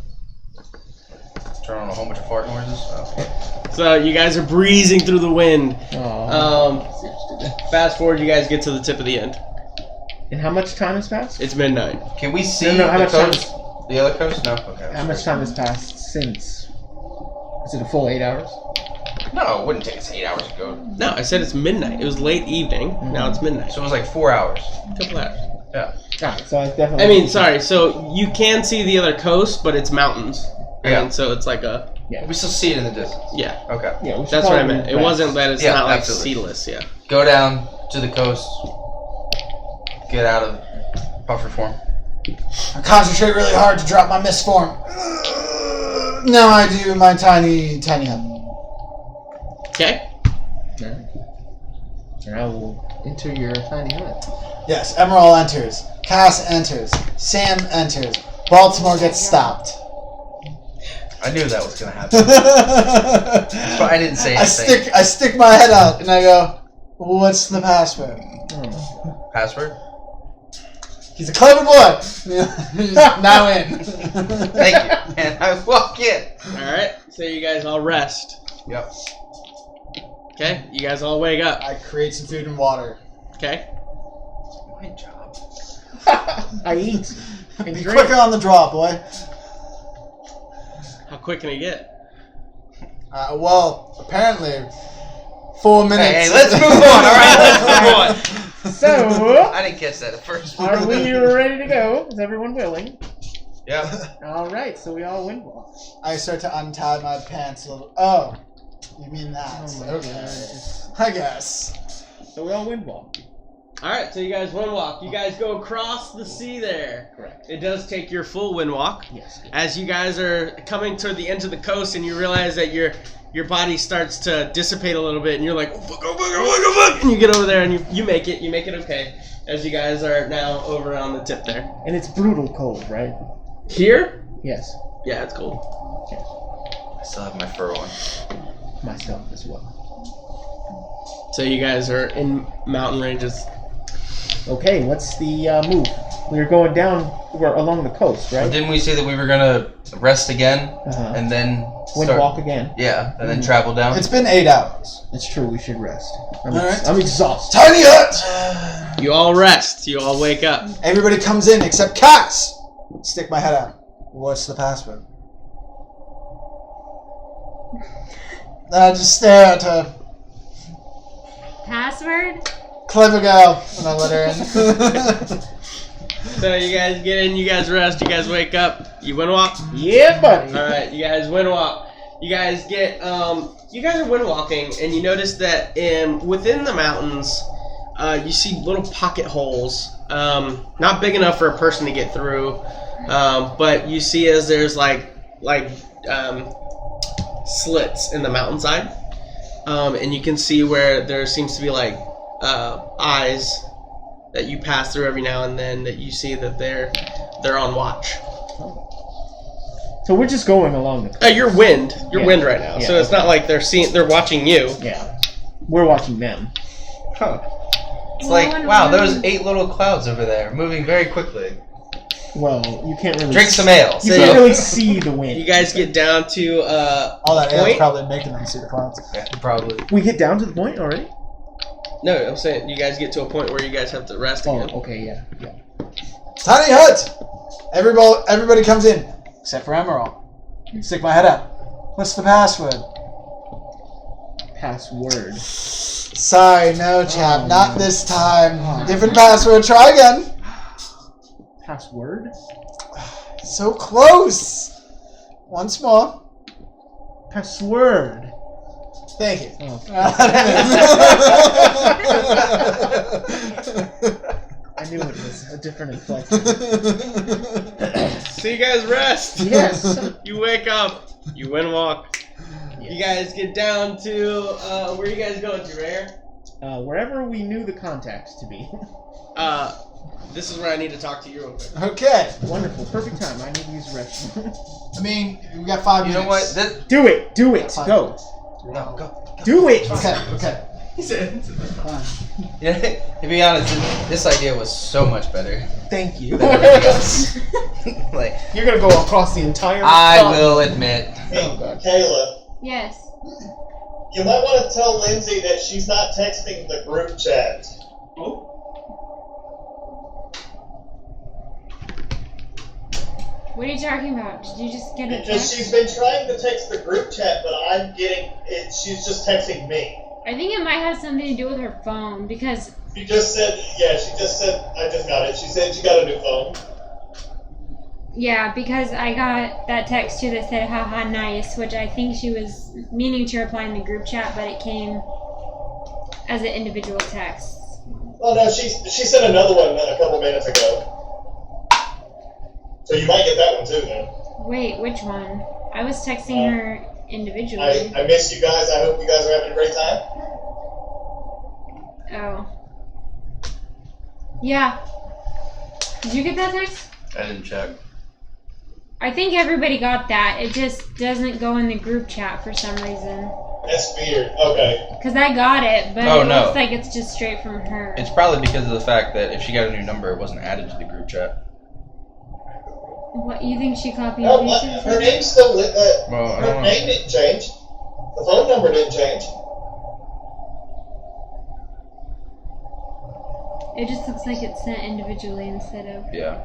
Turn on a whole bunch of fart noises. Oh. So you guys are breezing through the wind. Aw. Fast forward, you guys get to the tip of the end. And how much time has passed? It's midnight. Can we see No, how the much time coast? The other coast? No. Okay. How much time has passed since? Is it a full 8 hours? No, it wouldn't take us 8 hours to go. No, I said it's midnight. It was late evening. Now it's midnight. So it was like 4 hours. A couple hours. Yeah. Alright, so I definitely. I mean, sorry. So you can see the other coast, but it's mountains. Yeah. And so it's like a We still see it in the distance. yeah. Okay. Yeah, we should That's what I probably meant. It rest. wasn't that it's Yeah, not absolutely. seedless. Yeah. Go down to the coast. Get out of buffer form. I concentrate really hard to drop my misform. Now I do my tiny hut. Okay. Alright. And I will enter your tiny hut. Yes, Emerald enters. Cass enters. Sam enters. Baltimore gets stopped. I knew that was gonna happen. But I didn't say anything. I stick my head out and I go, what's the password? Password? He's a clever boy. He's now in. Thank you. And I walk in. All right. So you guys all rest. Yep. Okay. You guys all wake up. I create some food and water. Okay. My job. I eat. And Be drink. quicker on the draw, boy. How quick can he get? Well, apparently, 4 minutes. Hey, let's move on. All right, let's move on. So, I didn't catch that at first. are we ready to go? Is everyone willing? Yeah. Alright, so we all win walk. I start to untie my pants a little. Oh, you mean that? Oh my Okay. God. I guess. So we all win walk. Alright, so you guys wind walk. You guys go across the sea there. Correct. It does take your full wind walk. Yes. As you guys are coming toward the edge of the coast and you realize that your body starts to dissipate a little bit and you're like, oh, fuck, and you get over there and you make it okay. As you guys are now over on the tip there. And it's brutal cold, right? Here? Yes. Yeah, it's cold. I still have my fur on. Myself as well. So you guys are in mountain ranges. Okay, what's the move? We're going down. We're along the coast, right? Didn't we say that we were gonna rest again Uh-huh. and then Wind start? walk again. Yeah, and then travel down. It's been 8 hours. It's true. We should rest. Alright. I'm exhausted. Tiny hut! You all rest. You all wake up. Everybody comes in except Cass! Stick my head out. What's the password? I just stare at her. Password? Clever girl. And I let her in. So you guys get in, you guys rest, you guys wake up, you wind walk. Yeah, buddy. Alright, you guys wind walk. You guys get, you guys are wind walking, and you notice that within the mountains, you see little pocket holes. Not big enough for a person to get through, but you see as there's like slits in the mountainside. And you can see where there seems to be like eyes that you pass through every now and then that you see that they're on watch. So we're just going along the coast. You're wind Yeah. right now, Yeah, so it's okay. not like they're watching you. Yeah. We're watching them. Huh. It's like, wow, those 8 little clouds over there moving very quickly. Well, you can't really Drink some ale. You So- can't really see the wind. You guys get down to All that air Point? probably making them see the clouds. Yeah, probably. We get down to the point already? no, I'm saying you guys get to a point where you guys have to rest Oh, again. okay, yeah. Tiny hut! Everybody comes in. Except for Emerald. Stick my head out. What's the password? Password. Sorry, no, chap. Oh, Not no. this time. Oh. Different password. Try again. Password? So close. Once more. Password. Thank you. Oh. I knew it was a different inflection. So you guys rest. Yes. You wake up. You wind walk. You guys get down to where are you guys going to, Rare? Wherever we knew the contacts to be. This is where I need to talk to you real quick. Okay. Wonderful. Perfect time. I need to use the restroom. I mean, we got 5 You minutes. know what? This, Do it. Do it. Go. no, go. Do it. Okay. He said. Yeah, to be honest, this idea was so much better Thank you. than everything else. Like, You're gonna go across the entire. I top. will admit. Hey, Oh, God. Kayla, Yes. you might want to tell Lindsay that she's not texting the group chat. What are you talking about? Did you just get a Because text? she's been trying to text the group chat, but I'm getting it. She's just texting me. I think it might have something to do with her phone because She just said, yeah, she just said, I just got it. She said she got a new phone. yeah, because I got that text too that said haha nice, which I think she was meaning to reply in the group chat, but it came as an individual text. Oh no, she sent another one a couple minutes ago. So you might get that one too then. Wait, which one? I was texting her individually. I miss you guys. I hope you guys are having a great time. Oh. Yeah. Did you get that text? I didn't check. I think everybody got that. It just doesn't go in the group chat for some reason. That's weird. Okay. Because I got it, but Oh, it no. looks like it's just straight from her. It's probably because of the fact that if she got a new number, it wasn't added to the group chat. What, you think she copied No, and pasted? her name's still lit. Well, I Her don't know. name didn't change. The phone number didn't change. It just looks like it's sent individually instead of. Yeah.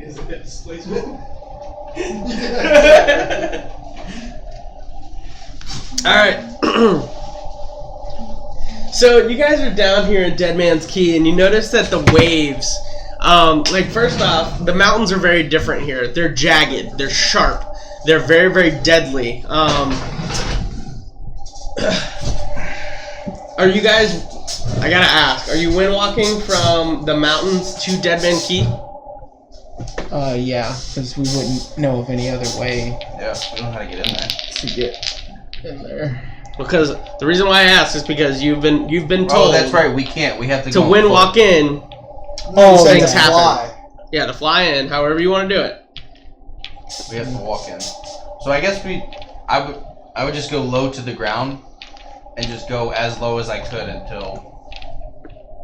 Is it displacement? Alright. So you guys are down here in Dead Man's Key, and you notice that the waves, like first off, the mountains are very different here. They're jagged, they're sharp, they're very, very deadly. Are you guys, I gotta ask, are you windwalking from the mountains to Dead Man Key? Yeah, because we wouldn't know of any other way Yeah, we don't know how to get in there. to get in there. Because the reason why I asked is because you've been told. Oh, that's right. We can't. We have to To go on windwalk in. Oh, things to happen. fly. Yeah, to fly in, however you want to do it. foot. We have to walk in. So I guess I would just go low to the ground, and just go as low as I could until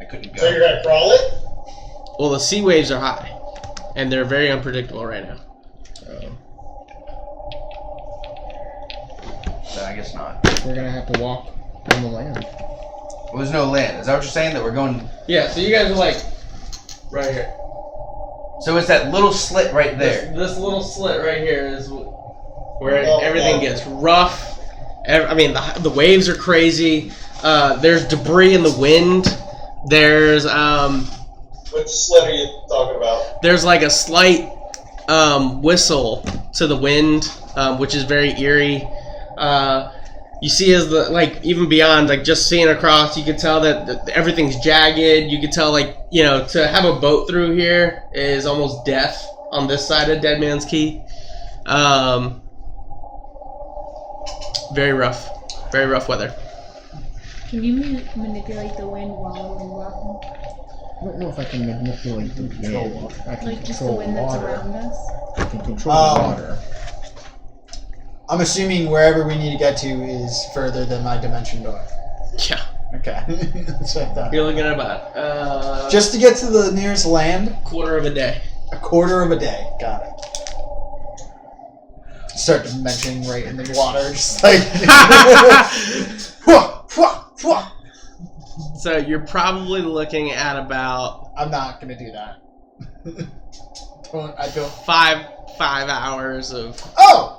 I couldn't So you're go. gonna crawl it? Well, the sea waves are high, and they're very unpredictable right now. So I guess not. We're gonna have to walk on the land. Well, there's no land. Is that what you're saying? That we're going? Yeah, so you guys are like right here. So it's that little slit right there. This little slit right here is where Oh, everything oh. gets rough. I mean, the waves are crazy. There's debris in the wind. There's Which slit are you talking about? There's like a slight whistle to the wind, which is very eerie. You see as even beyond, like just seeing across, you can tell that everything's jagged. You can tell, to have a boat through here is almost death on this side of Dead Man's Key. Very rough weather. Can you manipulate the wind while we're walking? I don't know if I can manipulate the wind. I can Like just the control wind that's water. around us? I can control the water. I'm assuming wherever we need to get to is further than my dimension door. Yeah, Okay. That's what I thought. you're looking at about Just to get to the nearest land, quarter of a day. a quarter of a day. Got it. Start dimensioning right in the water, just like. Whoa, whoa, whoa. So you're probably looking at about I'm not gonna do that. I don't. 5 hours of. Oh!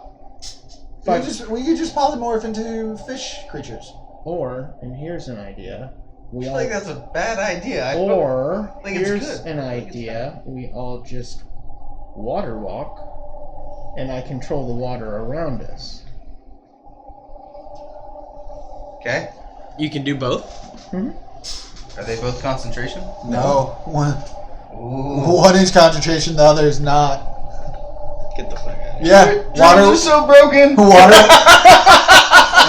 We could just polymorph into fish creatures. Or, and here's an idea. We I all, think that's a bad idea. or think it's here's good. an I think it's idea. We all just water walk, and I control the water around us. Okay. You can do both. Are they both concentration? No. Ooh. One is concentration, the other is not. Get the fuck out of here. Yeah. Water. Drones are so broken.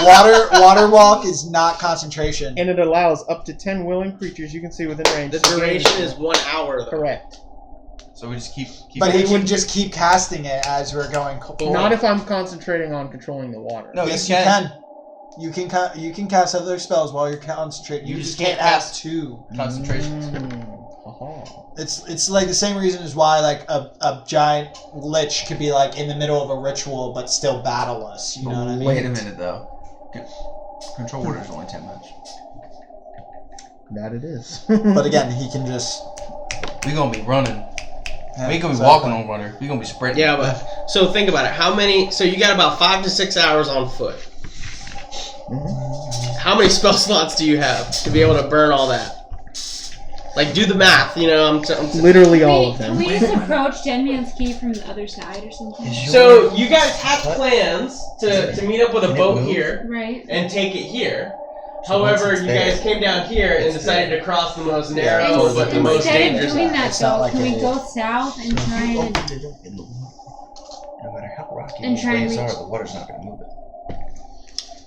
Water walk is not concentration. And it allows up to 10 willing creatures you can see within range. The to gain- duration is 1 hour, though. correct. So we just keep. But he going. can just keep casting it as we're going. Not if I'm concentrating on controlling the water. No, Yes, you can. You can cast other spells while you're concentrating. You just can't cast two. Concentration. Aha. It's like the same reason as why like a giant lich could be like in the middle of a ritual but still battle us. You know what I mean? Wait a minute though. Control water is only 10 minutes. That it is. But again, he can just. We gonna be running. Yeah, We gonna be exactly. walking on water. We gonna be sprinting. Yeah, but so think about it. How many? So you got about 5 to 6 hours on foot. How many spell slots do you have to be able to burn all that? Like, do the math. You know, I'm Literally all of them. Can we just approach Dead Man's Key from the other side or something? So you guys have plans to meet up with a boat here Right. and take it here. So once However, it's you there, guys came down here and it's decided there. to cross the most Yeah, narrow but the most Instead of dangerous. doing that, It's not though, like can we it go is. south and try and in the water, no matter how rocky And these try and waves are, reach- the water's not gonna move it.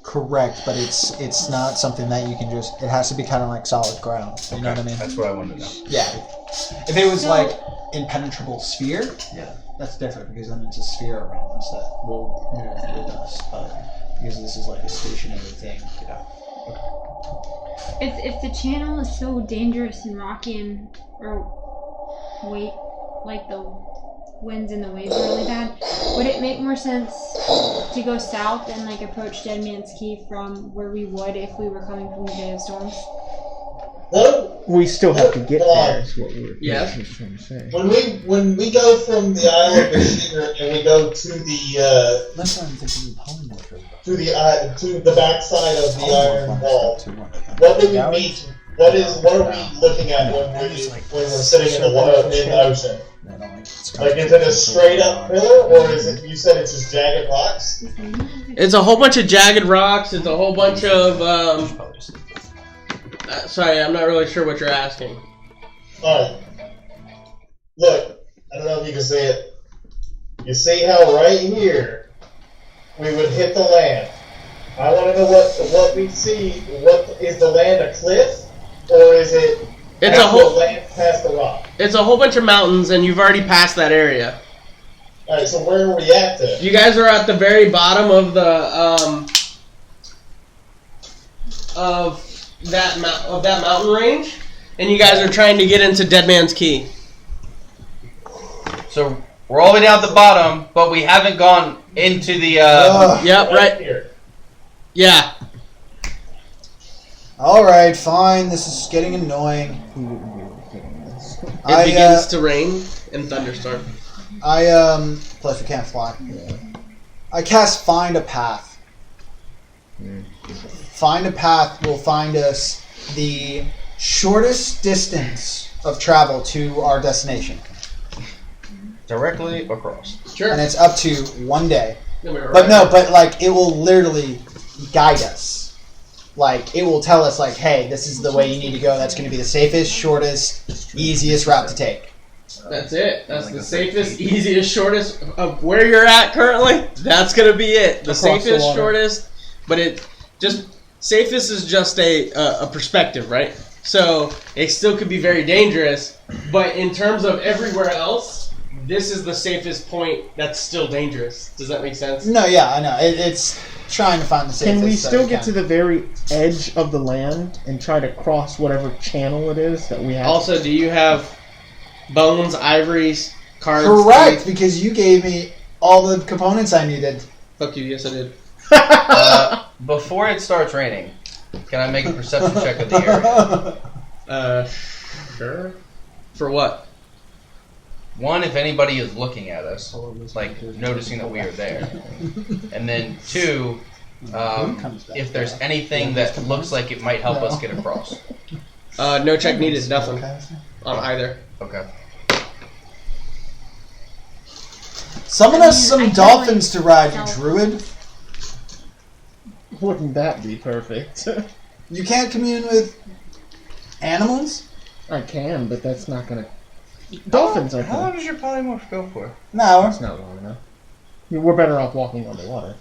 Correct, but it's not something that you can just. It has to be kind of like solid ground. You know what I mean? That's what I wanted to know. Yeah. If it was So- like impenetrable sphere, Yeah. that's different because then it's a sphere around us that will move with us. But because this is like a stationary thing. Yeah. if the channel is so dangerous and rocky and like the winds and the waves are really bad, would it make more sense to go south and like approach Dead Man's Key from where we would if we were coming from the Bay of Storms? We still have to get Hold on. there. Is what we're Yeah. trying to say. When we go from the Isle of Bashir and we go to the That's what I'm thinking of polymorphism. to the backside of the Iron Wall, what do we meet? What are we looking at when we're sitting in the ocean? Like, is it a straight up pillar, or is it? You said it's just jagged rocks. It's a whole bunch of jagged rocks. It's a whole bunch of sorry, I'm not really sure what you're asking. Alright. Look, I don't know if you can see it. You see how right here we would hit the land. I want to know what we see. What is the land, a cliff, or is it? It's a whole land past the rock. It's a whole bunch of mountains, and you've already passed that area. All right, so where are we at then? You guys are at the very bottom of the of that mountain range, and you guys are trying to get into Dead Man's Key. So we're all the way down at the bottom, but we haven't gone into the. Yep, right here. Yeah. Alright, fine. This is getting annoying. It begins to rain and thunderstorm. Plus we can't fly. I cast Find a Path. Find a Path will find us the shortest distance of travel to our destination. Directly across. Sure. And it's up to 1 day. Right. But no, but like it will literally guide us. Like it will tell us like, hey, this is the way you need to go. That's going to be the safest, shortest, easiest route to take. That's it. That's the safest, easiest, shortest of where you're at currently. That's gonna be it. The Across safest, the water. shortest, but it just safest is just a perspective, right? So it still could be very dangerous, but in terms of everywhere else, this is the safest point that's still dangerous. Does that make sense? No, yeah, I know. It's trying to find the safest. Can we that still get can. to the very edge of the land and try to cross whatever channel it is that we have? Also, do you have bones, ivories, cards? Correct, because you gave me all the components I needed. Fuck you. Yes, I did. Before it starts raining, can I make a perception check of the area? Sure. For what? One, if anybody is looking at us, like noticing that we are there. And then two, if there's anything that looks like it might help us get across. No check needed. Nothing on either. Okay. Summon us some I can't dolphins to ride, you wait. druid. Wouldn't that be perfect? You can't commune with animals? I can, but that's not gonna. Dolphins are How long fun. does your polymorph go for? An hour. That's not long enough. We're better off walking on the water.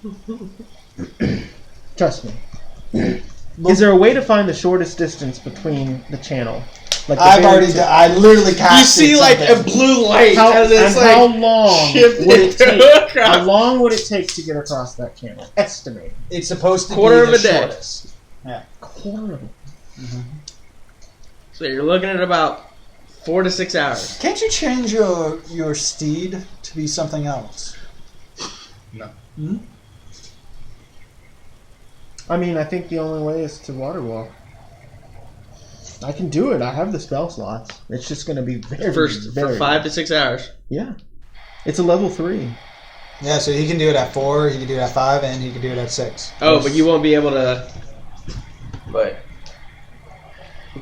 Trust me. Is there a way to find the shortest distance between the channel? Like the I've very already tip- done. I literally You casted see like a something. blue light How, as it's and like how long shifted would it to take? across. How long would it take to get across that channel? Estimate. It's supposed to Quarter be of the a day. shortest. Quarter of it. So you're looking at about 4 to 6 hours. Can't you change your steed to be something else? No. Hmm? I mean, I think the only way is to water walk. I can do it. I have the spell slots. It's just going to be very, For very 5 to 6 hours. Yeah, it's a level 3. Yeah, so he can do it at 4, he can do it at 5, and he can do it at 6. Oh, but you won't be able to.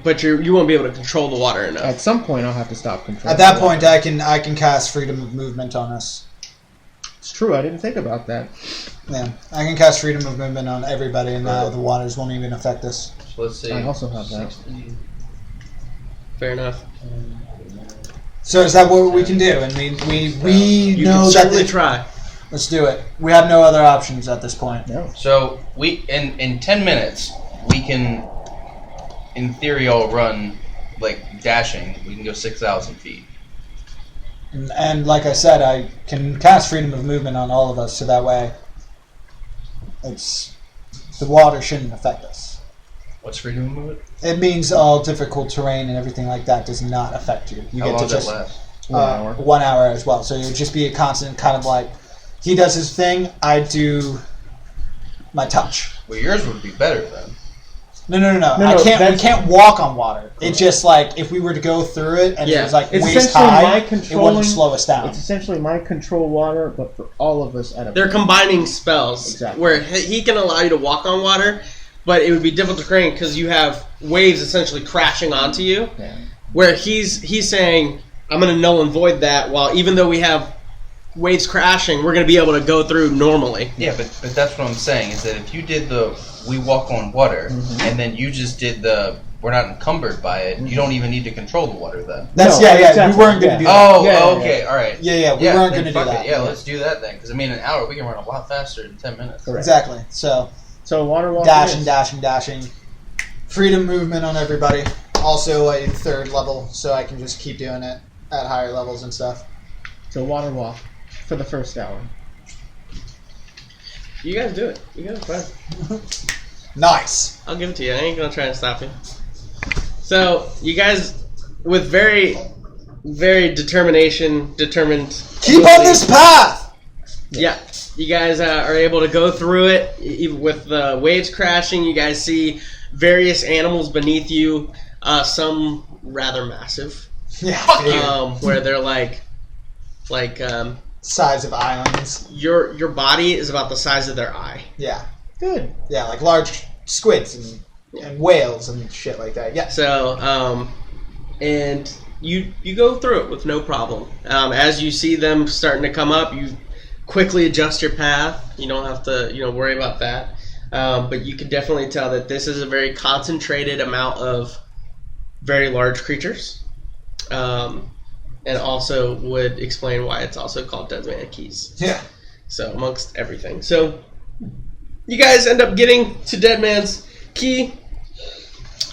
But you won't be able to control the water enough. At some point, I'll have to stop controlling. At that the point, water. I can cast freedom of movement on us. It's true. I didn't think about that. Yeah, I can cast freedom of movement on everybody, and now the waters won't even affect us. So let's see. I also have that. 60. Fair enough. So is that what we can do? And we You know can that. certainly try. Let's do it. We have no other options at this point. No. So we in 10 minutes we can, in theory, all run like dashing. We can go 6,000 feet. And like I said, I can cast freedom of movement on all of us, so that way, the water shouldn't affect us. What's freedom of movement? It means all difficult terrain and everything like that does not affect you. You How get long to does just that last? 1 hour. 1 hour as well. So it would just be a constant kind of like he does his thing, I do my touch. Well, yours would be better then. No. No, I can't. We that's- can't walk on water. It's just like if we were to go through it and it was like It's waist essentially high, my it controlling. wouldn't slow us down. It's essentially my control water, but for all of us at a. They're combining spells Exactly. where he can allow you to walk on water, but it would be difficult to train because you have waves essentially crashing onto you. Yeah. Where he's saying, I'm going to null and void that, while even though we have waves crashing, we're going to be able to go through normally. Yeah, but that's what I'm saying, is that if you did we walk on water, and then you just did we're not encumbered by it, you don't even need to control the water then. That's No, We exactly, weren't going to yeah. do that. Oh, Yeah, okay, all right. Yeah. We weren't going to do fuck that. it. Yeah, let's do that then. Because I mean, an hour we can run a lot faster in 10 minutes. Correct. Exactly. So water walk. dashing. Freedom movement on everybody. Also a 3rd level, so I can just keep doing it at higher levels and stuff. So water walk for the first hour. You guys do it. You guys are fine. Nice. I'll give it to you. I ain't going to try and stop you. So, you guys, with very, very determined... Keep on this path. Yeah, you guys are able to go through it even with the waves crashing. You guys see various animals beneath you, some rather massive, Yeah. where they're like Size of islands. your body is about the size of their eye. Yeah. Good. Yeah, like large squids and whales and shit like that. Yeah. So, and you go through it with no problem. As you see them starting to come up, you quickly adjust your path. You don't have to, worry about that. But you can definitely tell that this is a very concentrated amount of very large creatures. And also would explain why it's also called Dead Man Keys. Yeah. So, amongst everything. So, you guys end up getting to Dead Man's Key.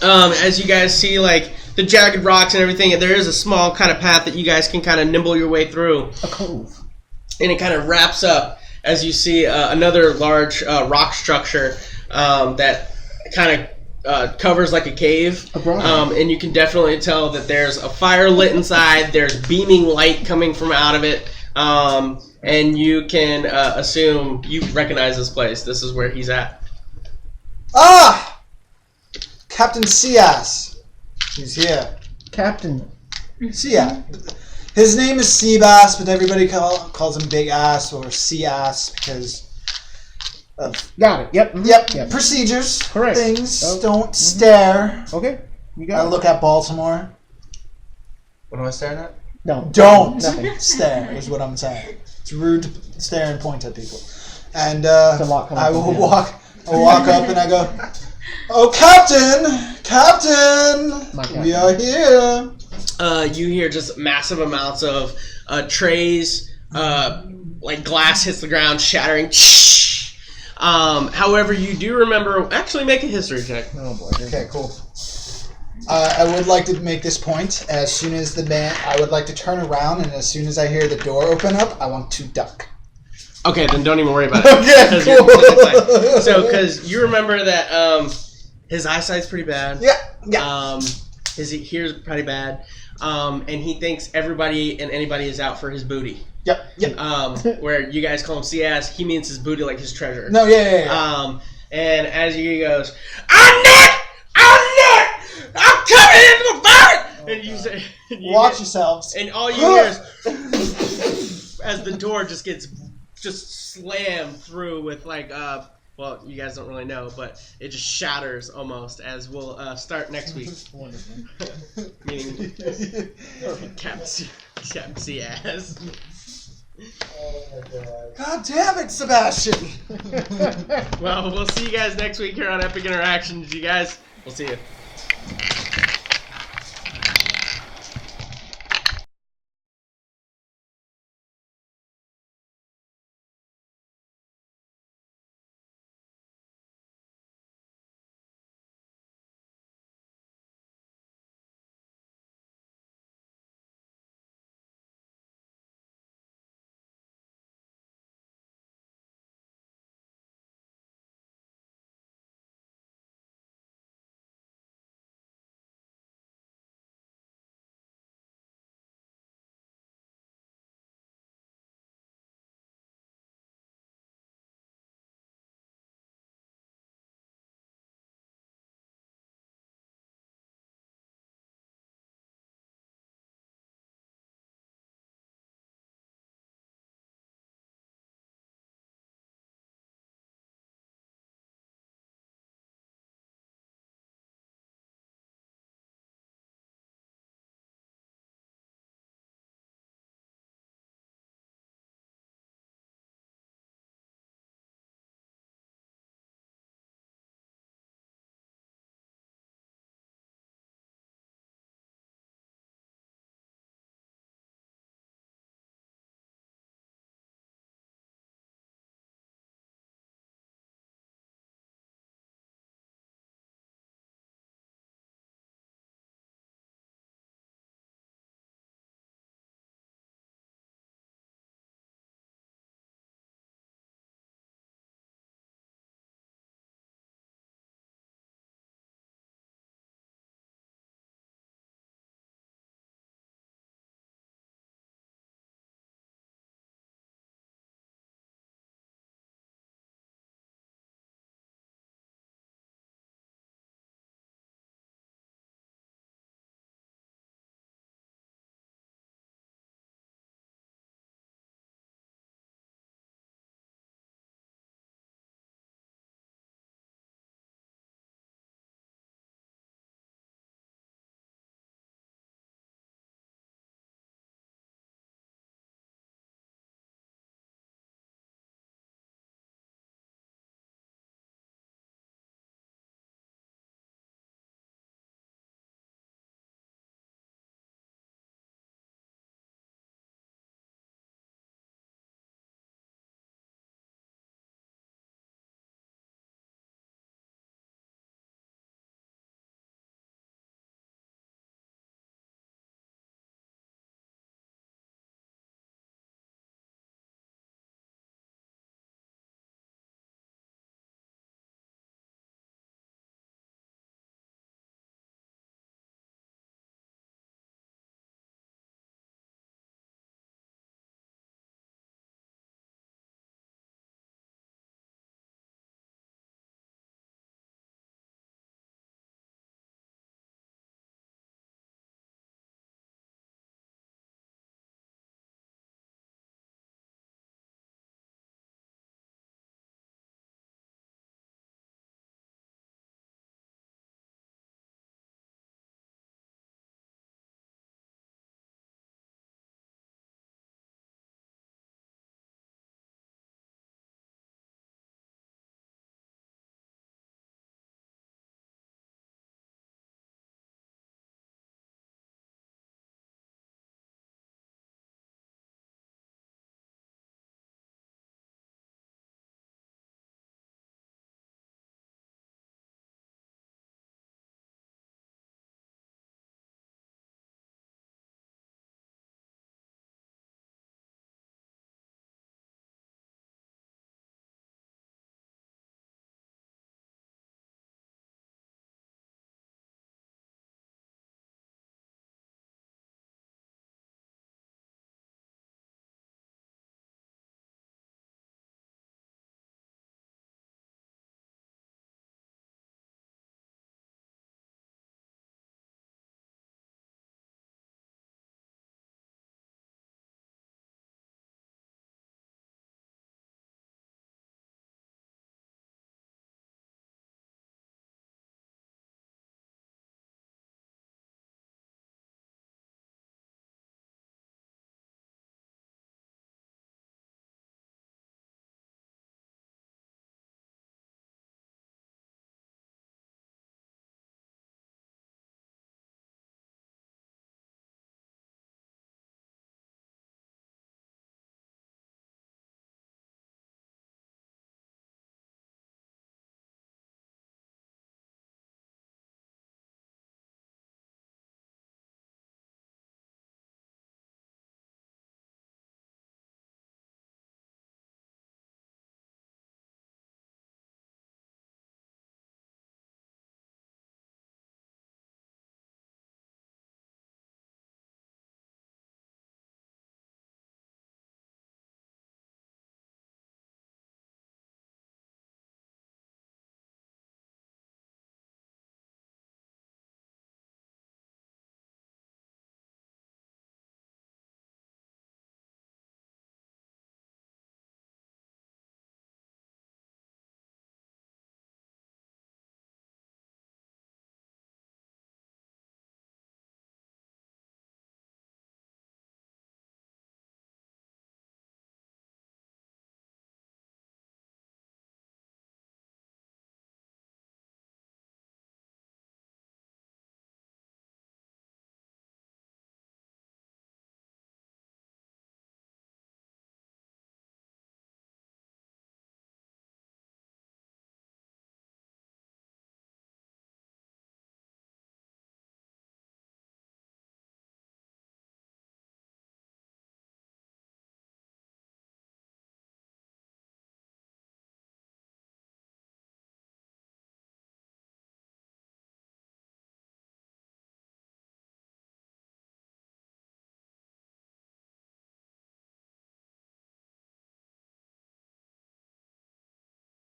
As you guys see, like, the jagged rocks and everything, there is a small kind of path that you guys can kind of nimble your way through. A cove. And it kind of wraps up as you see another large rock structure that kind of covers like a cave. And you can definitely tell that there's a fire lit inside. There's beaming light coming from out of it. And you can assume you recognize this place. This is where he's at. Ah! Captain Seass. He's here. Captain. Seass. His name is Seabass, but everybody calls him Big Ass or Seass because of... Got it. Yep. mhm. Yep. Procedures. Correct. Things. Oh. Don't stare. Okay. You I got it. look at Baltimore. What am I staring at? No. Don't Nothing. stare is what I'm saying. It's rude to stare and point at people. And a lot coming I from will him. walk up and I go, "Oh, Captain, My captain. we are here." You hear just massive amounts of trays, like glass hits the ground, shattering. However, you do remember. Actually, make a history check. Oh boy. Okay, cool. I would like to make this point. As soon as I would like to turn around, and as soon as I hear the door open up, I want to duck. Okay, then don't even worry about it. Okay, 'Cause you're cool. inside. So, because you remember that his eyesight's pretty bad. Yeah. His ear's pretty bad. And he thinks everybody and anybody is out for his booty. Yep. Where you guys call him C-ass, he means his booty like his treasure. No, yeah. And as he goes, I'm coming into the fire! And you say, Watch yourselves. and all you hear is as the door just gets slammed through with like well, you guys don't really know, but it just shatters almost. As we'll start next week. Wonderful. Meaning Captain C-ass. Oh my god. God damn it, Sebastian. Well, we'll see you guys next week here on Epic Interactions. You guys, we'll see you.